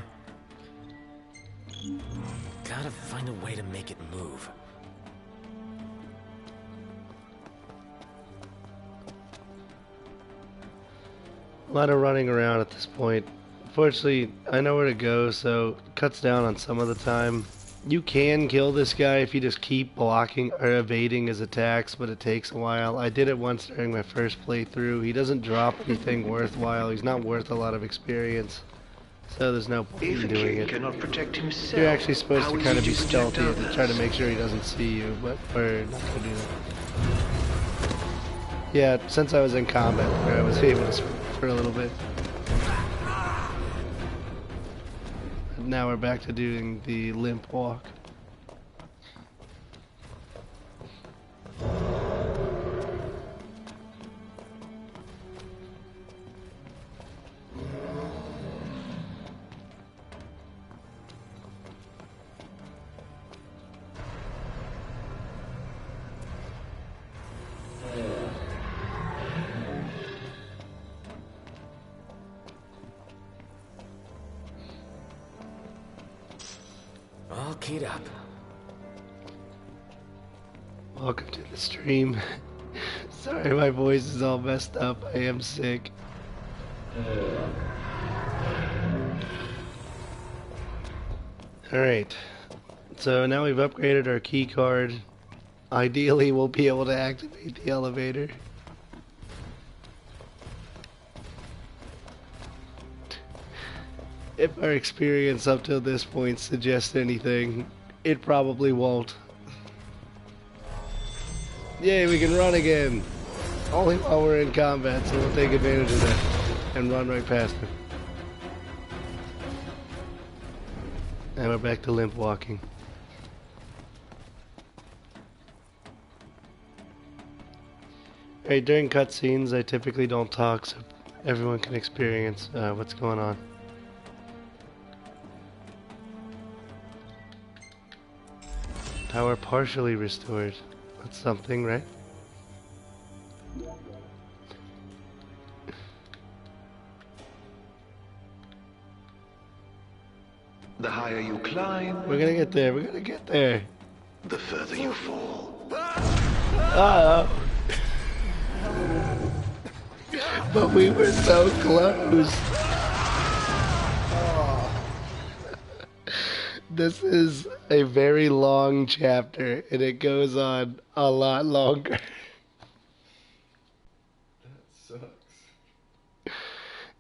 Gotta find a way to make it move. A lot of running around at this point. Fortunately, I know where to go, so it cuts down on some of the time. You can kill this guy if you just keep blocking or evading his attacks, but it takes a while. I did it once during my first playthrough. He doesn't drop anything worthwhile. He's not worth a lot of experience, so there's no point in doing it. Cannot protect himself. You're actually supposed to kind of be stealthy and try to make sure he doesn't see you, but we're not going to do that. Yeah, since I was in combat, I was able to sprint for a little bit. Now we're back to doing the limp walk. Keyed up. Welcome to the stream. Sorry, my voice is all messed up. I am sick. Alright. So now we've upgraded our key card. Ideally, we'll be able to activate the elevator. If our experience up till this point suggests anything, it probably won't. Yay, we can run again! Only while we're in combat, so we'll take advantage of that and run right past him. And we're back to limp walking. Alright, during cutscenes I typically don't talk so everyone can experience what's going on. Power partially restored. That's something, right? The higher you climb, we're gonna get there, we're gonna get there. The further you fall. Uh-oh. But we were so close. This is a very long chapter, and it goes on a lot longer. That sucks.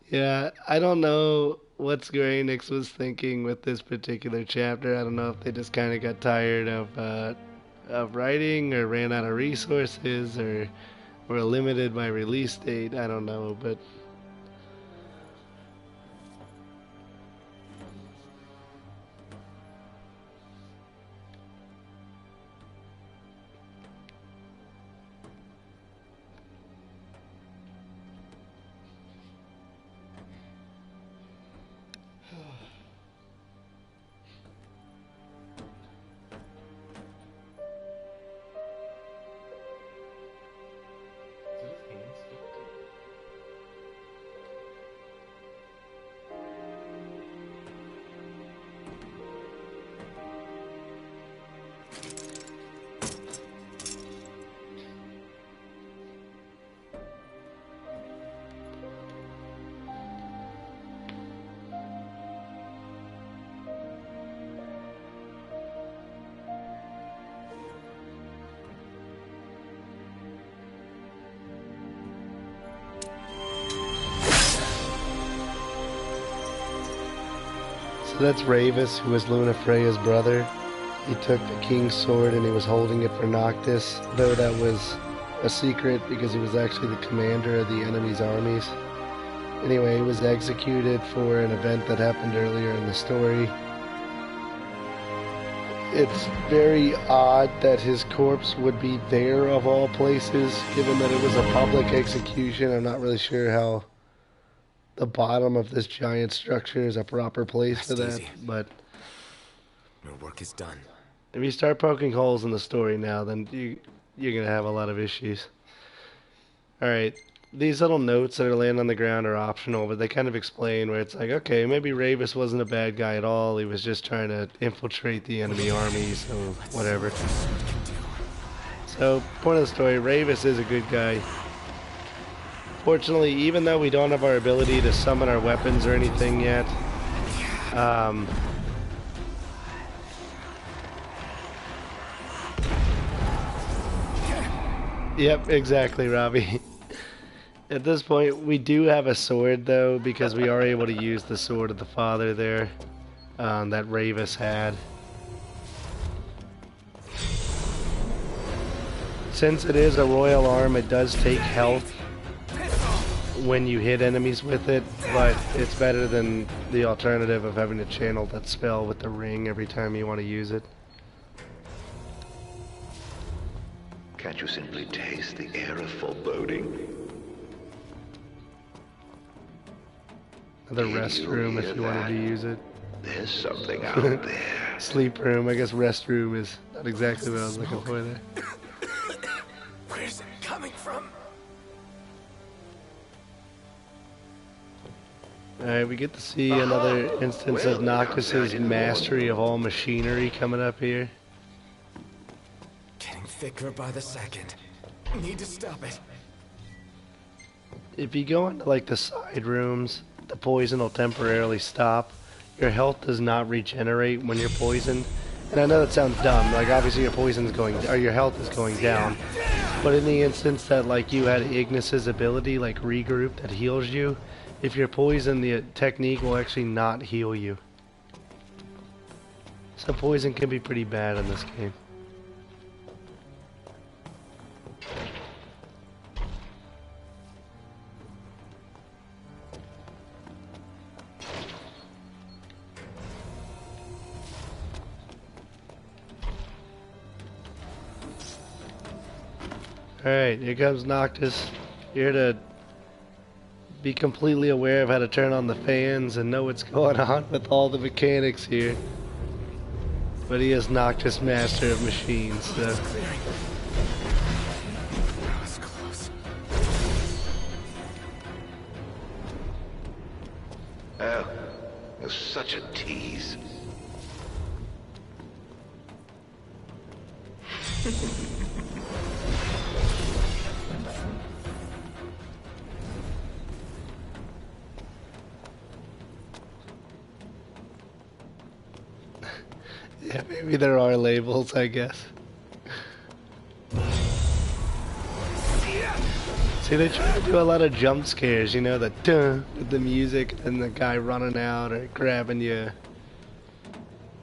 Yeah, I don't know what Square Enix was thinking with this particular chapter. I don't know if they just kind of got tired of writing, or ran out of resources, or were limited by release date. I don't know, but so that's Ravis, who was Luna Freya's brother. He took the king's sword and he was holding it for Noctis, though that was a secret because he was actually the commander of the enemy's armies. Anyway, he was executed for an event that happened earlier in the story. It's very odd that his corpse would be there of all places, given that it was a public execution. I'm not really sure how the bottom of this giant structure is a proper place for that, but our work is done. If you start poking holes in the story now, then you're gonna have a lot of issues. Alright, these little notes that are laying on the ground are optional, but they kind of explain where it's like, okay, maybe Ravis wasn't a bad guy at all, he was just trying to infiltrate the enemy army, so whatever. So, point of the story, Ravis is a good guy. Fortunately, even though we don't have our ability to summon our weapons or anything yet, yep, exactly, Robbie. At this point, we do have a sword, though, because we are able to use the sword of the father there, that Ravis had. Since it is a royal arm, it does take health when you hit enemies with it, but it's better than the alternative of having to channel that spell with the ring every time you want to use it. Can't you simply taste the air of foreboding? The restroom if you wanted to use it. There's something out there. Sleep room, I guess restroom is not exactly what I was looking for there. Where's it coming from? Alright, we get to see another instance of Noctis's mastery of all machinery coming up here. Getting thicker by the second. Need to stop it. If you go into like the side rooms, the poison will temporarily stop. Your health does not regenerate when you're poisoned. And I know that sounds dumb, like obviously your poison's going, or your health is going down. But in the instance that like you had Ignis's ability, like regroup, that heals you, if you're poisoned, the technique will actually not heal you. So poison can be pretty bad in this game. Alright, here comes Noctis. Here to be completely aware of how to turn on the fans and know what's going on with all the mechanics here. But he is Noctis, master of machines, so. That was close. Oh, you're such a tease. Yeah, maybe there are labels, I guess. See, they try to do a lot of jump scares, you know, the duh with the music and the guy running out or grabbing you.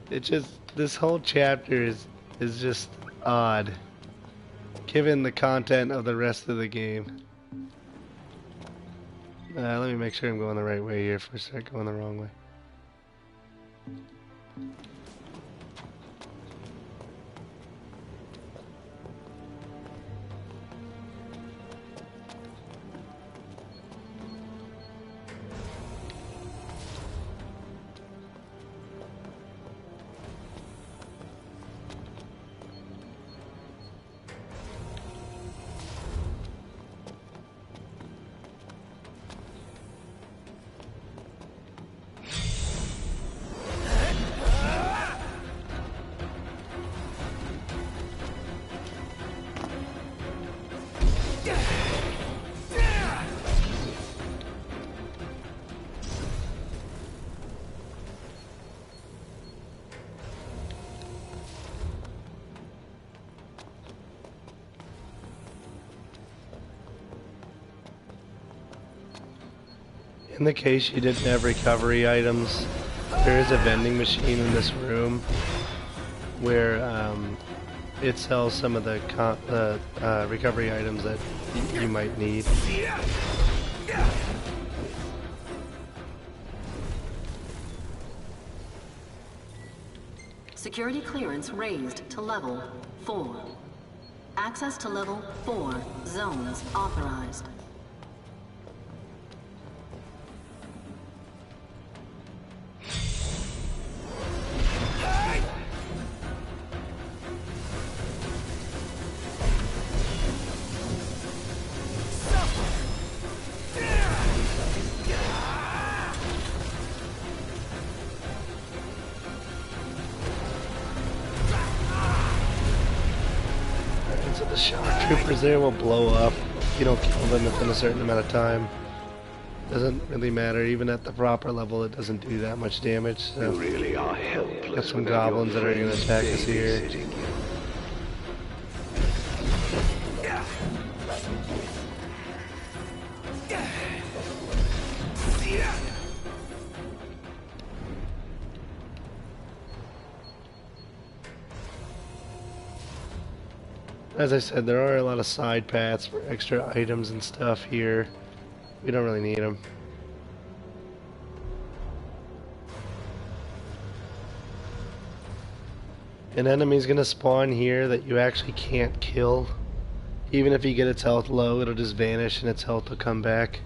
It just, this whole chapter is just odd, given the content of the rest of the game. Let me make sure I'm going the right way here for a sec, going the wrong way. In the case you didn't have recovery items, there is a vending machine in this room where it sells some of the recovery items that you might need. Security clearance raised to level 4. Access to level 4 zones authorized. So the shock troopers there will blow up if you don't kill them within a certain amount of time. Doesn't really matter, even at the proper level it doesn't do that much damage. So You really are helpless. got some goblins that are going to attack us here. As I said, there are a lot of side paths for extra items and stuff here. We don't really need them. An enemy's gonna spawn here that you actually can't kill. Even if you get its health low, it'll just vanish and its health will come back.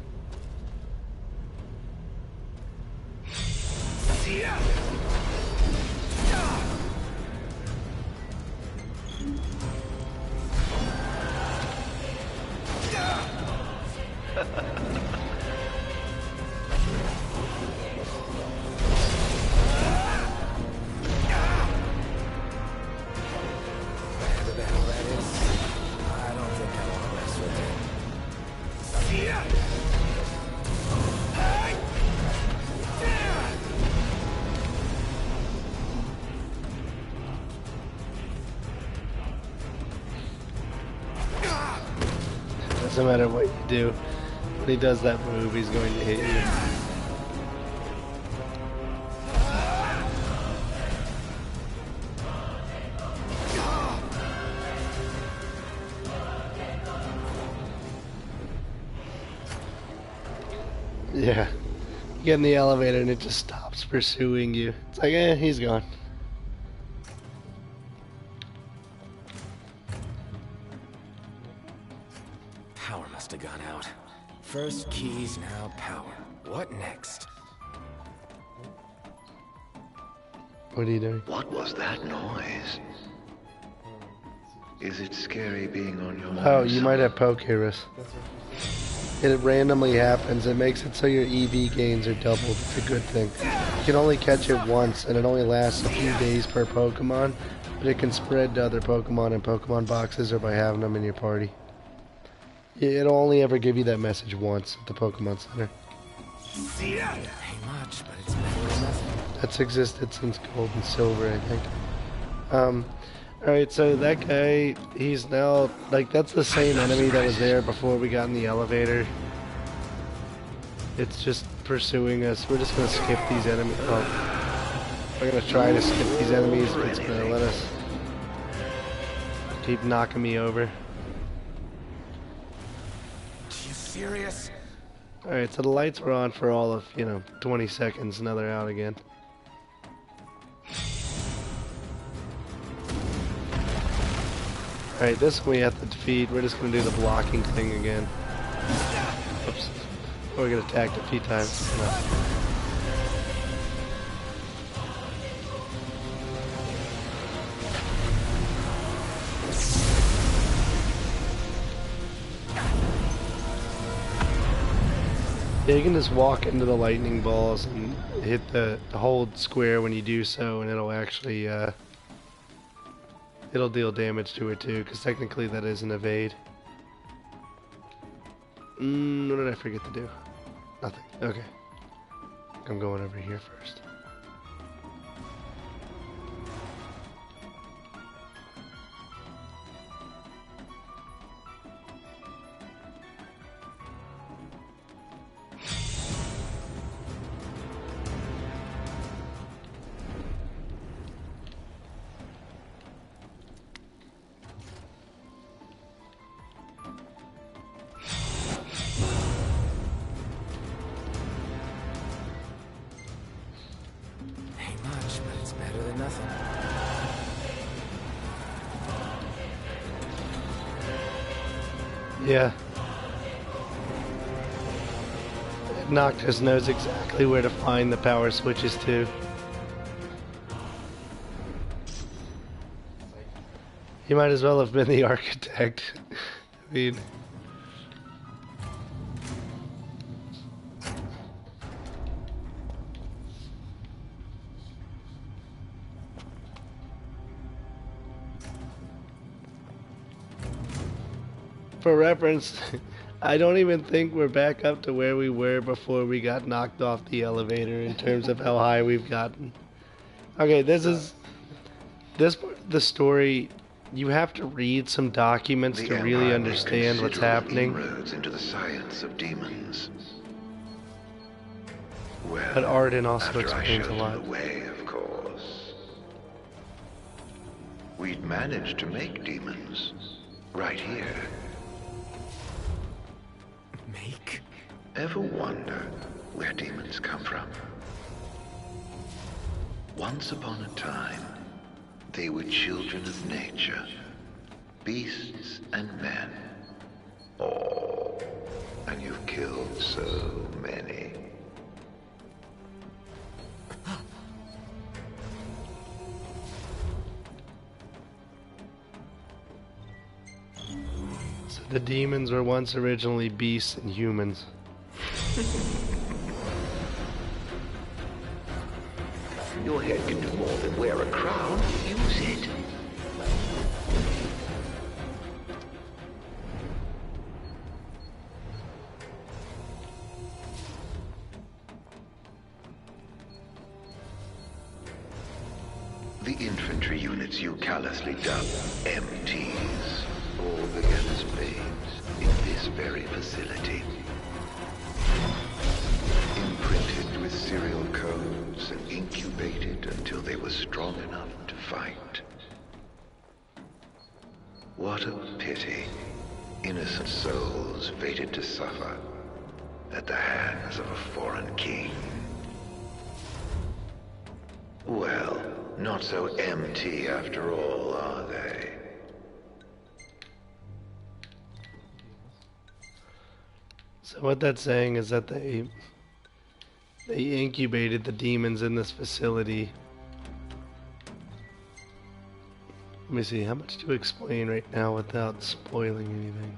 no matter what you do. When he does that move, he's going to hit you. Yeah. You get in the elevator and it just stops pursuing you. It's like, he's gone. Power must have gone out. First keys, now power. What next? What are you doing? What was that noise? Is it scary being on your Oh, own? you might have Pokerus. It randomly happens. It makes it so your EV gains are doubled. It's a good thing. You can only catch it once, and it only lasts a few days per Pokemon, but it can spread to other Pokemon in Pokemon boxes or by having them in your party. It'll only ever give you that message once at the Pokemon Center. Ain't much, but it's better than nothing. That's existed since Gold and Silver, I think. Alright, so that guy, he's now, like, that's the same enemy that was there before we got in the elevator. It's just pursuing us. We're just gonna skip these enemies. Oh. We're gonna try to skip these enemies, but it's gonna let us keep knocking me over. Are you serious? Alright, so the lights were on for all of, 20 seconds, now they're out again. Alright, this one we have to defeat. We're just going to do the blocking thing again. Oops. We're going to attack it a few times. No. Yeah, you can just walk into the lightning balls and hit the hold square when you do so, and it'll actually, it'll deal damage to it too, because technically that is an evade. What did I forget to do? Nothing. Okay. I'm going over here first. Yeah. Noctis knows exactly where to find the power switches too. He might as well have been the architect. I mean... For reference, I don't even think we're back up to where we were before we got knocked off the elevator in terms of how high we've gotten. Okay, this part of the story, you have to read some documents to really understand what's happening. Inroads into the science of demons. Well, But Arden also after explains I a showed lot. them the way, of course. We'd managed to make demons right here. Make? Ever wonder where demons come from? Once upon a time, they were children of nature, beasts and men. Oh, and you've killed so many. So the demons were once originally beasts and humans. Your head can do more than wear a crown. Use it. The infantry units you callously dub MTs all began as babes in this very facility. Imprinted with serial codes and incubated until they were strong enough to fight. What a pity. Innocent souls fated to suffer at the hands of a foreign king. Well, not so empty after all, are they? So what that's saying is that they incubated the demons in this facility. Let me see, how much to explain right now without spoiling anything?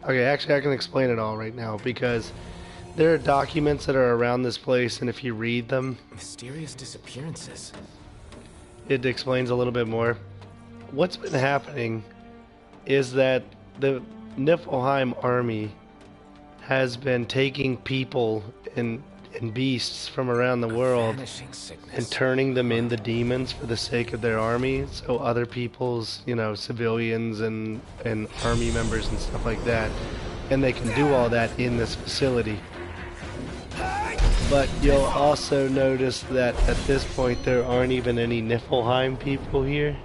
Okay, actually I can explain it all right now because there are documents that are around this place, and if you read them... Mysterious disappearances. It explains a little bit more. What's been happening is that the Niflheim army has been taking people and beasts from around the world and turning them into demons for the sake of their army, so other people's, you know, civilians and army members and stuff like that, and they can do all that in this facility. But you'll also notice that at this point there aren't even any Niflheim people here,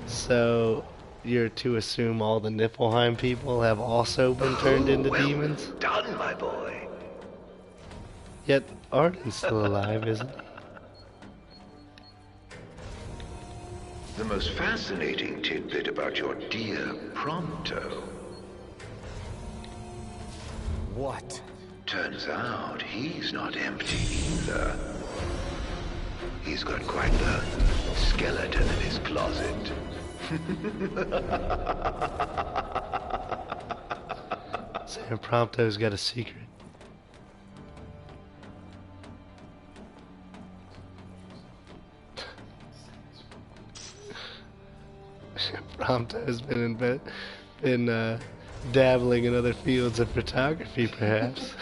so you're to assume all the Niflheim people have also been turned into demons. Done, my boy. Yet Arden's still alive, isn't he? The most fascinating tidbit about your dear Prompto. What? Turns out he's not empty either. He's got quite the skeleton in his closet. Sam Prompto's got a secret. Prompto's been dabbling in other fields of photography, perhaps.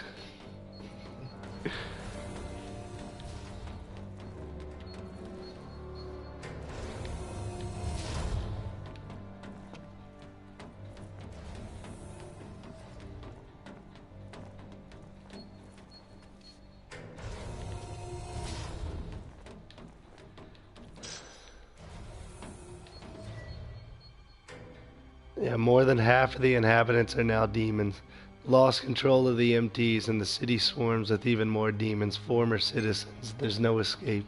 Yeah, more than half of the inhabitants are now demons. Lost control of the MTs, and the city swarms with even more demons, former citizens. There's no escape.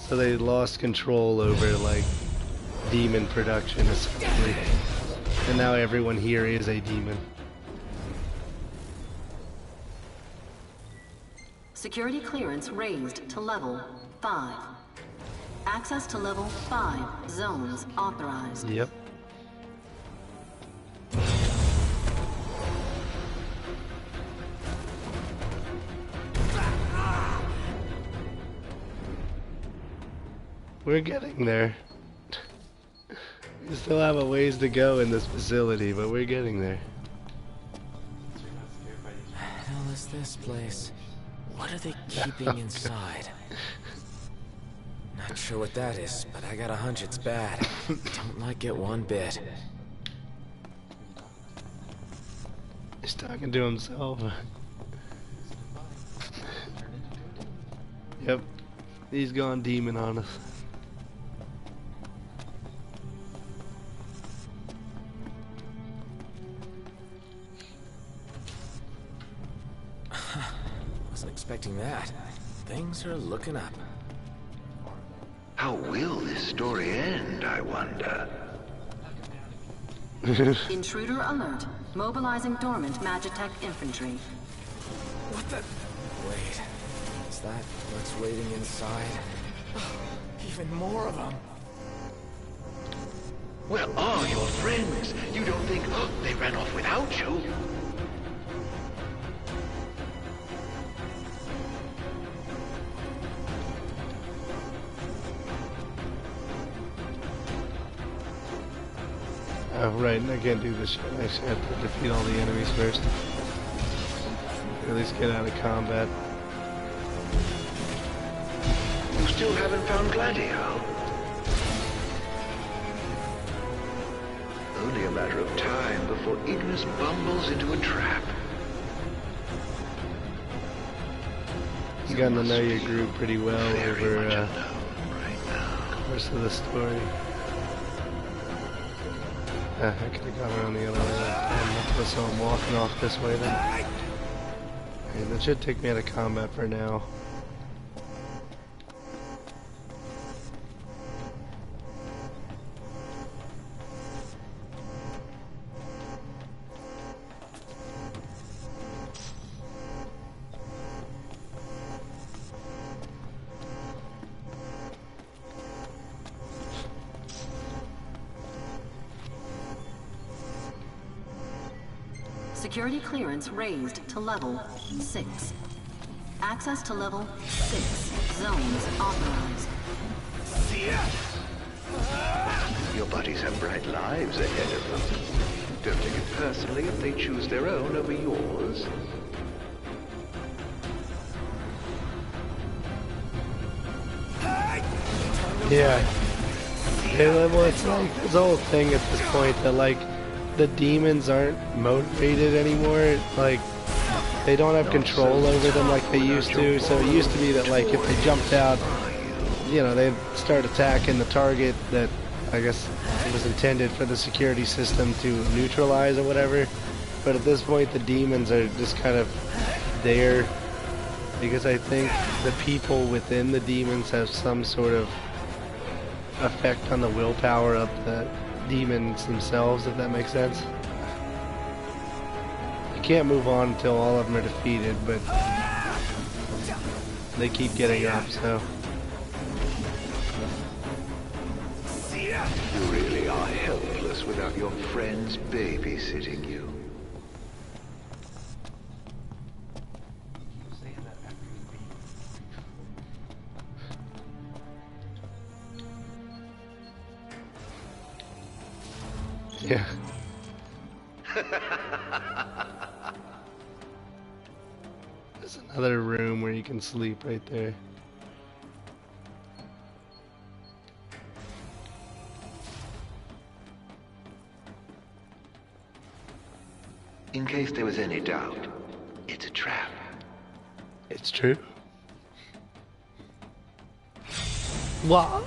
So they lost control over, like, demon production, essentially. And now everyone here is a demon. Security clearance raised to level 5. Access to level 5 zones authorized. Yep. We're getting there. We still have a ways to go in this facility, but we're getting there. Hell is this place? What are they keeping inside? Not sure what that is, but I got a hunch it's bad. Don't like it one bit. He's talking to himself. Yep. He's gone demon on us. Wasn't expecting that. Things are looking up. How will this story end, I wonder? Intruder alert. Mobilizing dormant Magitech infantry. What the? Wait. Is that what's waiting inside? Even more of them. Where are your friends? You don't think they ran off without you? Oh, right, I can't do this shit. I actually have to defeat all the enemies first. Or at least get out of combat. You still haven't found Gladio? only a matter of time before Ignis bumbles into a trap. You gotten to know your group pretty well over the course of the story. I could have gone around the other way. So I'm walking off this way then. Okay, that should take me out of combat for now. Security clearance raised to level 6. Access to level 6. Zones authorized. Your buddies have bright lives ahead of them. Don't take it personally if they choose their own over yours. Yeah. Well, it's like this whole thing at this point that like the demons aren't motivated anymore. Like they don't have control over them like they used to. So it used to be that like if they jumped out, you know, they'd start attacking the target that I guess it was intended for the security system to neutralize or whatever. But at this point the demons are just kind of there because I think the people within the demons have some sort of effect on the willpower of the demons themselves, if that makes sense. You can't move on until all of them are defeated, but they keep getting up, so. You really are helpless without your friends babysitting you. Yeah. There's another room where you can sleep right there. In case there was any doubt, it's a trap. It's true. What?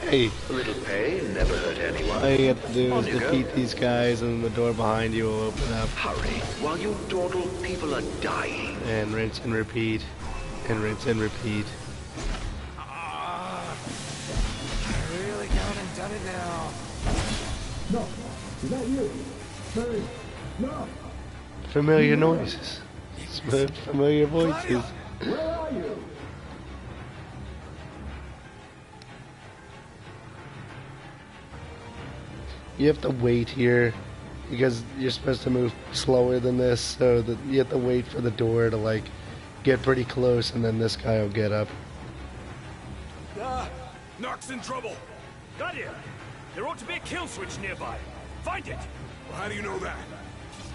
Hey. A little pain never hurt anyone. All you have to do is On you defeat go. these guys and then the door behind you will open up. Hurry, while you dawdle, people are dying. And rinse and repeat. And rinse and repeat. I really gone and done it now. No, is that you? Hey, no. Familiar noises. Familiar voices. Where are you? You have to wait here because you're supposed to move slower than this, so that you have to wait for the door to like get pretty close, and then this guy will get up. Narc's in trouble. Gladia, there ought to be a kill switch nearby. Find it. Well, how do you know that?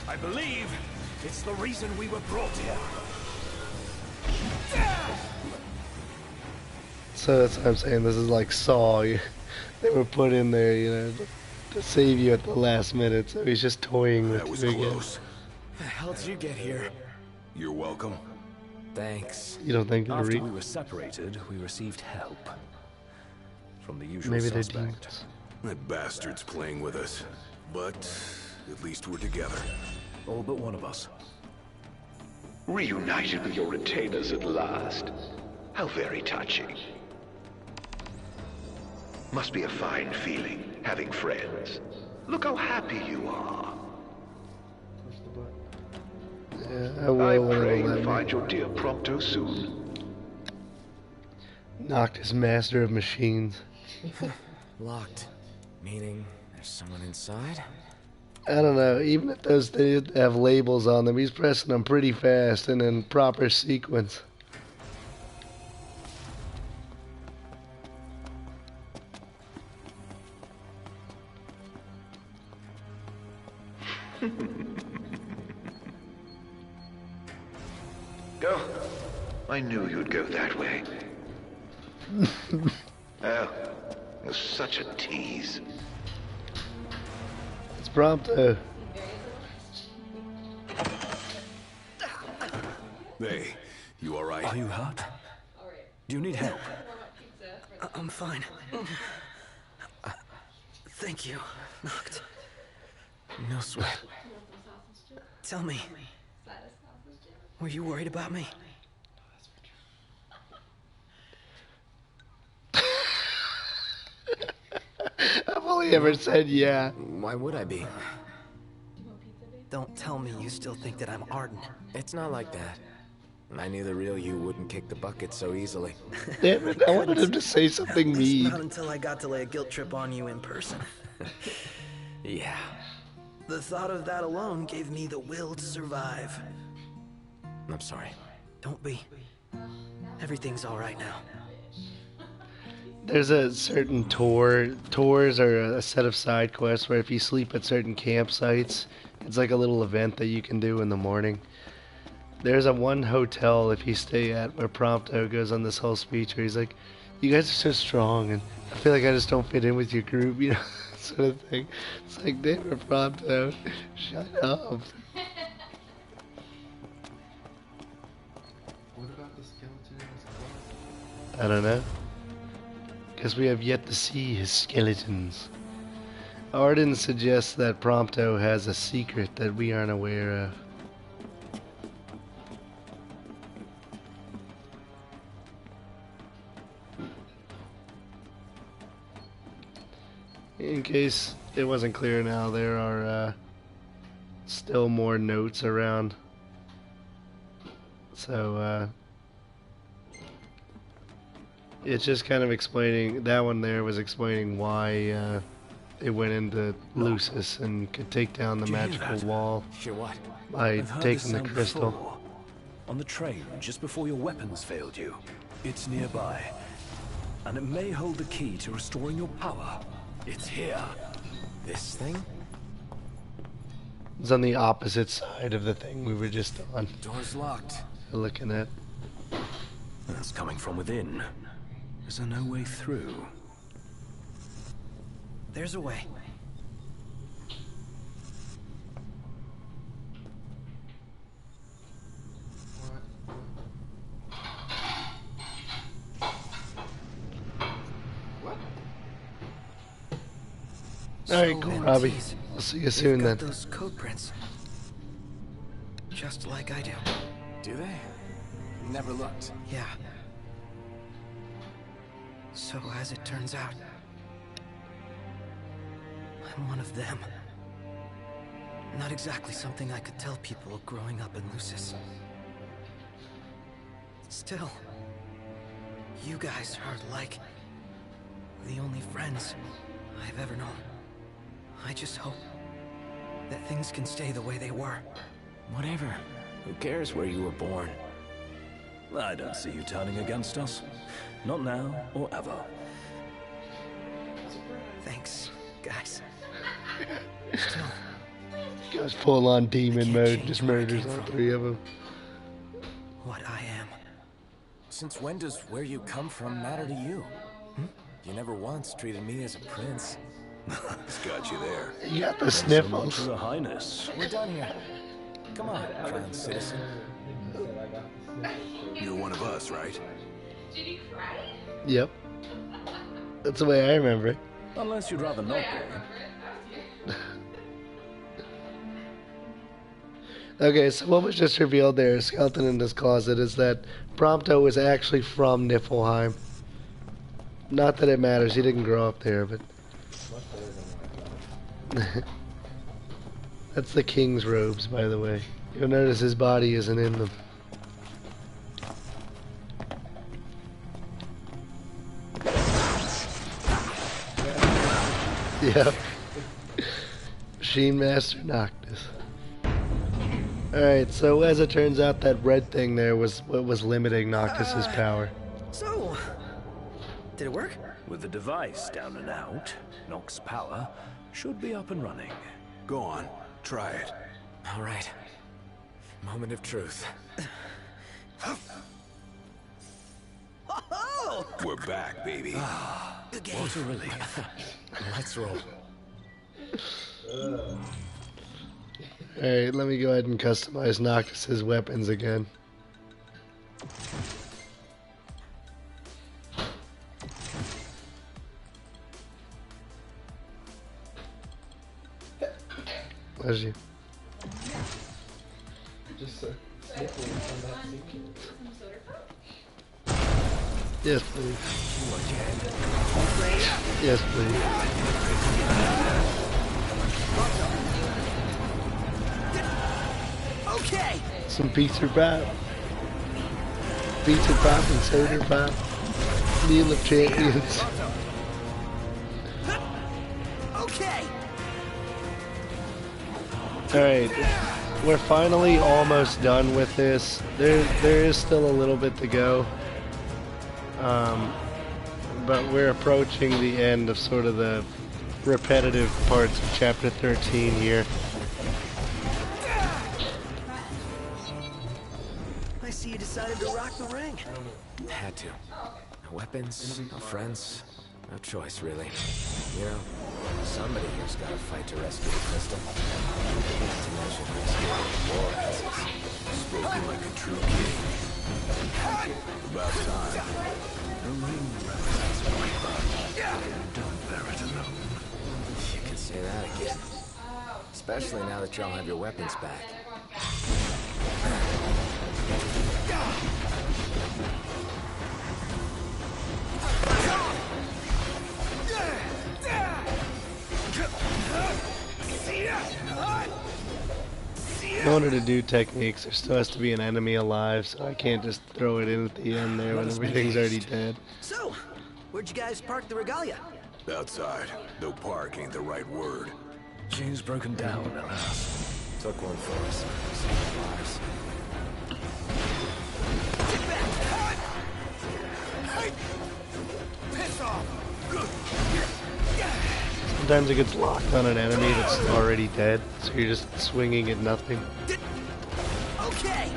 I believe it's the reason we were brought here. So that's what I'm saying. This is like Saw. They were put in there, you know, to save you at the last minute. So he's just toying with you again. The hell did you get here? You're welcome. Thanks. You don't think After it'll we were separated, we received help from the usual Maybe they're suspect. demons. That bastard's playing with us. But at least we're together. All but one of us. Reunited with your retainers at last. How very touching. Must be a fine feeling, having friends. Look how happy you are. Yeah, I I will when pray it'll you let find me. your dear Prompto soon. Noctis, master of machines. Locked. Meaning there's someone inside? I don't know. Even if those things have labels on them, he's pressing them pretty fast and in proper sequence. Oh, I knew you'd go that way. Oh, you're such a tease. Prompto. Hey, you alright? Are you hurt? Do you need help? I'm fine. Thank you, Noct. No sweat. Tell me, were you worried about me? I've only ever said yeah. Why would I be? Don't tell me you still think that I'm Arden. It's not like that. I knew the real you wouldn't kick the bucket so easily. Damn it, I wanted him to say something mean. Not until I got to lay a guilt trip on you in person. Yeah. The thought of that alone gave me the will to survive. I'm sorry. Don't be. Everything's all right now. There's a certain tours are a set of side quests where if you sleep at certain campsites, it's like a little event that you can do in the morning. There's a one hotel if you stay at where Prompto goes on this whole speech where he's like, you guys are so strong and I feel like I just don't fit in with your group, you know, sort of thing. It's like, damn it, Prompto, shut up. What about the skeleton in his closet? I don't know. Because we have yet to see his skeletons. Arden suggests that Prompto has a secret that we aren't aware of. In case it wasn't clear now, there are still more notes around. So, it's just kind of explaining, that one there was explaining why it went into Lucis and could take down the magical wall by taking the crystal. Before. On the train, just before your weapons failed you. It's nearby. And it may hold the key to restoring your power. It's here. This thing? It's on the opposite side of the thing we were just on. Door's locked. Looking at. That's coming from within. Is there no way through? There's a way. Alright, cool, Robbie. I'll see you soon then. Those code prints. Just like I do. Do they? Never looked. Yeah. So as it turns out, I'm one of them. Not exactly something I could tell people growing up in Lucis. Still, you guys are like the only friends I've ever known. I just hope that things can stay the way they were. Whatever. Who cares where you were born? I don't see you turning against us. Not now or ever. Thanks, guys. Still. Goes full on demon mode, just murders all three of them. What I am. Since when does where you come from matter to you? You never once treated me as a prince. It's got you there. You got the sniffles. Your Highness. We're done here. Come on, crown citizen. You're one of us, right? Did he cry? Yep. That's the way I remember it. Unless you'd rather not be. Okay, so what was just revealed there, skeleton in this closet, is that Prompto is actually from Niflheim. Not that it matters, he didn't grow up there, but... That's the king's robes, by the way. You'll notice his body isn't in them. Yep. Machine Master Noctis. Alright, so as it turns out, that red thing there was what was limiting Noctis's power. So, did it work? With the device down and out, Nox's power should be up and running. Go on, try it. All right. Moment of truth. Oh! We're back, baby. What a relief. Let's roll. Alright, let me go ahead and customize Noctis's weapons again. Bless you. Just sniffling from that sink. Yes, please. Yes, please. Okay. Some pizza pop. Pizza pop and soda pop. Meal of champions. Okay. Alright. We're finally almost done with this. There is still a little bit to go. But we're approaching the end of sort of the repetitive parts of chapter 13 here. I see you decided to rock the ring. Had to. No weapons, no friends, no choice really. You know, somebody here's got to fight to rescue the crystal. Not to mention rescue the war asses. Spoken like a true king. About time. Don't bear it alone. You can say that again. Especially now that y'all have your weapons back. In order to do techniques, there still has to be an enemy alive, so I can't just throw it in at the end there when everything's already dead. So, where'd you guys park the regalia? Outside, though park ain't the right word. She's broken down, alas. Took one for us. Piss off! Sometimes it gets locked on an enemy that's already dead, so you're just swinging at nothing. Okay.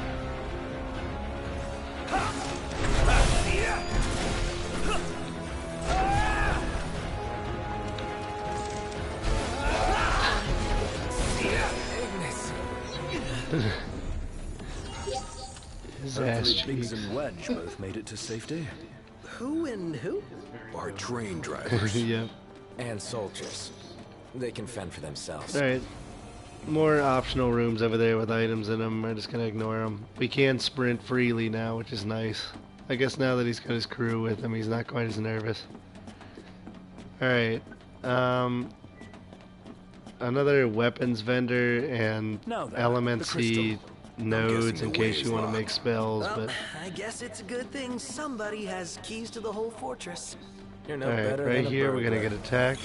His ass Hopefully Biggs cheeks. and Wedge both made it to safety. Who and who? Our train drivers. Yep. And soldiers. They can fend for themselves. Alright. More optional rooms over there with items in them. I'm just gonna ignore them. We can sprint freely now, which is nice. I guess now that he's got his crew with him, he's not quite as nervous. Alright. Another weapons vendor and Now then, elemency nodes in the case way's you want to locked. make spells, Well, but I guess it's a good thing somebody has keys to the whole fortress. You're no alright, better right than a here we're gonna burglar. get attacked.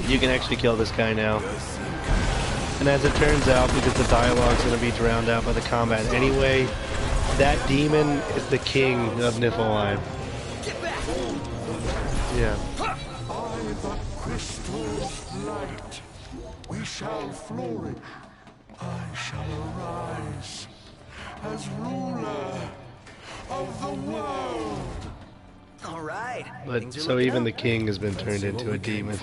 You can actually kill this guy now. And as it turns out, because the dialogue's going to be drowned out by the combat anyway, that demon is the king of Niflheim. Yeah. By the crystal's light, we shall flourish. I shall arise as ruler of the world. All right. But so even the king has been turned into a demon.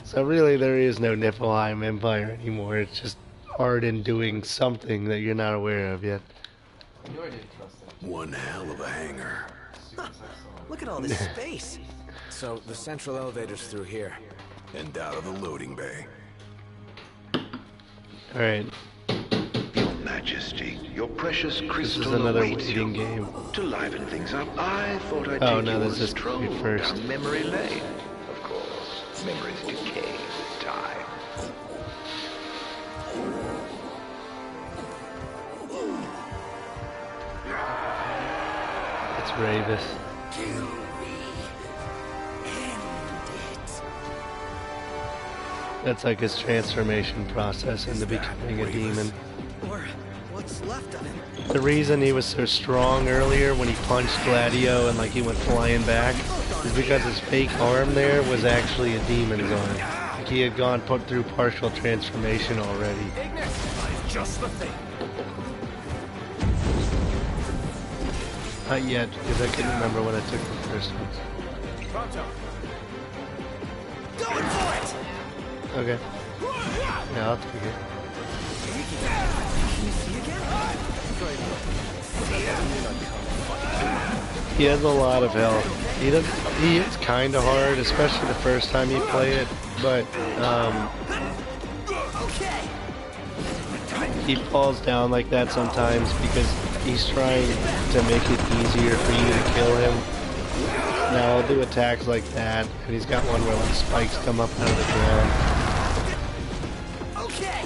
So really there is no Niflheim Empire anymore. It's just Arden doing something that you're not aware of yet. I knew I didn't trust him. One hell of a hangar. Look at all this space. So the central elevator's through here. And out of the loading bay. Alright. Your Majesty, your precious crystal another awaits waiting you. game. To liven things up, I thought I'd Oh, take no, you on this a is stroll first. down memory lane. Of course, memories decay with time. It's Ravis. That's like his transformation process into becoming a demon. Or what's left of him. The reason he was so strong earlier when he punched Gladio and like he went flying back is because his fake arm there was actually a demon's arm. Like he had put through partial transformation already. Just the thing. Not yet, because I couldn't remember when I took the first one. Pronto. Going for it! Okay. Yeah, I'll take it. He has a lot of health. He hits kind of hard, especially the first time you play it, but he falls down like that sometimes because he's trying to make it easier for you to kill him. Now I'll do attacks like that, and he's got one where like spikes come up out of the ground. Okay.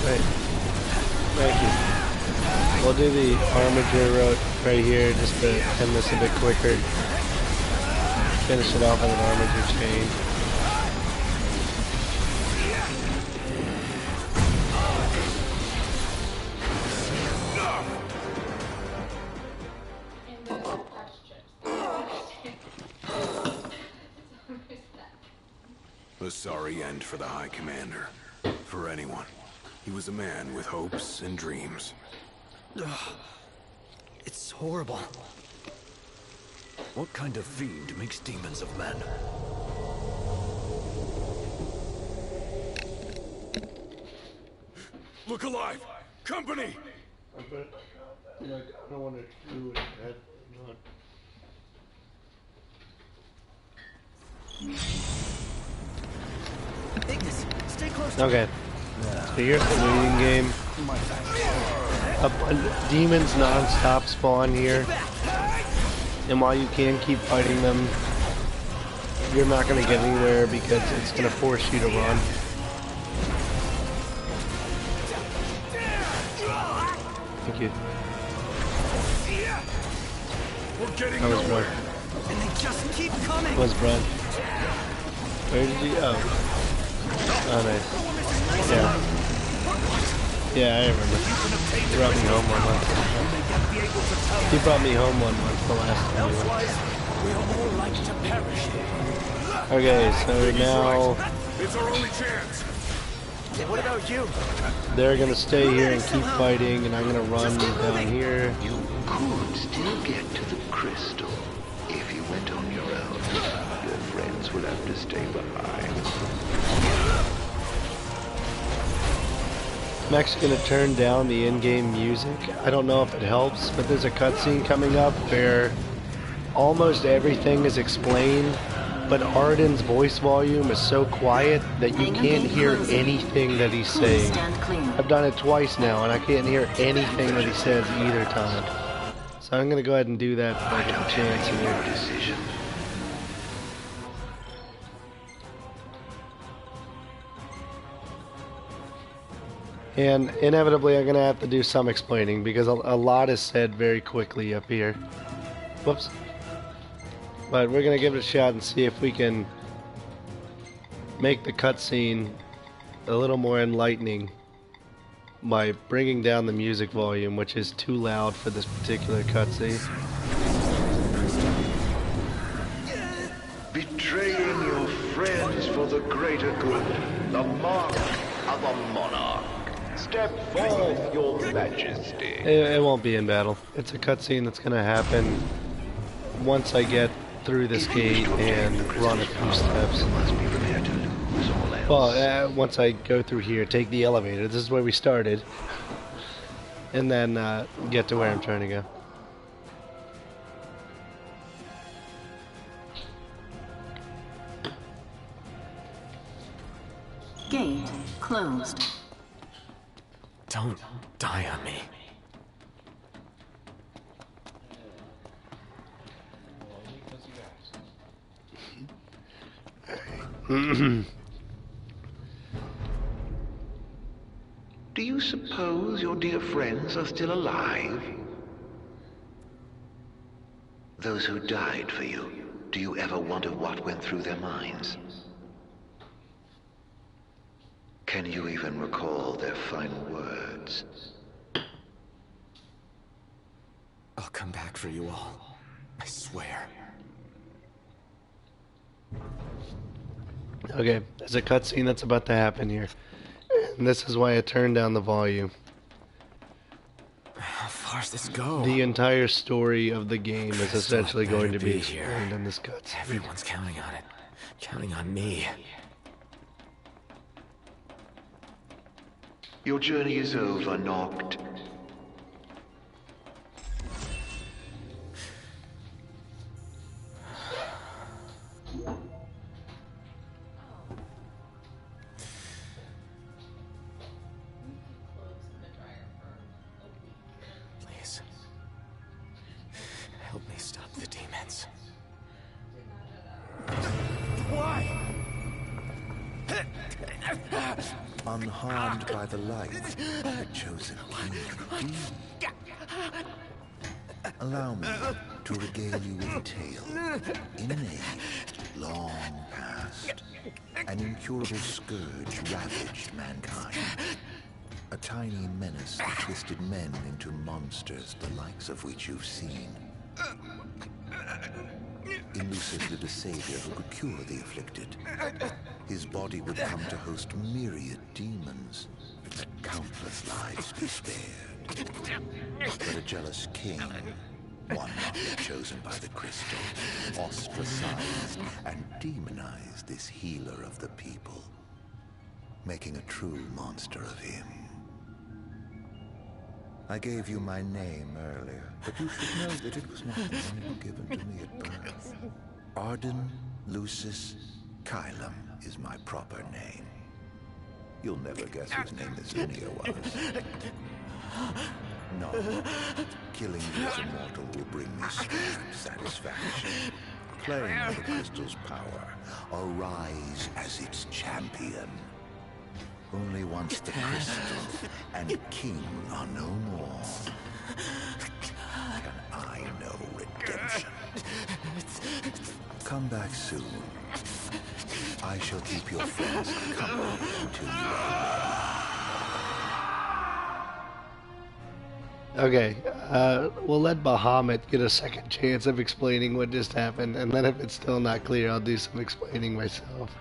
Right. Thank you. We'll do the armature route right here just to end this a bit quicker. Finish it off with an armature chain. A sorry end for the High Commander. For anyone. He was a man with hopes and dreams. It's horrible. What kind of fiend makes demons of men? Look alive! Company! I don't want to do it. Ignis, stay close. Okay. So here's the waiting game. Demons non-stop spawn here. And while you can keep fighting them, you're not going to get anywhere because it's going to force you to run. Thank you. That was Brad. And they just keep coming. That was Brad. Where did you go? Oh, nice. Yeah. Yeah, I remember. He brought me home one month. He brought me home one month the last time we went. Okay, so now It's our only chance. What about you? they're gonna stay here and keep fighting, and I'm gonna run down here. You could still get to the crystal if you went on your own. Your friends will have to stay behind. I'm actually going to turn down the in-game music. I don't know if it helps, but there's a cutscene coming up where almost everything is explained, but Arden's voice volume is so quiet that you can't hear anything that he's saying. I've done it twice now, and I can't hear anything that he says either time. So I'm going to go ahead and do that if I get a chance here. And inevitably I'm going to have to do some explaining because a lot is said very quickly up here. Whoops. But we're going to give it a shot and see if we can make the cutscene a little more enlightening by bringing down the music volume, which is too loud for this particular cutscene. Betraying your friends for the greater good. The mark of a monarch. Step forth, your majesty. It won't be in battle. It's a cutscene that's going to happen once I get through this gate and run a few steps. Well, once I go through here, take the elevator. This is where we started. And then get to where I'm trying to go. Gate closed. Don't die on me. Do you suppose your dear friends are still alive? Those who died for you, do you ever wonder what went through their minds? Can you even recall their final words? I'll come back for you all. I swear. Okay, there's a cutscene that's about to happen here. And this is why I turned down the volume. How far does this go? The entire story of the game is essentially going to be here. explained in this cutscene. Everyone's counting on it. Counting on me. Your journey is over, Noct. Please. Help me stop the demons. Why? Unharmed by the light, the chosen king. Allow me to regale you with a tale. In an age long past, an incurable scourge ravaged mankind. A tiny menace that twisted men into monsters, the likes of which you've seen. In Lucis lived a savior who could cure the afflicted. His body would come to host myriad demons. Countless lives be spared. But a jealous king, one not yet chosen by the crystal, ostracized and demonized this healer of the people, making a true monster of him. I gave you my name earlier, but you should know that it was not the name given to me at birth. Arden Lucis Kylum is my proper name. You'll never guess whose name this linear was. No. Killing you as a mortal will bring me swift satisfaction. Playing with the crystal's power, arise as its champion. Only once the crystal and king are no more can I know redemption. Come back soon. I shall keep your friends company until you are ready. Okay, we'll let Bahamut get a second chance of explaining what just happened, and then if it's still not clear, I'll do some explaining myself.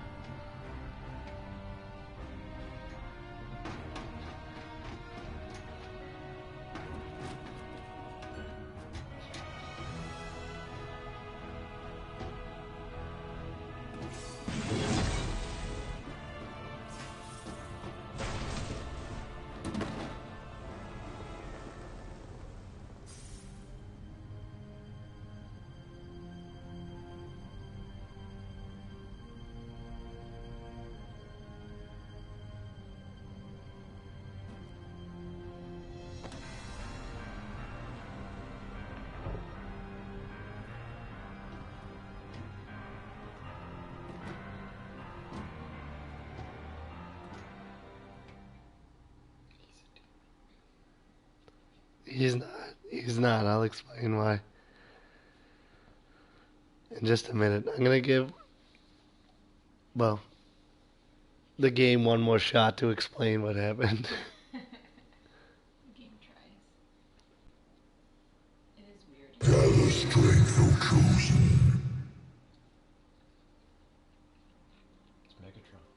He's not. I'll explain why. In just a minute. I'm gonna give, well, the game one more shot to explain what happened. Gather strength, O chosen. It's Megatron.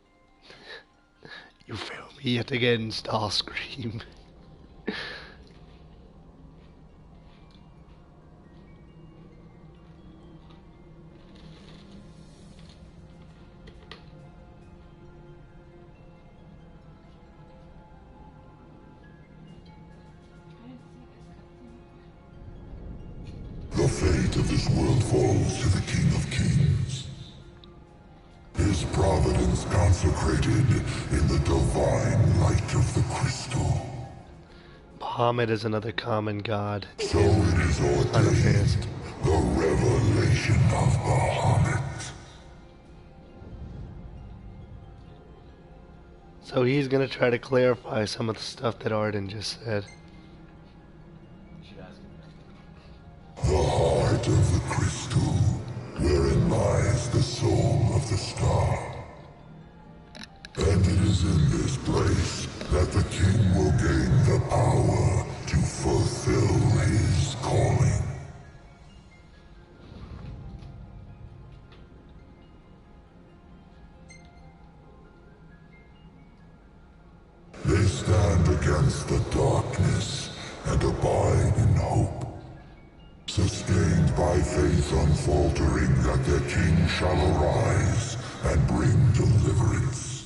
You fail me yet again, Starscream. The fate of this world falls to the King of Kings. His providence consecrated in the divine light of the crystal. Bahamut is another common god. So it is ordained, the revelation of Bahamut. So he's gonna try to clarify some of the stuff that Arden just said. The heart of the crystal, wherein lies the soul of the star. And it is in this place that the king will gain the power to fulfill his calling. They stand against the darkness and above abide in hope, sustained by faith unfaltering that their king shall arise and bring deliverance.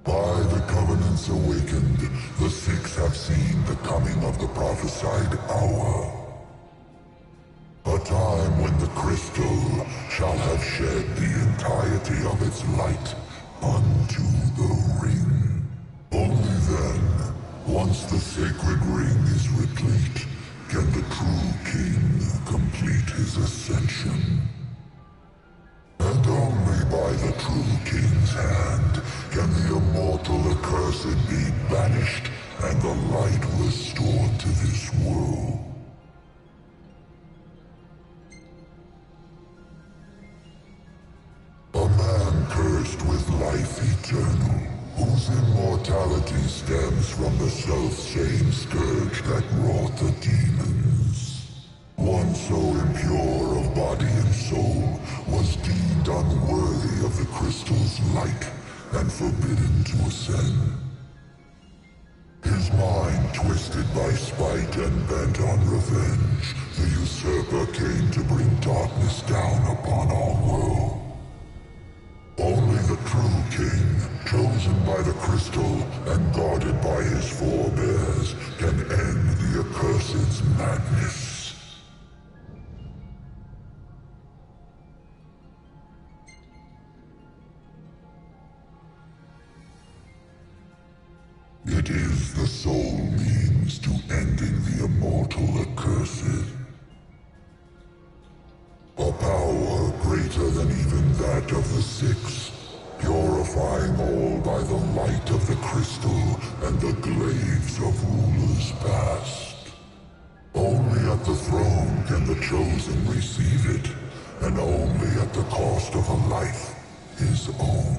By the covenants awakened, the six have seen the coming of the prophesied hour. A time when the crystal shall have shed the entirety of its light unto the ring. Only then, once the sacred ring is replete, can the true king complete his ascension. And only by the true king's hand can the immortal accursed be banished and the light restored to this world. A man cursed with life eternal, whose immortality stems from the self-same scourge that wrought the demons. One so impure of body and soul was deemed unworthy of the crystal's light and forbidden to ascend. His mind twisted by spite and bent on revenge, the usurper came to bring darkness down upon our world. Only the true king, chosen by the crystal and guarded by his forebears, can end the accursed's madness. It is the sole means to ending the immortal accursed. A power greater than even that of the Six, purifying all by the light of the crystal and the glaives of rulers past. Only at the throne can the chosen receive it, and only at the cost of a life his own.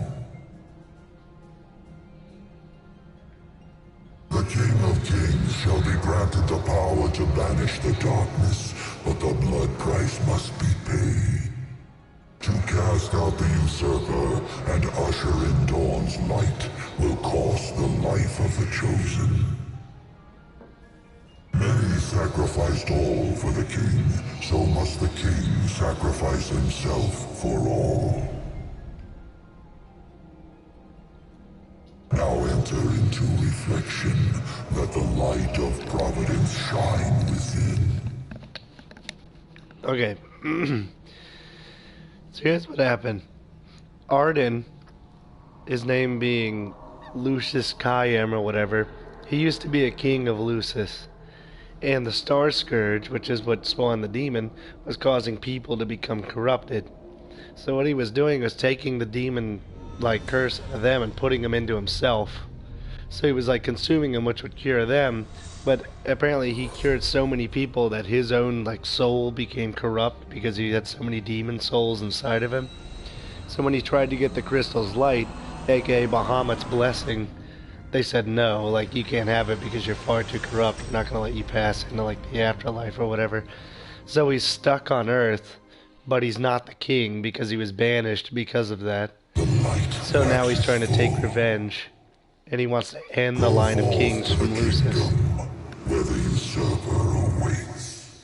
The King of Kings shall be granted the power to banish the darkness, but the blood price must be paid. To cast out the usurper and usher in dawn's light will cost the life of the chosen. Many sacrificed all for the king, so must the king sacrifice himself for all. Now enter into reflection, let the light of providence shine within. Okay. So here's what happened. Arden, his name being Lucius Khaim or whatever, he used to be a king of Lucis. And the Star Scourge, which is what spawned the demon, was causing people to become corrupted. So what he was doing was taking the demon like curse of them and putting them into himself. So he was like consuming them, which would cure them, but apparently he cured so many people that his own like soul became corrupt because he had so many demon souls inside of him. So when he tried to get the crystal's light, aka Bahamut's blessing, they said no, like you can't have it because you're far too corrupt, we're not going to let you pass into like the afterlife or whatever. So he's stuck on Earth, but he's not the king because he was banished because of that. So now he's trying to take revenge, and he wants to end the line of kings from Lucis. Where the usurper awaits.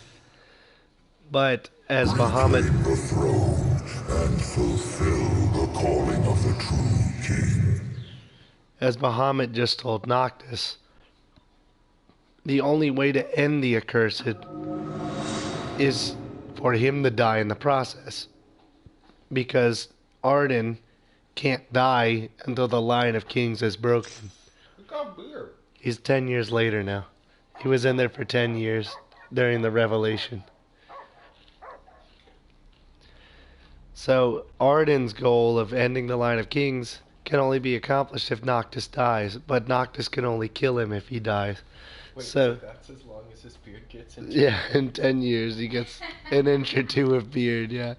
But as Bahamut, reclaim the throne and fulfill the calling of the true king. As Bahamut just told Noctis, the only way to end the accursed is for him to die in the process. Because Arden can't die until the line of kings is broken. Look how weird. He's 10 years later now. He was in there for 10 years during the Revelation. So Arden's goal of ending the line of kings can only be accomplished if Noctis dies, but Noctis can only kill him if he dies. Wait, so that's as long as his beard gets in. Yeah, in 10 years he gets an inch or two of beard, yeah.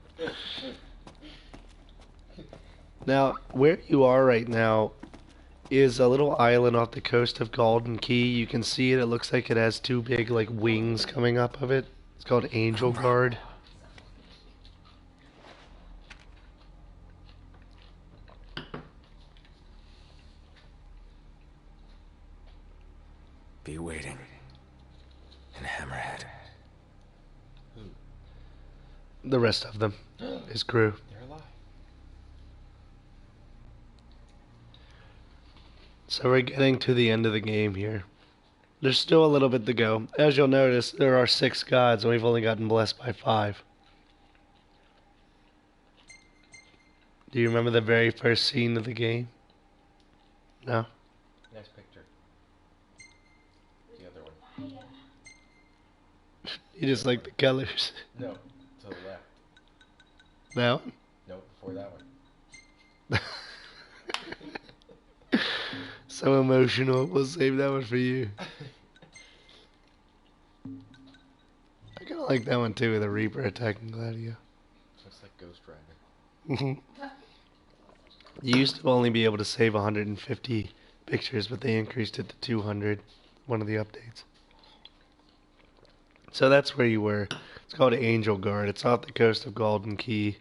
Now, where you are right now is a little island off the coast of Golden Key. You can see it. It looks like it has two big like wings coming up of it. It's called Angel Guard. Be waiting. The rest of them. His crew. They're alive. So we're getting to the end of the game here. There's still a little bit to go. As you'll notice, there are 6 gods, and we've only gotten blessed by 5. Do you remember the very first scene of the game? No? Next picture. The other one. You just like the colors. No, to the left. That one? No, before that one. So emotional. We'll save that one for you. I kind of like that one too, with the Reaper attacking Gladio. Looks like Ghost Rider. You used to only be able to save 150 pictures, but they increased it to 200, one of the updates. So that's where you were. It's called Angel Guard. It's off the coast of Golden Key.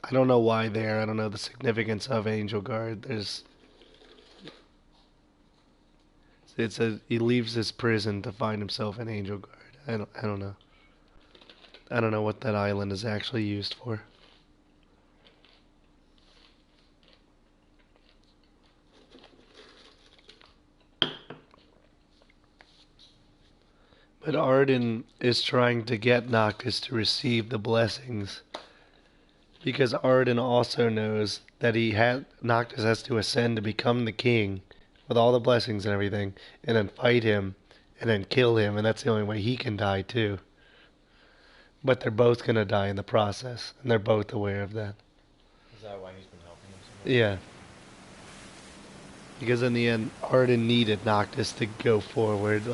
I don't know why there. I don't know the significance of Angel Guard. He leaves his prison to find himself in Angel Guard. I don't know. I don't know what that island is actually used for. But Arden is trying to get Noctis to receive the blessings, because Arden also knows that Noctis has to ascend to become the king with all the blessings and everything, and then fight him, and then kill him, and that's the only way he can die too. But they're both going to die in the process, and they're both aware of that. Is that why he's been helping him so much? Yeah. Because in the end, Arden needed Noctis to go forward,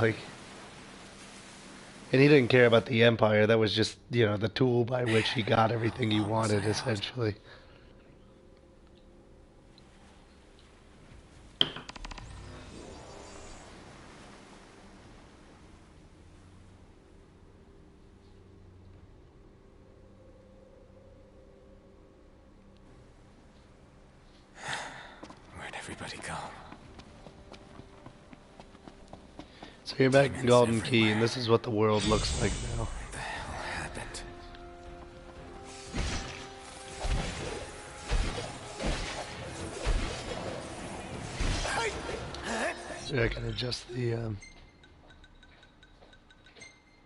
and he didn't care about the Empire. That was just, the tool by which he got everything he wanted, essentially. Where'd everybody go? So you're back in Golden Key, and this is what the world looks like now. What the hell happened? So I can adjust the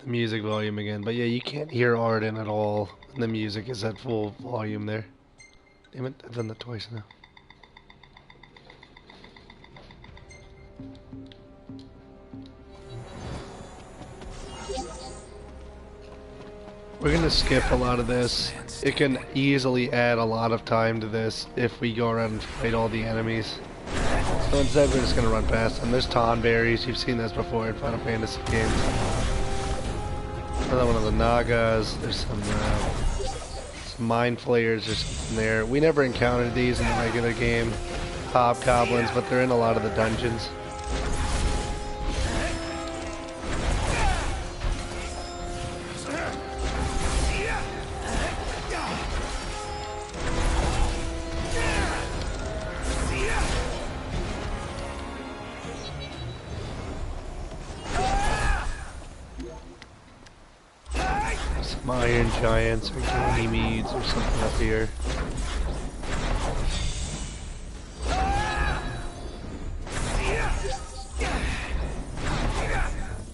music volume again. But yeah, you can't hear Arden at all, and the music is at full volume there. Damn it, I've done that twice now. We're going to skip a lot of this. It can easily add a lot of time to this if we go around and fight all the enemies. So instead we're just going to run past them. There's Tonberries. You've seen this before in Final Fantasy games. Another one of the Nagas. There's some Mind Flayers or something there. We never encountered these in the regular game. Hobgoblins, but they're in a lot of the dungeons. Some Iron Giants or Ganymedes or something up here.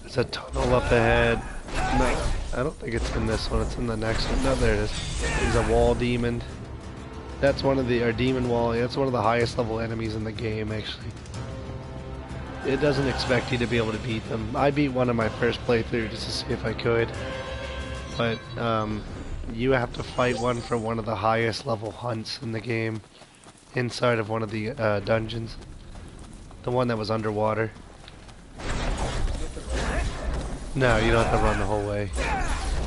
There's a tunnel up ahead. No, I don't think it's in this one. It's in the next one. No, there it is. There's a wall demon. That's one of the, or demon wall. That's one of the highest level enemies in the game, actually. It doesn't expect you to be able to beat them. I beat one in my first playthrough just to see if I could. But you have to fight one for one of the highest level hunts in the game, inside of one of the dungeons. The one that was underwater. No, you don't have to run the whole way.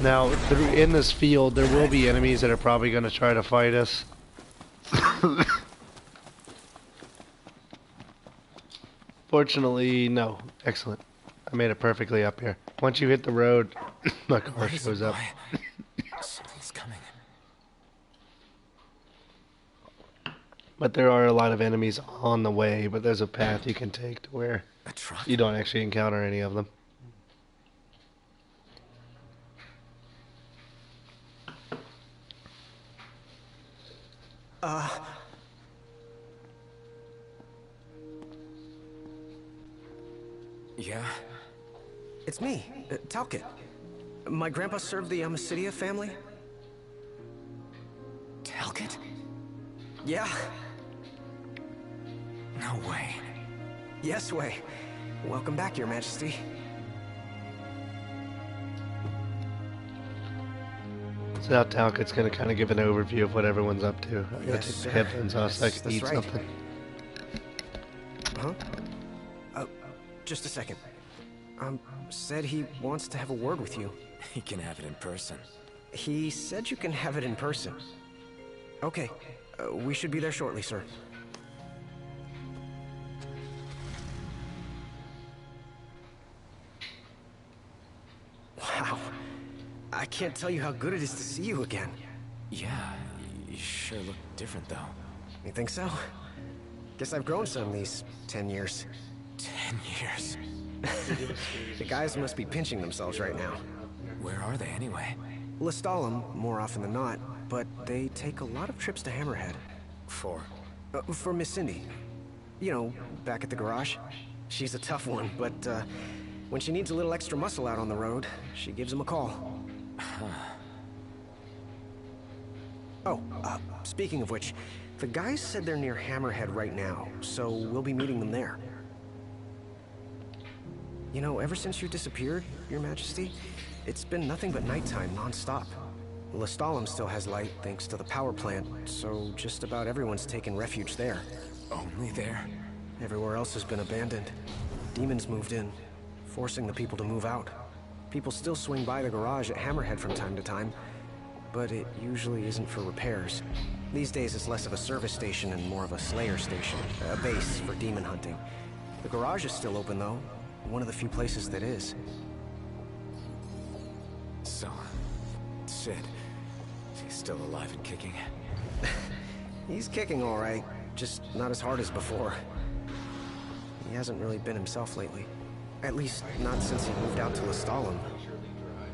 Now, in this field, there will be enemies that are probably going to try to fight us. Fortunately, no. Excellent. I made it perfectly up here. Once you hit the road, my car shows up. Something's coming. But there are a lot of enemies on the way, but there's a path you can take to where you don't actually encounter any of them. Yeah? It's me, Talcott. My grandpa served the Amicidia family. Talcott? Yeah. No way. Yes way. Welcome back, Your Majesty. So now Talcott's gonna kind of give an overview of what everyone's up to. I gotta take the headphones off so I can eat something. Huh? Just a second. Said he wants to have a word with you. He can have it in person. He said you can have it in person. Okay. We should be there shortly, sir. Wow. I can't tell you how good it is to see you again. Yeah, you sure look different, though. You think so? Guess I've grown some these 10 years. 10 years? The guys must be pinching themselves right now. Where are they, anyway? Lestalem, more often than not, but they take a lot of trips to Hammerhead. For? For Miss Cindy. You know, back at the garage. She's a tough one, but when she needs a little extra muscle out on the road, she gives him a call. Oh, speaking of which, the guys said they're near Hammerhead right now, so we'll be meeting them there. You know, ever since you disappeared, Your Majesty, it's been nothing but nighttime non-stop. Lestalem still has light thanks to the power plant, so just about everyone's taken refuge there. Only there? Everywhere else has been abandoned. Demons moved in, forcing the people to move out. People still swing by the garage at Hammerhead from time to time, but it usually isn't for repairs. These days it's less of a service station and more of a slayer station, a base for demon hunting. The garage is still open though, one of the few places that is. So, Sid, he's still alive and kicking? He's kicking all right, just not as hard as before. He hasn't really been himself lately. At least, not since he moved out to Lestalem.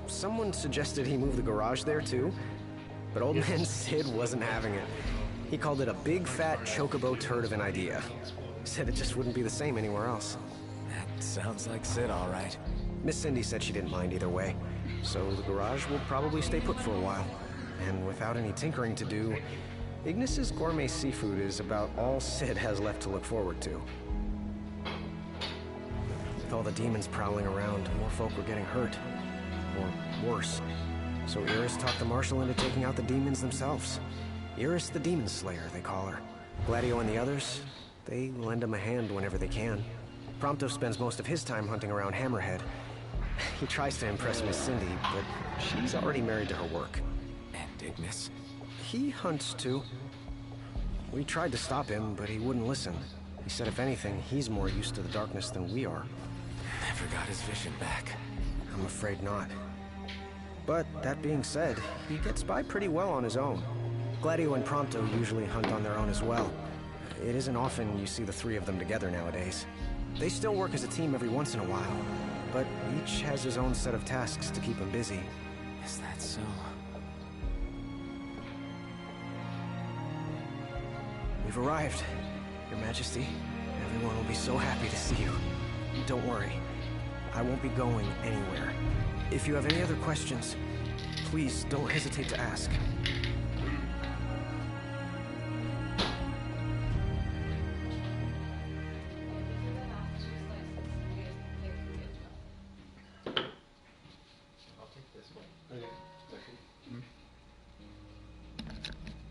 Someone suggested he move the garage there too, but old man Sid wasn't having it. He called it a big fat chocobo turd of an idea. Said it just wouldn't be the same anywhere else. That sounds like Sid, all right. Miss Cindy said she didn't mind either way, so the garage will probably stay put for a while. And without any tinkering to do, Ignis's gourmet seafood is about all Sid has left to look forward to. With all the demons prowling around, more folk were getting hurt. Or worse. So Iris talked the Marshal into taking out the demons themselves. Iris the Demon Slayer, they call her. Gladio and the others, they lend him a hand whenever they can. Prompto spends most of his time hunting around Hammerhead. He tries to impress Miss Cindy, but she's already married to her work. And Ignis? He hunts too. We tried to stop him, but he wouldn't listen. He said if anything, he's more used to the darkness than we are. Never got his vision back. I'm afraid not. But that being said, he gets by pretty well on his own. Gladio and Prompto usually hunt on their own as well. It isn't often you see the three of them together nowadays. They still work as a team every once in a while, but each has his own set of tasks to keep him busy. Is that so? We've arrived, Your Majesty. Everyone will be so happy to see you. Don't worry. I won't be going anywhere. If you have any other questions, please don't hesitate to ask.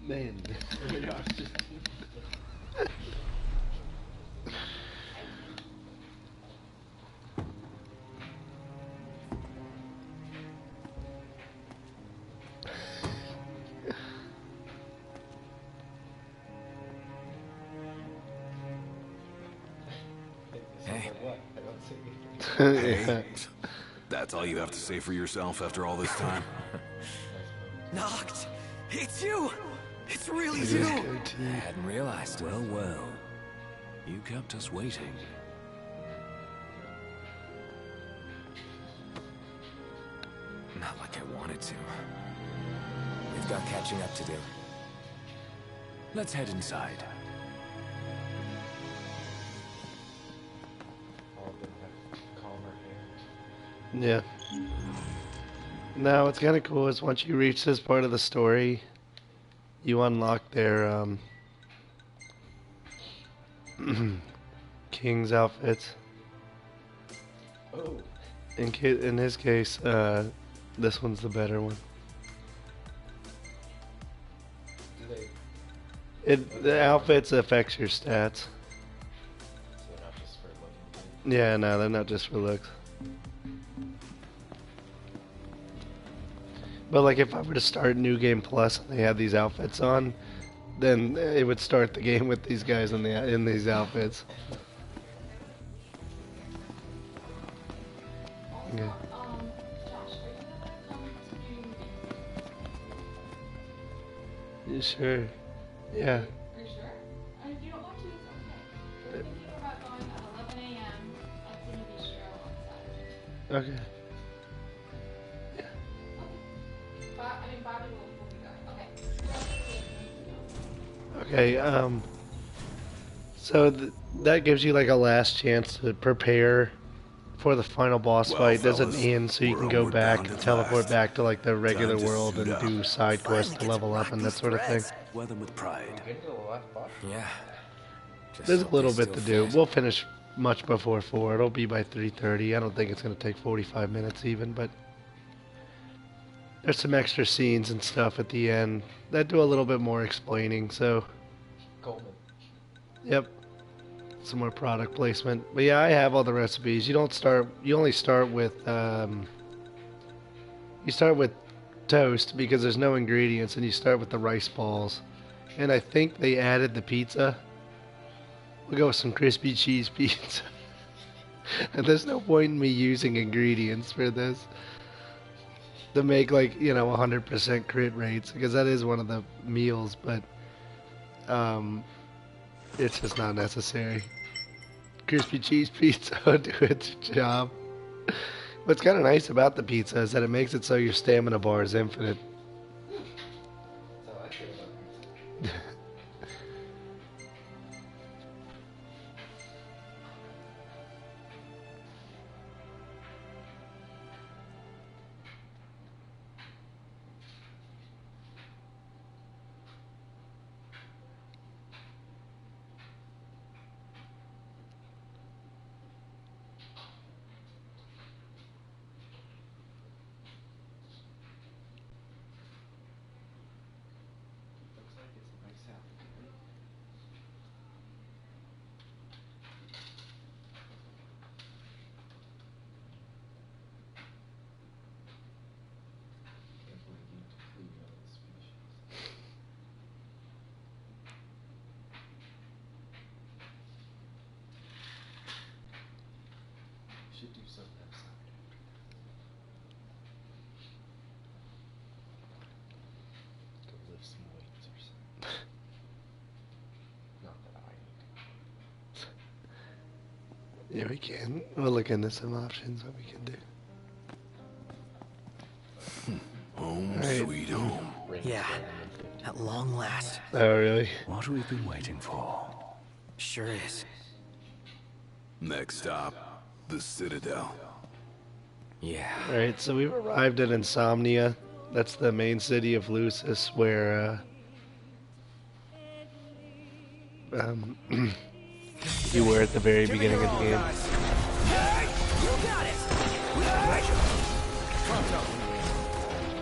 Man. Hey. Hey. That's all you have to say for yourself after all this time? Noct! It's you! It's really you! I hadn't realized. Well, well. You kept us waiting. Not like I wanted to. We've got catching up to do. Let's head inside. All of them have Yeah. Now, what's kind of cool is once you reach this part of the story, you unlock their king's outfits. Oh. In his case, this one's the better one. Do they? The outfits affects your stats. So they're not just for looking. Yeah, no, they're not just for looks. But like if I were to start New Game Plus and they had these outfits on, then it would start the game with these guys in these outfits. Okay. You sure? Yeah. Are you sure? If you don't want to, it's okay. We're thinking about going at 11 a.m. at Cine Bistro on Saturday. Okay. Bobby will be going. Okay, so that gives you like a last chance to prepare for the final boss fight. There's an inn, so you can go back and teleport back to like the regular world and do side quests to level up and that sort of thing. Wear them with pride. Yeah. There's a little bit to do. We'll finish much before 4. It'll be by 3:30. I don't think it's going to take 45 minutes even, but there's some extra scenes and stuff at the end that do a little bit more explaining, so... Coleman. Yep. Some more product placement. But yeah, I have all the recipes. You only start with, you start with toast because there's no ingredients, and you start with the rice balls. And I think they added the pizza. We'll go with some crispy cheese pizza. And there's no point in me using ingredients for this to make like, 100% crit rates, because that is one of the meals, but it's just not necessary. Crispy cheese pizza will do its job. What's kind of nice about the pizza is that it makes it so your stamina bar is infinite. That's how I feel about pizza. Should do something outside. Go lift some weights or something. Not that I need. Yeah, we can. We'll look into some options what we can do. Home Right. sweet home. Yeah, at long last. Oh, really? What we've been waiting for. Sure is. Next stop, the Citadel. Yeah. Alright, so we've arrived at Insomnia. That's the main city of Lucis, where you were at the very beginning of the game.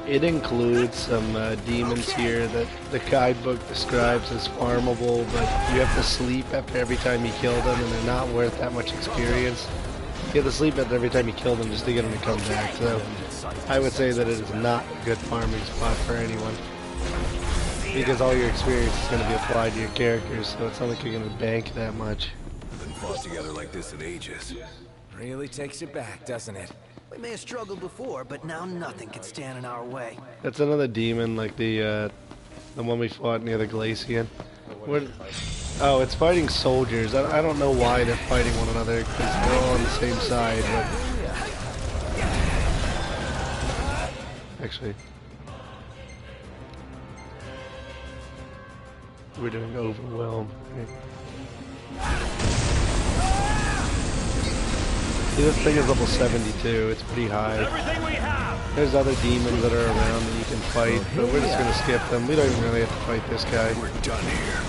It includes some demons here that the guidebook describes as farmable, but you have to sleep after every time you kill them, and they're not worth that much experience. You have to sleep after every time you kill them just to get them to come back, so I would say that it is not a good farming spot for anyone. Because all your experience is going to be applied to your characters, so it's not like you're going to bank that much. Been fought together like this in ages. Really takes it back, doesn't it? We may have struggled before, but now nothing can stand in our way. That's another demon, like the one we fought near the Glacian. Oh, it's fighting soldiers. I don't know why they're fighting one another, because they're all on the same side, but... Actually... We're doing Overwhelm. Right? See, this thing is level 72. It's pretty high. There's other demons that are around that you can fight, but we're just gonna skip them. We don't even really have to fight this guy. We're done here.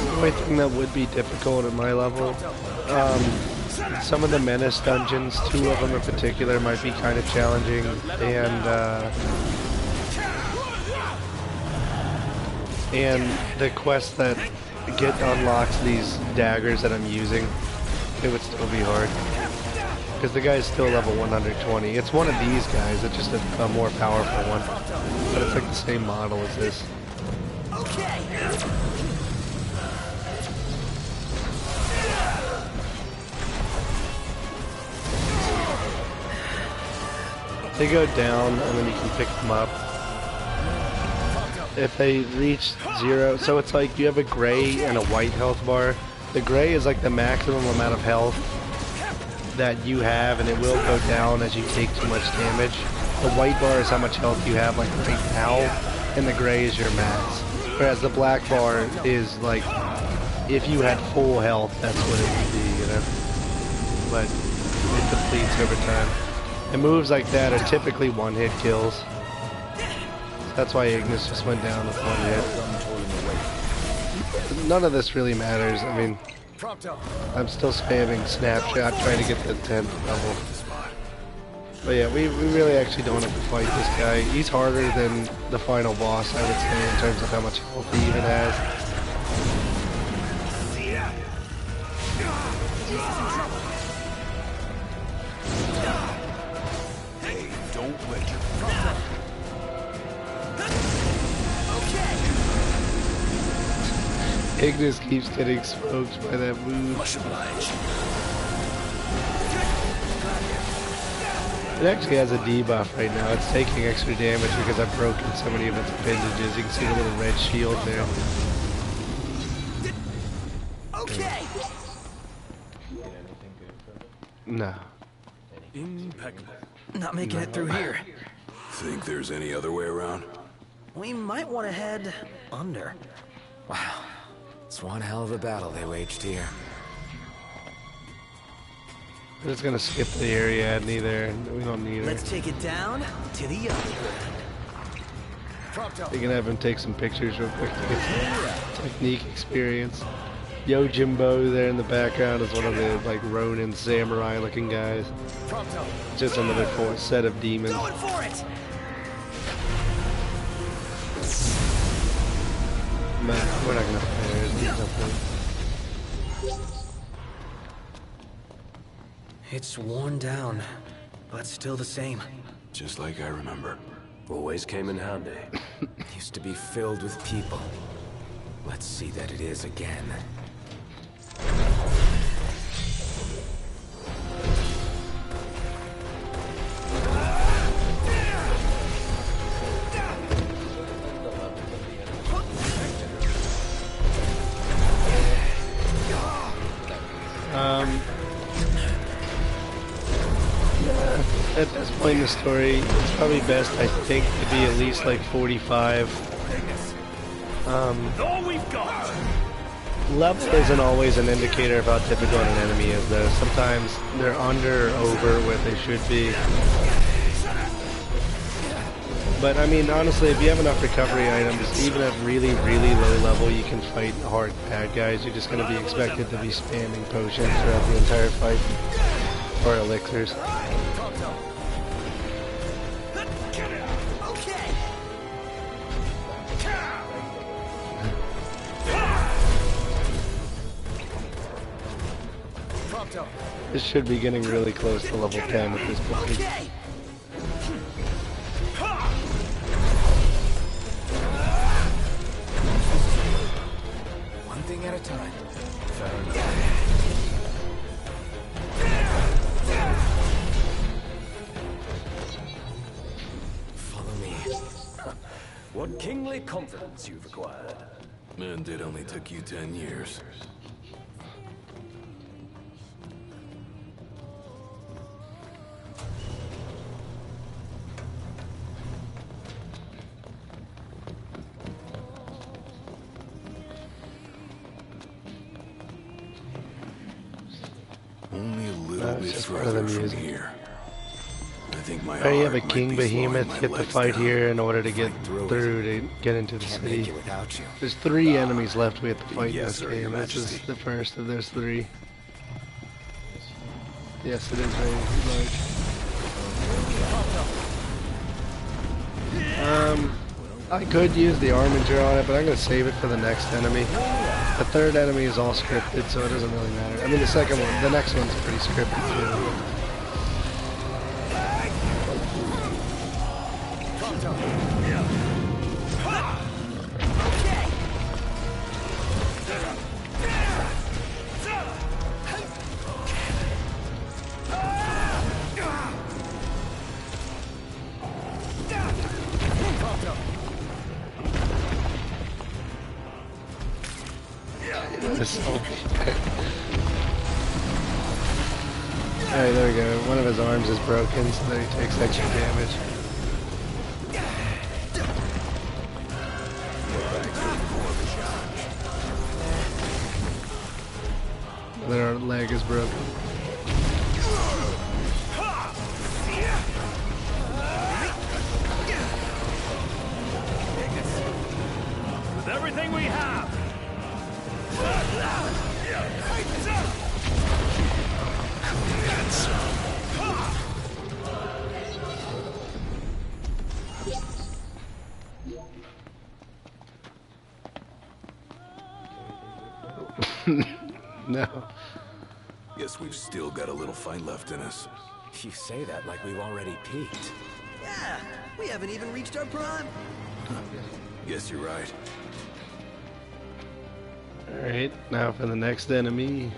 The only thing that would be difficult at my level, some of the Menace dungeons, 2 of them in particular, might be kind of challenging, and the quest that unlocks these daggers that I'm using, it would still be hard. Because the guy's still level 120. It's one of these guys, it's just a more powerful one. But it's like the same model as this. They go down and then you can pick them up. If they reach 0, so it's like you have a gray and a white health bar. The gray is like the maximum amount of health that you have, and it will go down as you take too much damage. The white bar is how much health you have like right now, and the gray is your max. Whereas the black bar is like, if you had full health, that's what it would be, you know? But it depletes over time. And moves like that are typically one-hit kills. That's why Ignis just went down with 1 hit. None of this really matters. I mean, I'm still spamming Snapshot trying to get the 10th level. But yeah, we really actually don't have to fight this guy. He's harder than the final boss, I would say, in terms of how much health he even has. Hey, don't let your Ignis keeps getting smoked by that move. Much obliged. It actually has a debuff right now. It's taking extra damage because I've broken so many of its appendages. You can see the little red shield there. Okay. No. Impeccable. Not making it through here. Think there's any other way around? We might want to head under. Wow. It's one hell of a battle they waged here. We're just gonna skip the area neither. We don't need her. Let's take it down to the other end. You can have him take some pictures real quick to get some technique experience. Yo Jimbo there in the background is one of the like Ronin samurai looking guys. Just another set of demons. Going for it. Man, we're not gonna play there. There's no point. It's worn down, but still the same. Just like I remember. Always came in handy. Used to be filled with people. Let's see that it is again. At this point in the story, it's probably best, I think, to be at least like 45. Level isn't always an indicator of how difficult an enemy is, though. Sometimes they're under or over where they should be. But I mean, honestly, if you have enough recovery items, even at really, really low level, you can fight hard bad guys. You're just going to be expected to be spamming potions throughout the entire fight. Or elixirs. This should be getting really close to level 10 at this point. One thing at a time. Follow me. What kingly confidence you've acquired. And it only took you 10 years. part of the music. Here. I think my you have a heart might king be slowing behemoth. my You have to legs fight down. here in order to get through to get into the Can't city. make it without you. There's 3 enemies left we have to fight in Yes, this sir, Your game. This is Majesty. the first of those 3. Yes, it is very large. I could use the armiger on it, but I'm going to save it for the next enemy. The 3rd enemy is all scripted, so it doesn't really matter. I mean, the next one's pretty scripted too. Alright, there we go. One of his arms is broken, so that he takes extra damage. Their leg is broken. With everything we have. No. Guess we've still got a little fight left in us. You say that like we've already peaked. Yeah, we haven't even reached our prime. Guess you're right. Alright, now for the next enemy.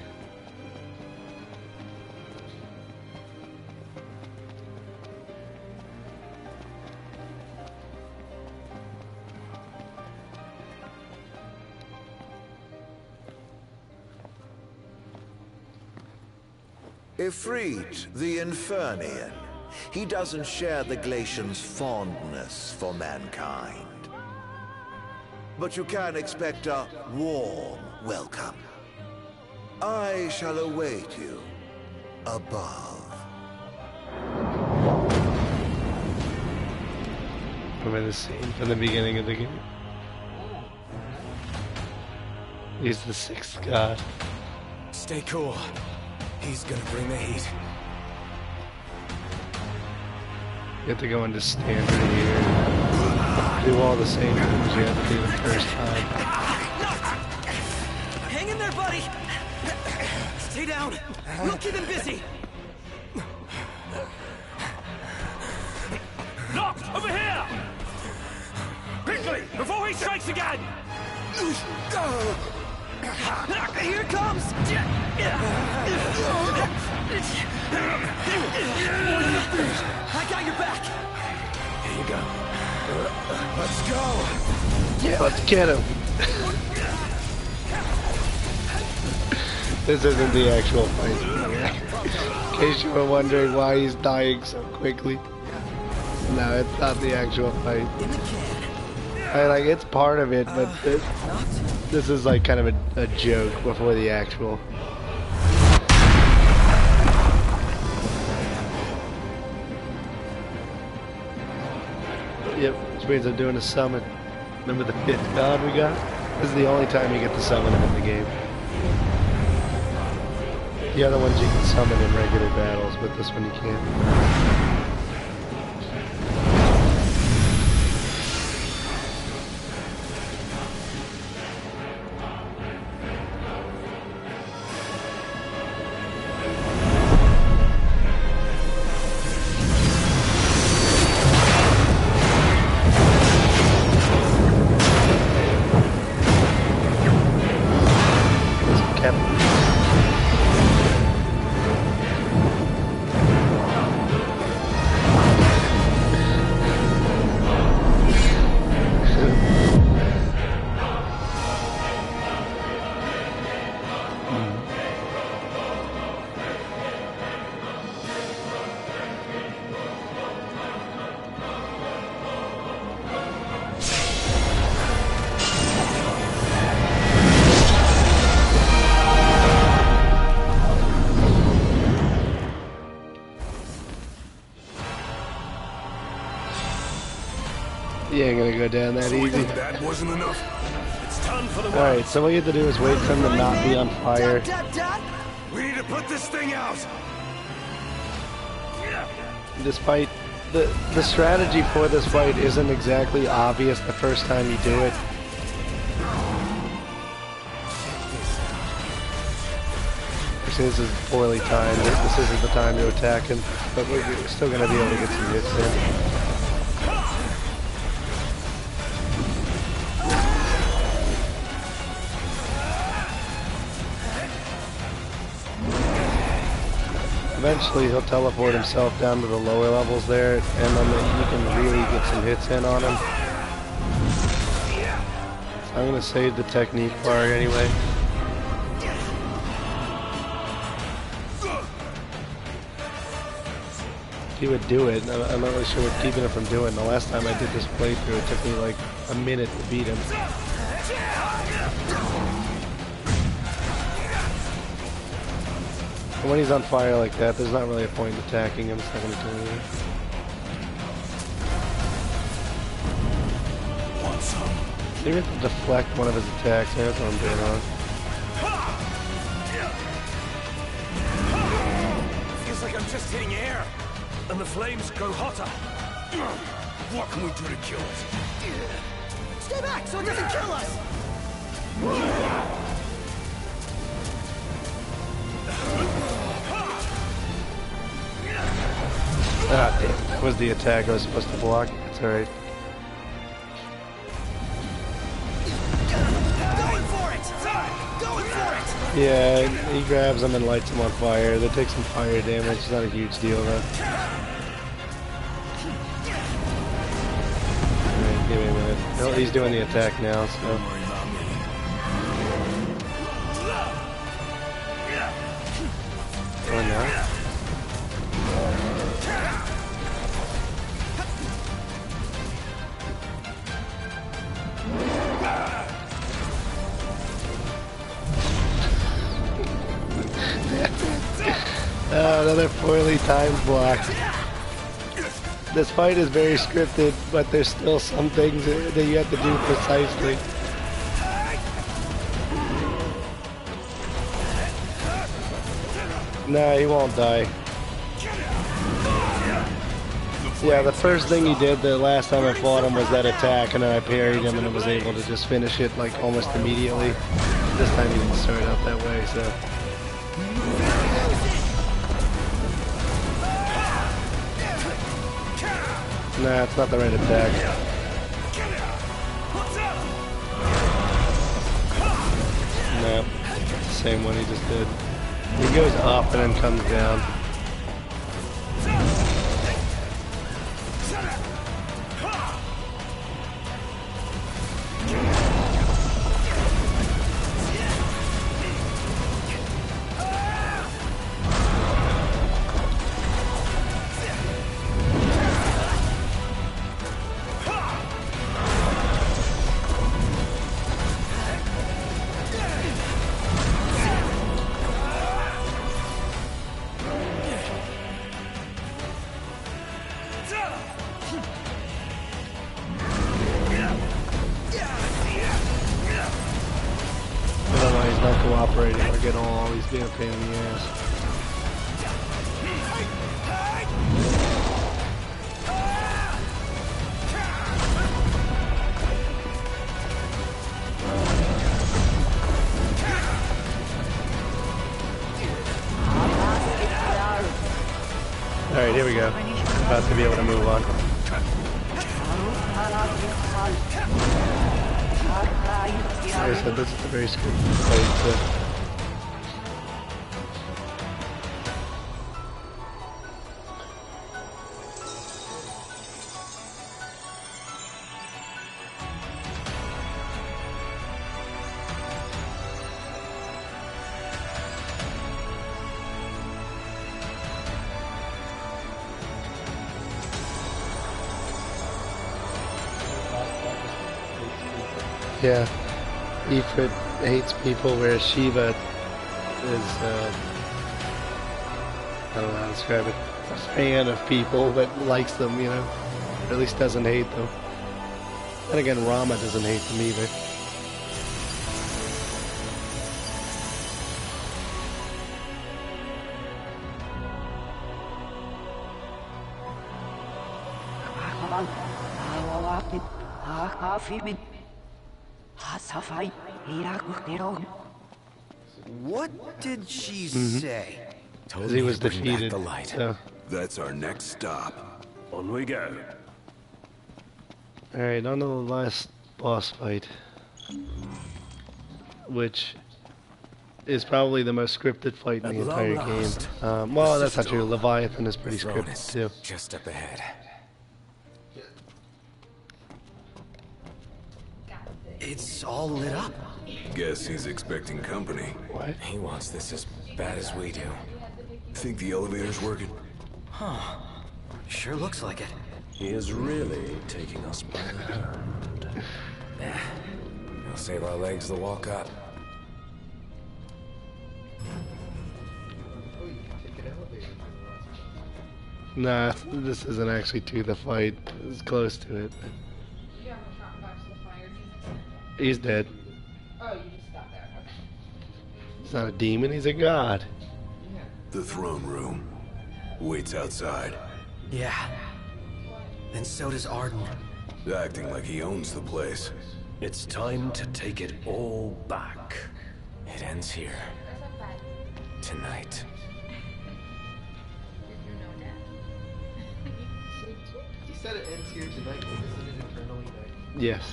Ifrit, the Infernian. He doesn't share the Glacian's fondness for mankind. But you can expect a warm welcome. I shall await you above. Remember the scene from the beginning of the game? He's the 6th god. Stay cool. He's gonna bring the heat. You have to go into standard here. Do all the same things you had to do the first time. Hang in there, buddy. Stay down. We'll keep him busy. Noct, over here! Quickly, before he strikes again! Here it comes! I got your back! Here you go. Let's go! Yeah, let's get him! This isn't the actual fight. In case you were wondering why he's dying so quickly. No, it's not the actual fight. Like, it's part of it, but this is like kind of a joke before the actual. Yep, which means I'm doing a summon. Remember the 5th god we got? This is the only time you get to summon him in the game. The other ones you can summon in regular battles, but this one you can't. You ain't gonna go down that easy. That wasn't enough. It's time for the Alright, so what you have to do is wait for him to not be on fire. We need to put this thing out. Despite the strategy for this fight isn't exactly obvious the first time you do it. This is poorly timed. This isn't the time to attack him, but we're still going to be able to get some hits in. Eventually he'll teleport himself down to the lower levels there, and then you can really get some hits in on him. I'm going to save the technique part anyway. He would do it. I'm not really sure what's keeping him from doing it. The last time I did this playthrough, it took me like a minute to beat him. And when he's on fire like that, there's not really a point in attacking him. It's not going to do anything. Maybe have to deflect one of his attacks. Yeah, that's what I'm doing wrong. Feels like I'm just hitting air. And the flames grow hotter. What can we do to kill it? Stay back so it doesn't kill us! Ah, damn. That was the attack I was supposed to block. It's alright. Going for it! Going for it! Yeah, he grabs him and lights him on fire. They take some fire damage. It's not a huge deal though. Alright, give me a minute. Oh, he's doing the attack now, so. Oh no. Another poorly timed block. This fight is very scripted, but there's still some things that you have to do precisely. Nah, he won't die. Yeah, the first thing he did the last time I fought him was that attack, and then I parried him and was able to just finish it like almost immediately. This time he didn't start out that way, so. Nah, it's not the right attack. No, it's the same one he just did. He goes up and then comes down. Cooperating or get all, he's being a pain in the ass. Alright, here we go. About to be able to move on. Like I said, this is a very scripted fight, so. Yeah, Ifrit hates people, whereas Shiva is, I don't know how to describe it, a fan of people that likes them, you know, or at least doesn't hate them. And again, Rama doesn't hate them either. What did she Mhm. say? Because he was defeated. The light. So. That's our next stop. On we go. Alright, on to the last boss fight. Which is probably the most scripted fight in the entire game. Well, that's not true. Leviathan is pretty scripted too. Just up ahead. It's all lit up. Guess he's expecting company. What? He wants this as bad as we do. Think the elevator's working? Huh. Sure looks like it. He is really taking us by the hand. He'll save our legs the walk up. Nah, this isn't actually to the fight. It's close to it. You haven't gotten back to the fire demon? He's dead. Oh, you just got there. Okay. He's not a demon, he's a god. The throne room. Waits outside. Yeah. And so does Arden. Acting like he owns the place. It's time to take it all back. It ends here. Tonight. He said it ends here tonight, but isn't it eternally night? Yes.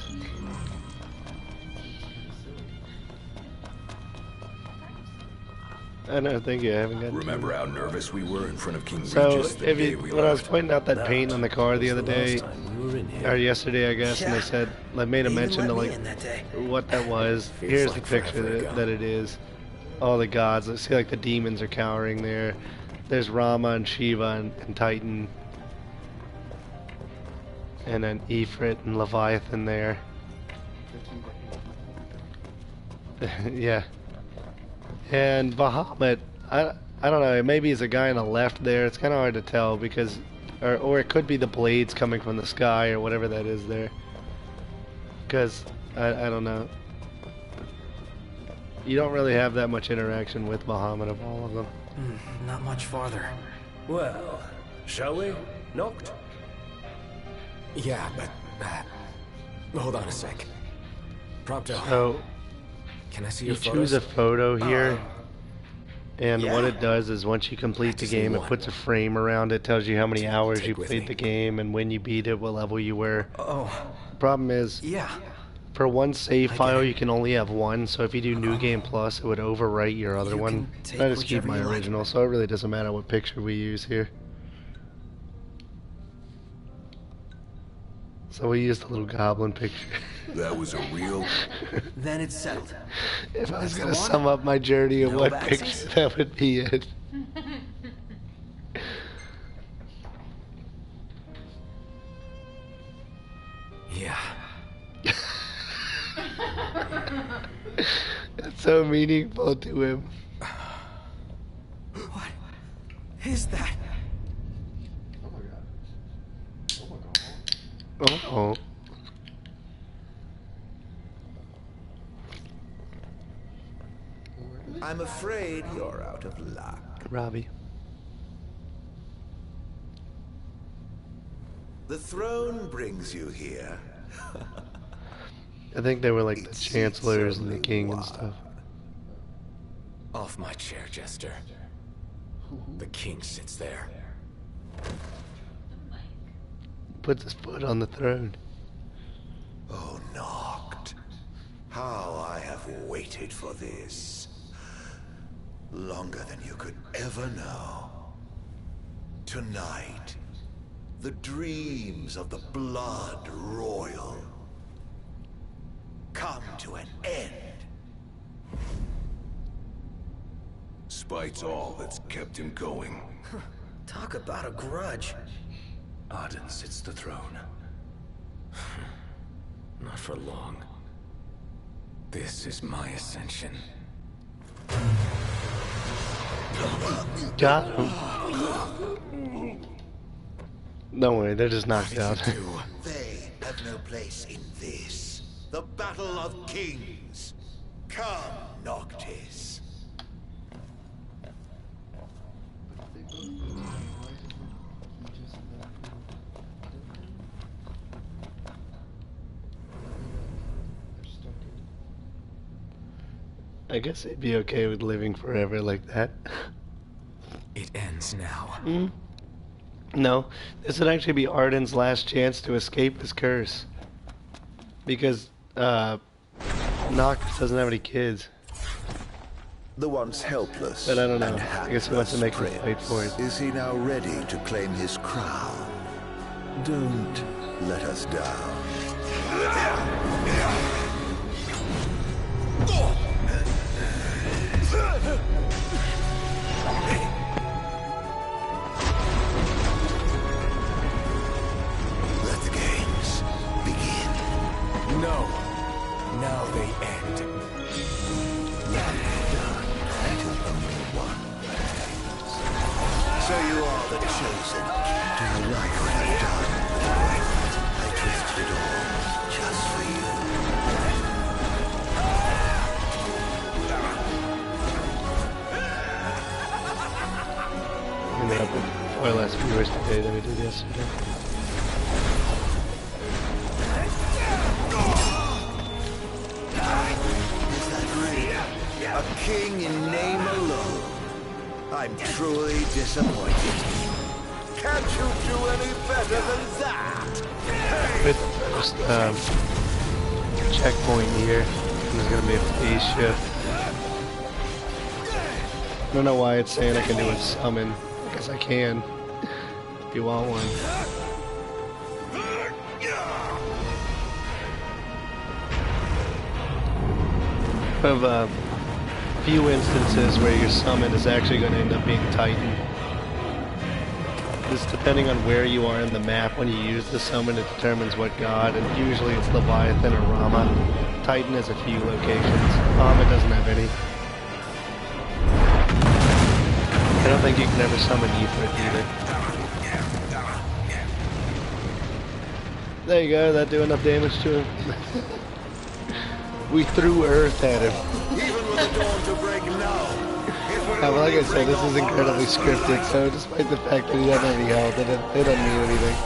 I know, thank you. I haven't got. Remember how nervous we were in front of King So, Regis the if day you, we when I was left? pointing out that paint on the car the other day, or yesterday, I guess, and they said, I made a mention to like what that was. Here's the picture that it is. All the gods. Let's see, like the demons are cowering there. There's Rama and Shiva and Titan, and then Ifrit and Leviathan there. Yeah. And Bahamut, I don't know, maybe he's a guy on the left there. It's kind of hard to tell because, or it could be the blades coming from the sky or whatever that is there. Because, I don't know. You don't really have that much interaction with Bahamut of all of them. Not much farther. Well, shall we? Knocked? Yeah, but... hold on a sec. Prompto. So, Can I see you your choose a photos? photo here, and yeah. what it does is once you complete the game, it puts a frame around it, tells you how many hours you played the game, and when you beat it, what level you were. Oh. The problem is, for one save file, you can only have one, so if you do New Game Plus, it would overwrite your other one. I just keep my original, so it really doesn't matter what picture we use here. So we used the little goblin picture. That was a real... Then it's settled. If I was going to sum up my journey of No what bad picture, sense? that would be it. Yeah. It's so meaningful to him. What is that? Oh. I'm afraid you're out of luck. Robbie. The throne brings you here. I think they were like the chancellors and the king and stuff. Off my chair, Jester. The king sits there. Puts his foot on the throne. Oh, Noct. How I have waited for this. Longer than you could ever know. Tonight, the dreams of the Blood Royal come to an end. Spite's all that's kept him going. Talk about a grudge. Arden sits the throne. Not for long. This is my ascension. Got him. Don't worry, they're just knocked out. have no place in this. The Battle of Kings. Come, Noctis. I guess he'd be okay with living forever like that. It ends now. Mm. No, this would actually be Arden's last chance to escape his curse. Because, Noctis doesn't have any kids. The once helpless. But I don't know. I guess he wants to make him fight for it. Is he now ready to claim his crown? Don't let us down. Let the games begin. No. Now they end. Done until only one remains. So you are the chosen. Do you like what I've done? I twisted it all just for you. Ended up with far less viewers today than we did yesterday. Is that right? A king in name alone. I'm truly disappointed. Can't you do any better than that? With the first checkpoint here, there's gonna be a phase shift. I don't know why it's saying I can do a summon. I guess I can. If you want one. Of a few instances where your summon is actually going to end up being Titan. This, depending on where you are in the map when you use the summon, it determines what god, and usually it's Leviathan or Rama. Titan has a few locations. Rama doesn't have any. I don't think you can ever summon Ifrit either. There you go, that do enough damage to him. We threw earth at him. Even with the dawn to break now. Well, like I said, this is incredibly scripted, so despite the fact that he doesn't have any health, it doesn't mean anything.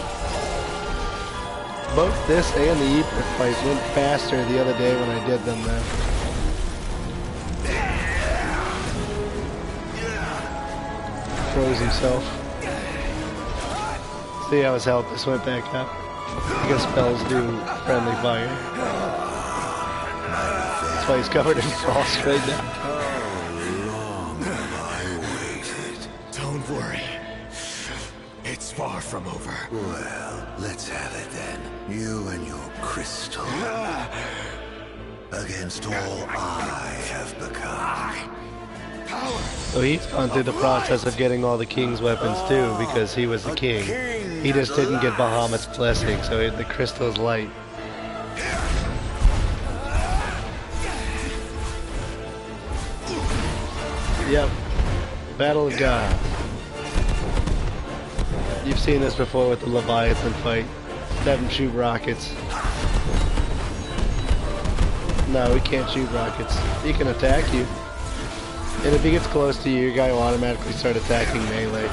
Both this and the Ifrit fight went faster the other day when I did them, though. Froze himself. See how his health just went back up. I guess spells do friendly fire. That's why he's covered in frost right now. Don't worry. It's far from over. Well, let's have it then. You and your crystal. Against all I have become. So he's gone through the process of getting all the king's weapons too, because he was the king. He just didn't get Bahamut's blessing, so the crystal is light. Yep. Battle of God. You've seen this before with the Leviathan fight. Have him shoot rockets. No, he can't shoot rockets. He can attack you. And if he gets close to you, your guy will automatically start attacking melee.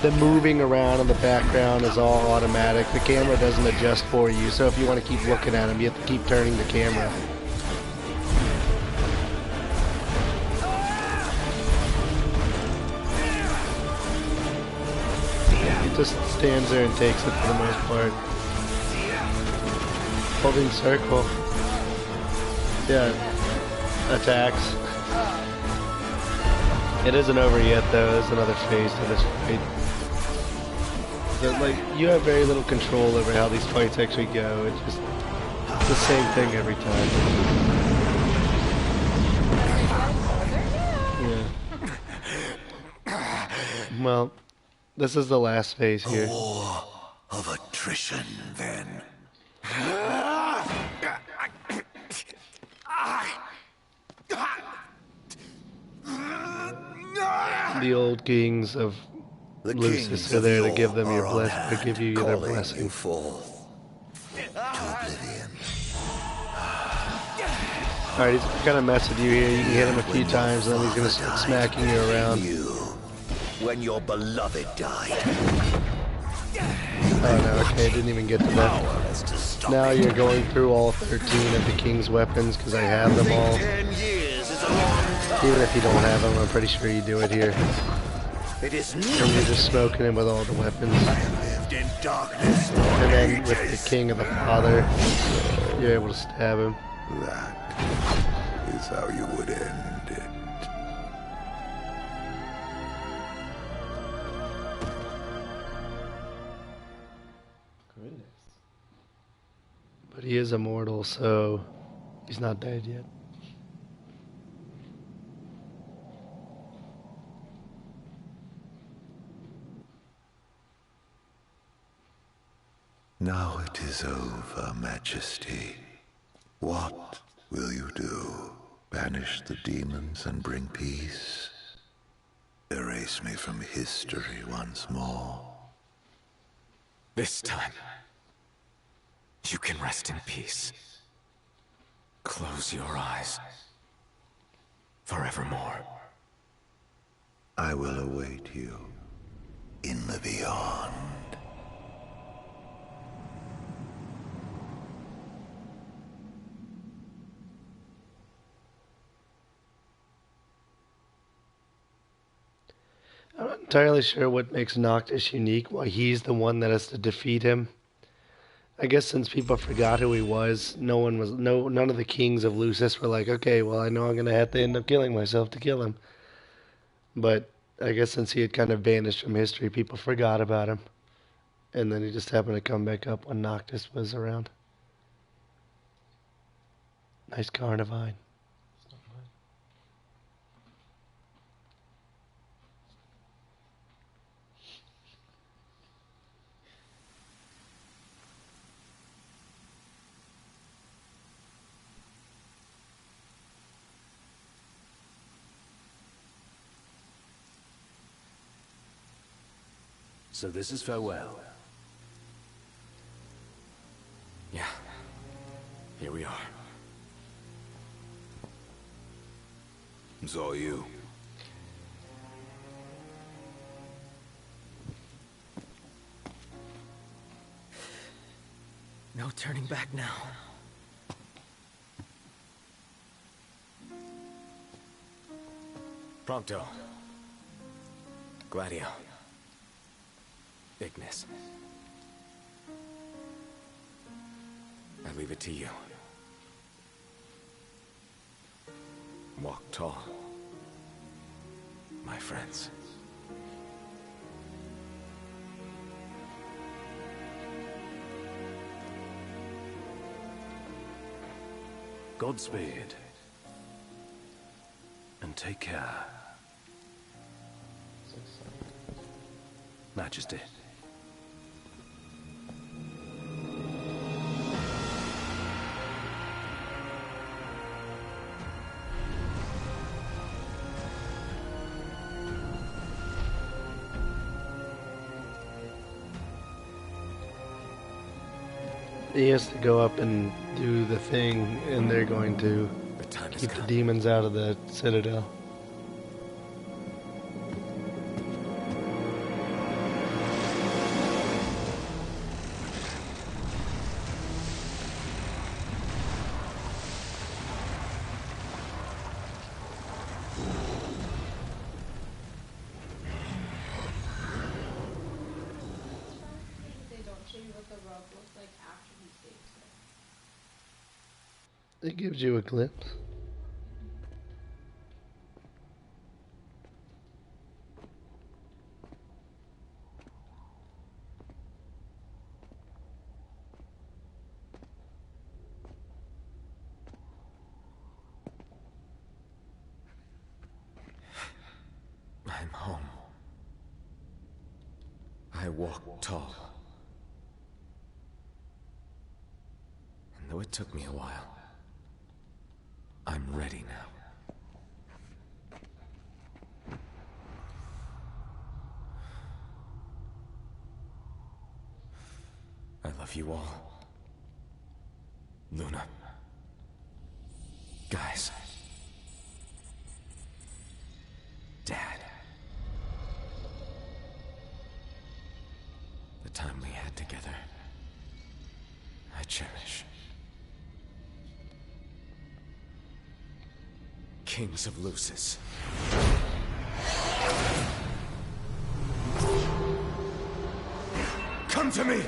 The moving around in the background is all automatic. The camera doesn't adjust for you, so if you want to keep looking at him, you have to keep turning the camera. He just stands there and takes it for the most part. Holding circle. Yeah, attacks. It isn't over yet though, there's another phase to this fight. But like, you have very little control over how these fights actually go. It's just the same thing every time. Yeah. Well, this is the last phase here. War of attrition, then. The old kings of Lucis are there to give them your blessing, to give you their blessing. Alright, he's gonna mess with you here. You can hit him a few times, and then he's gonna start smacking you around. When your beloved died. Oh no, okay, didn't even get to that. Now you're going through all 13 of the king's weapons, because I have them all. Even if you don't have them, I'm pretty sure you do it here. And you're just smoking him with all the weapons. And then with the king of the father, you're able to stab him. That is how you would end it. Goodness. But he is immortal, so he's not dead yet. Now it is over, Majesty. What will you do? Banish the demons and bring peace? Erase me from history once more? This time, you can rest in peace. Close your eyes. Forevermore. I will await you in the beyond. I'm not entirely sure what makes Noctis unique, why he's the one that has to defeat him. I guess since people forgot who he was, none of the kings of Lucis were like, okay, well, I know I'm going to have to end up killing myself to kill him. But I guess since he had kind of vanished from history, people forgot about him. And then he just happened to come back up when Noctis was around. Nice Carnivine. So this is farewell. Yeah. Here we are. It's all you. No turning back now. Prompto. Gladio. Ignis. I leave it to you. Walk tall, my friends. Godspeed. And take care. Majesty. He has to go up and do the thing, and they're going to keep the demons out of the Citadel. It gives you a glimpse. I'm home. I walk tall. And though it took me a while, I'm ready now. I love you all. Luna. Guys. Dad. The time we had together, I cherish. Kings of Lucis. Come to me!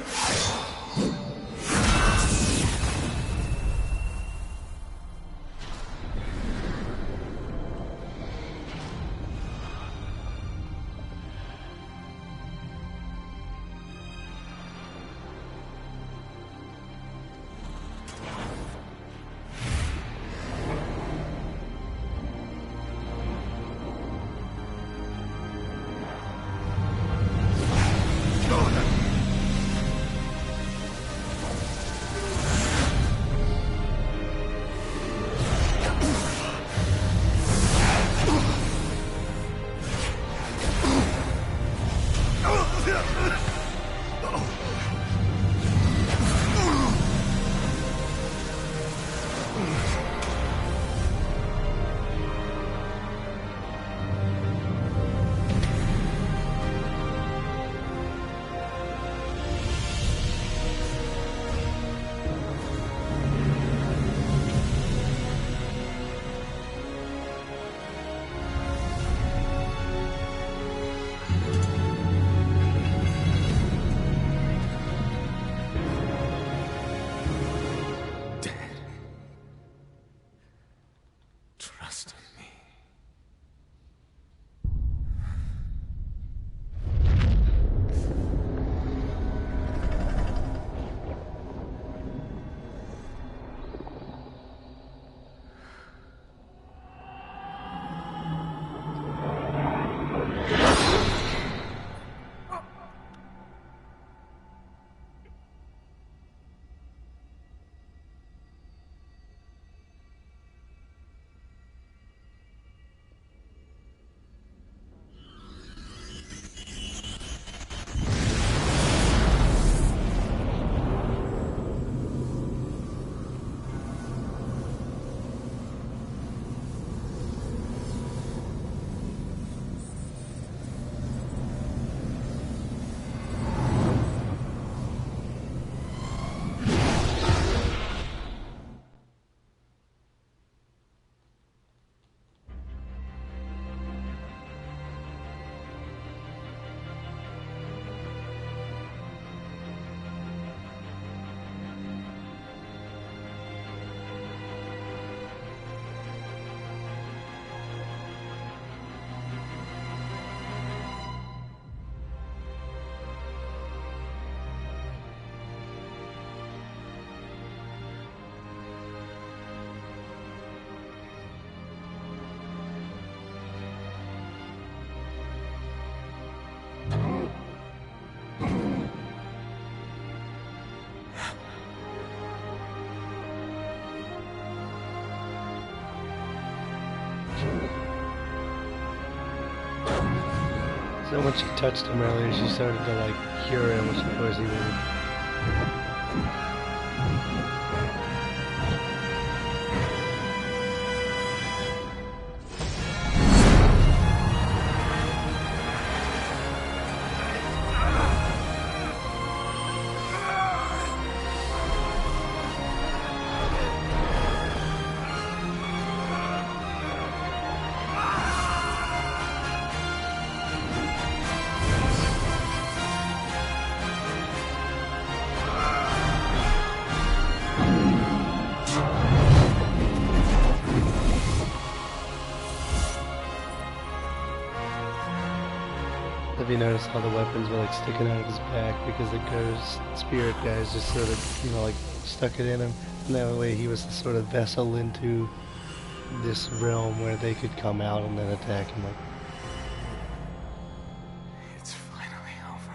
Trust in me. So when she touched him earlier, she started to like hear him, which of course he would. Have you noticed how the weapons were like sticking out of his back because the ghost spirit guys just sort of, you know, like stuck it in him, and that way he was the sort of vessel into this realm where they could come out and then attack him. Like, It's finally over.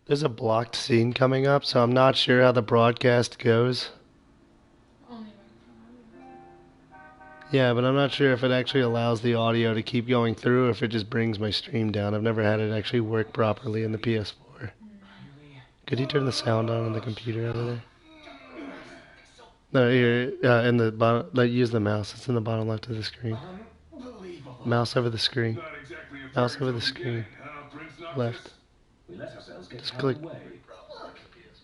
there's a blocked scene coming up, so I'm not sure how the broadcast goes. Yeah, but I'm not sure if it actually allows the audio to keep going through or if it just brings my stream down. I've never had it actually work properly in the PS4. Could you turn the sound on the computer over there? No, here, in the bottom, like, use the mouse. It's in the bottom left of the screen. Mouse over the screen. Mouse over the screen. Left. Just click.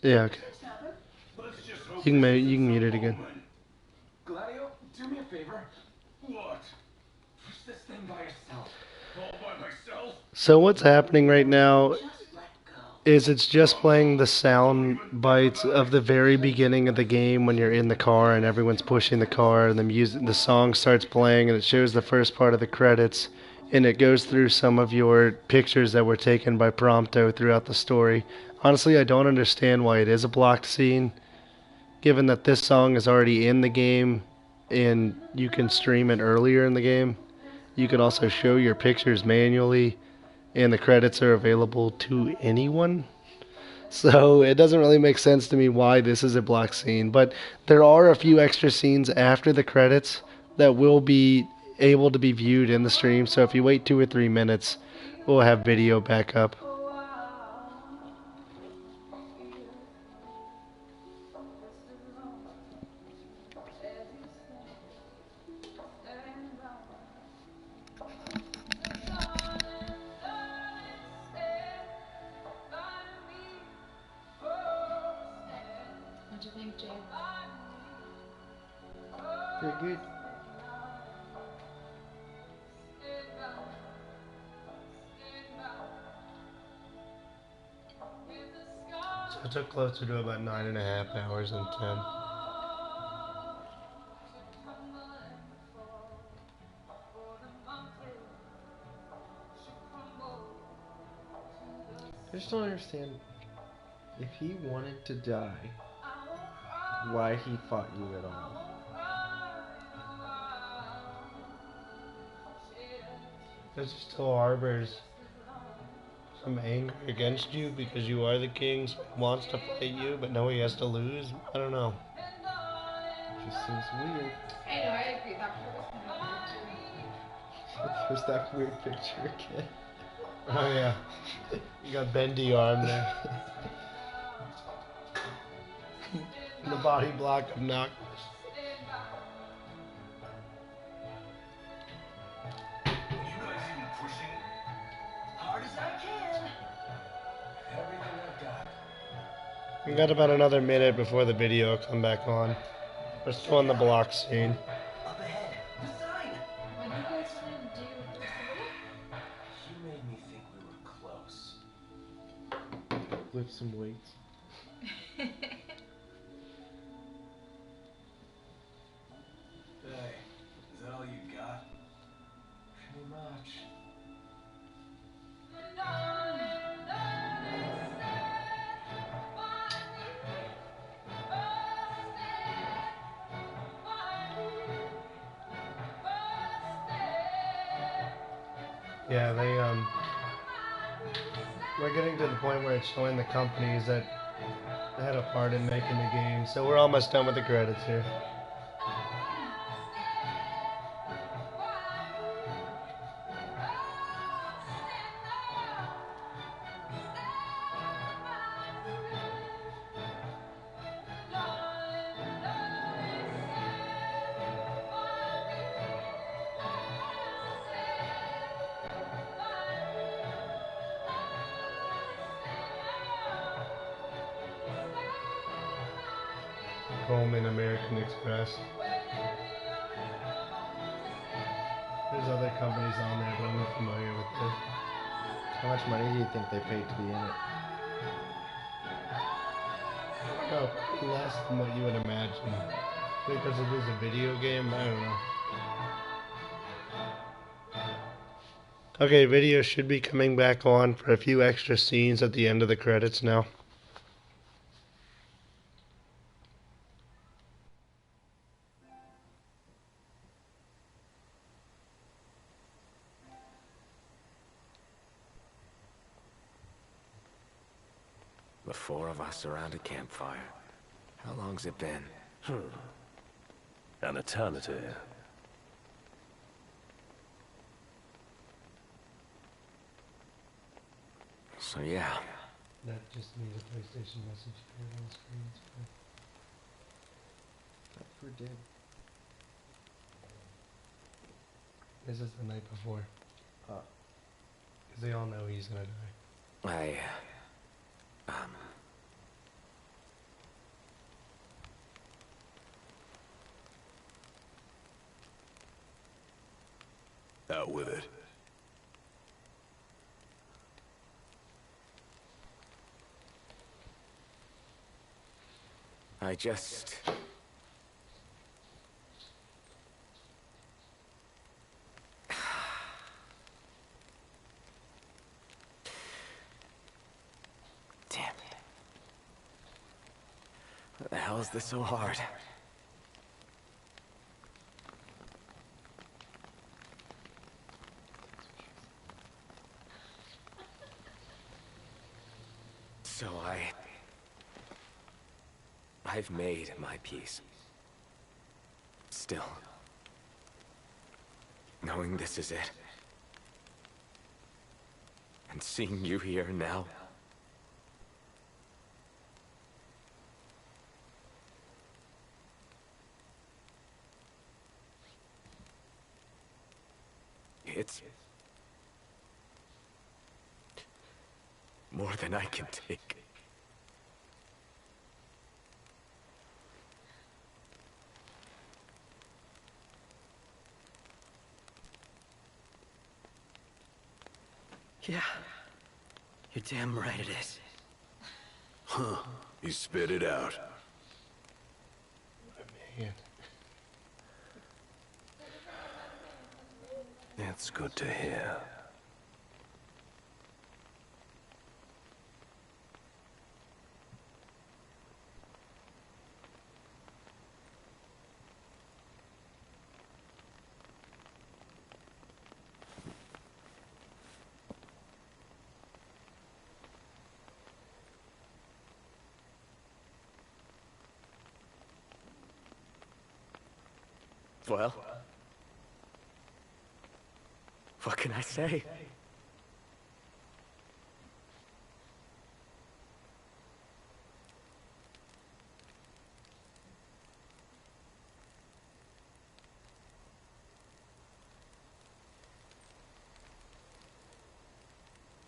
Yeah, okay. You can mute it again. Gladio, do me a favor. What? Push this thing by yourself. All by myself? So what's happening right now is it's just playing the sound bites of the very beginning of the game when you're in the car and everyone's pushing the car and the song starts playing and it shows the first part of the credits and it goes through some of your pictures that were taken by Prompto throughout the story. Honestly, I don't understand why it is a blocked scene, given that this song is already in the game and you can stream it earlier in the game. You can also show your pictures manually and the credits are available to anyone. So it doesn't really make sense to me why this is a blocked scene, but there are a few extra scenes after the credits that will be able to be viewed in the stream. So if you wait 2 or 3 minutes, we'll have video back up. What'd you think, Jade? Pretty good. So it took closer to about 9.5 hours than 10. I just don't understand. If he wanted to die, why he fought you at all? Because he still harbors some anger against you because you are the king, so he wants to fight you, but no, he has to lose. I don't know. Just seems weird. I know, I agree. That part was kind of weird too. There's that weird picture again. Oh yeah. You got bendy arm there. The body block of Knock. You guys even pushing hard as I can. Everything I've got. We got about another minute before the video will come back on. We're still in the block scene. Up ahead. The sign. What do you guys want to do with this You made me think we were close. Lift some weights. Hey, is that all you got? Pretty much. Yeah, we're getting to the point where it's showing the companies that had a part in making the game, so we're almost done with the credits here. Coleman American Express. There's other companies on there, but I'm not familiar with this. How much money do you think they paid to be in it? Oh, probably less than what you would imagine. Because it is a video game, I don't know. Okay, video should be coming back on for a few extra scenes at the end of the credits now. The four of us around a campfire. How long's it been? An eternity. So yeah. That just made a PlayStation message appear on the screen. That sure did. This is the night before. Because they all know he's gonna die. Out with it. I just... Damn it. What the hell is this so hard? So I've made my peace. Still, knowing this is it, and seeing you here now, it's more than I can take. Yeah. You're damn right it is. Huh. You spit it out. Man. It's good to hear. Well, what can I say?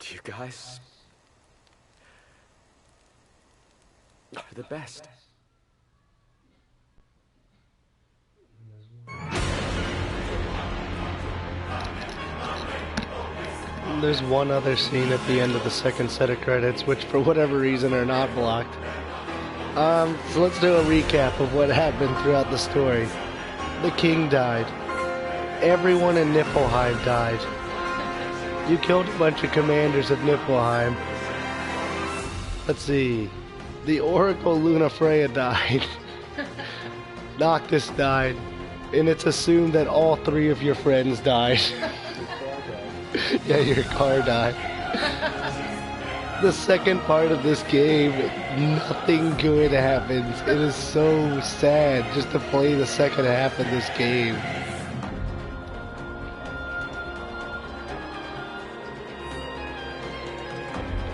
You guys are the best. There's one other scene at the end of the second set of credits, which for whatever reason are not blocked. So let's do a recap of what happened throughout the story. The king died. Everyone in Niflheim died. You killed a bunch of commanders of Niflheim. Let's see. The Oracle Lunafreya died. Noctis died. And it's assumed that all three of your friends died. Yeah, your car died. The second part of this game, nothing good happens. It is so sad just to play the second half of this game.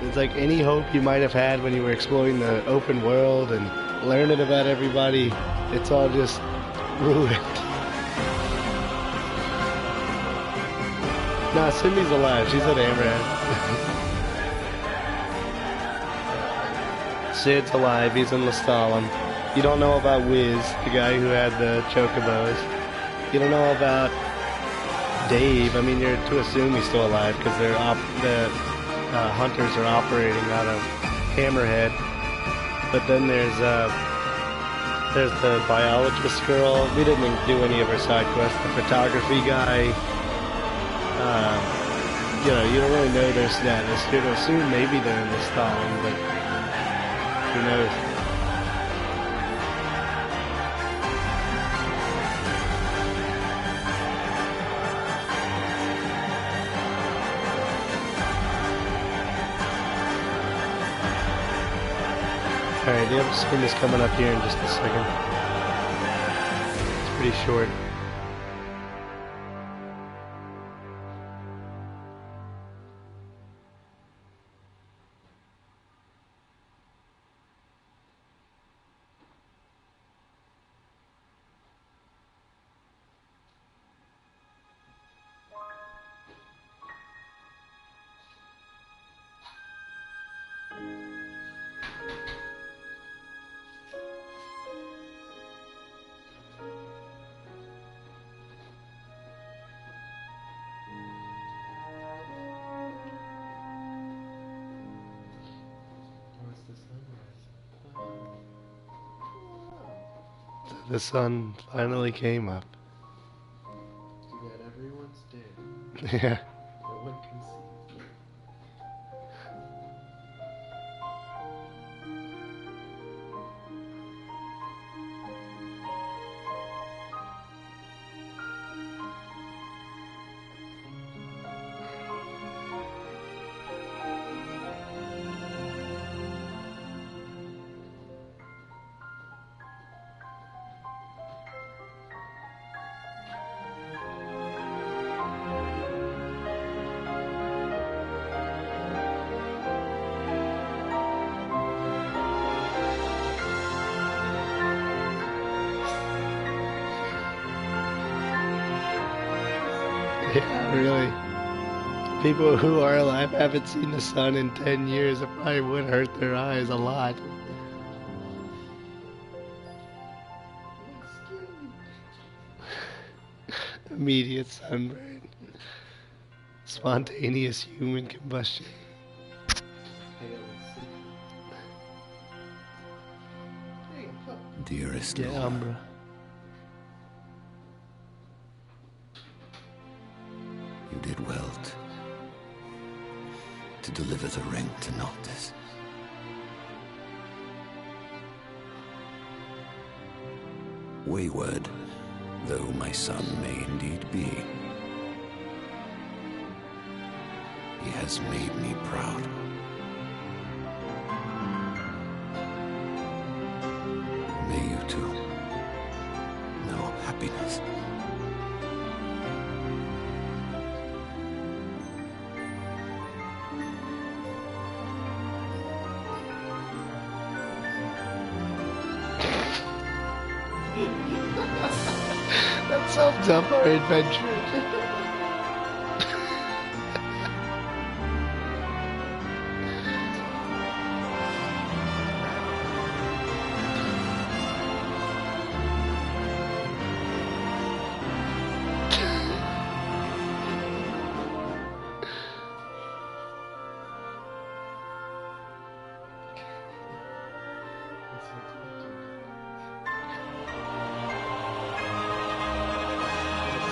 It's like any hope you might have had when you were exploring the open world and learning about everybody, it's all just ruined. Nah, Cindy's alive. She's at Hammerhead. Sid's alive. He's in Lestalem. You don't know about Wiz, the guy who had the chocobos. You don't know about Dave. I mean, you're to assume he's still alive because the hunters are operating out of Hammerhead. But then there's the biologist girl. We didn't do any of her side quests. The photography guy. You know, you don't really know their status. You'd assume maybe they're in the Stalin, but who knows? Alright, the episode is coming up here in just a second. It's pretty short. The sun finally came up. Too bad everyone's dead. Yeah. No one can see. Yeah, really. People who are alive haven't seen the sun in 10 years. It probably would hurt their eyes a lot. Immediate sunburn. Spontaneous human combustion. Dearest Yeah, Lord, Umbra. you did well to deliver the ring to Noctis. Wayward, though my son may indeed be, he has made me proud. May you too know happiness. That sums up our adventure.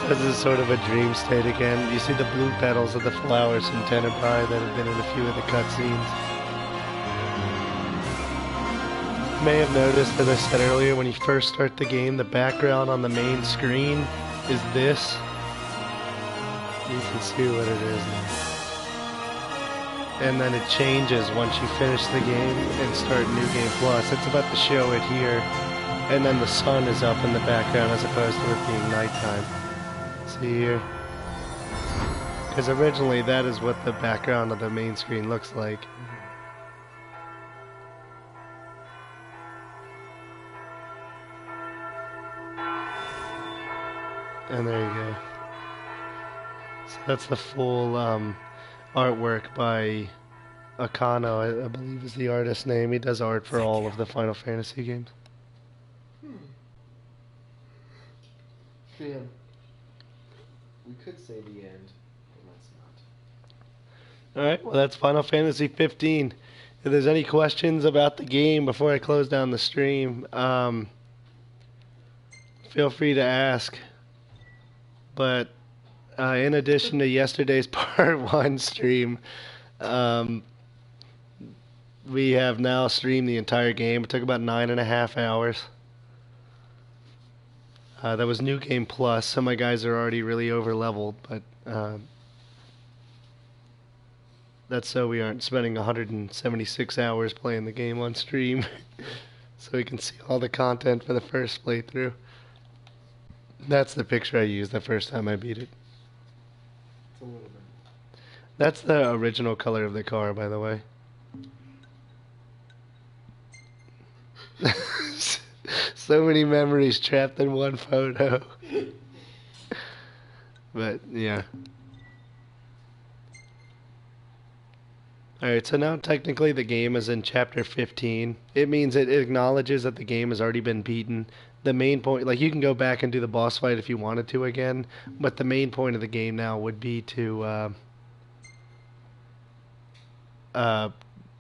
This is sort of a dream state again. You see the blue petals of the flowers from Tenebrae that have been in a few of the cutscenes. You may have noticed, as I said earlier, when you first start the game, the background on the main screen is this. You can see what it is now. And then it changes once you finish the game and start New Game Plus. It's about to show it here. And then the sun is up in the background as opposed to it being nighttime. See here? Because originally that is what the background of the main screen looks like. And there you go. So that's the full artwork by Akano, I believe is the artist's name. He does art for all of the Final Fantasy games. Man, we could say the end, but let's not. Alright, well that's Final Fantasy 15. If there's any questions about the game before I close down the stream, feel free to ask. But in addition to yesterday's Part 1 stream, we have now streamed the entire game. It took about 9.5 hours. That was New Game Plus. Some of my guys are already really over-leveled, but that's so we aren't spending 176 hours playing the game on stream. So we can see all the content for the first playthrough. That's the picture I used the first time I beat it. It's a little bit. That's the original color of the car, by the way. So many memories trapped in one photo. But, yeah. Alright, so now technically the game is in Chapter 15. It means it acknowledges that the game has already been beaten. The main point, like you can go back and do the boss fight if you wanted to again, but the main point of the game now would be to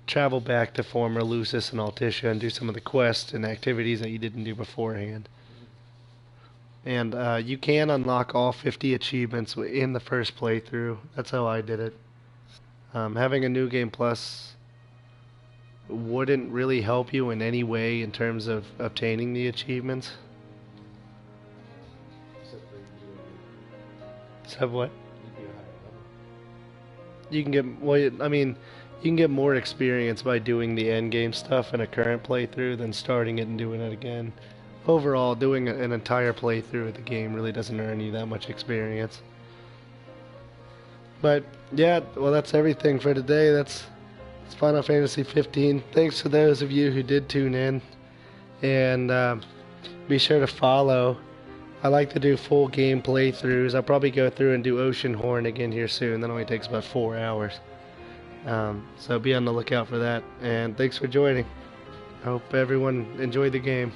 travel back to former Lucis and Altissia and do some of the quests and activities that you didn't do beforehand. And you can unlock all 50 achievements in the first playthrough. That's how I did it. Having a New Game Plus wouldn't really help you in any way in terms of obtaining the achievements. So what? You can get, well, I mean, you can get more experience by doing the end game stuff in a current playthrough than starting it and doing it again. Overall, doing an entire playthrough of the game really doesn't earn you that much experience. But yeah, well, that's everything for today. That's Final Fantasy 15. Thanks to those of you who did tune in, and be sure to follow. I like to do full game playthroughs. I'll probably go through and do Ocean Horn again here soon. That only takes about 4 hours. So be on the lookout for that. And thanks for joining. I hope everyone enjoyed the game.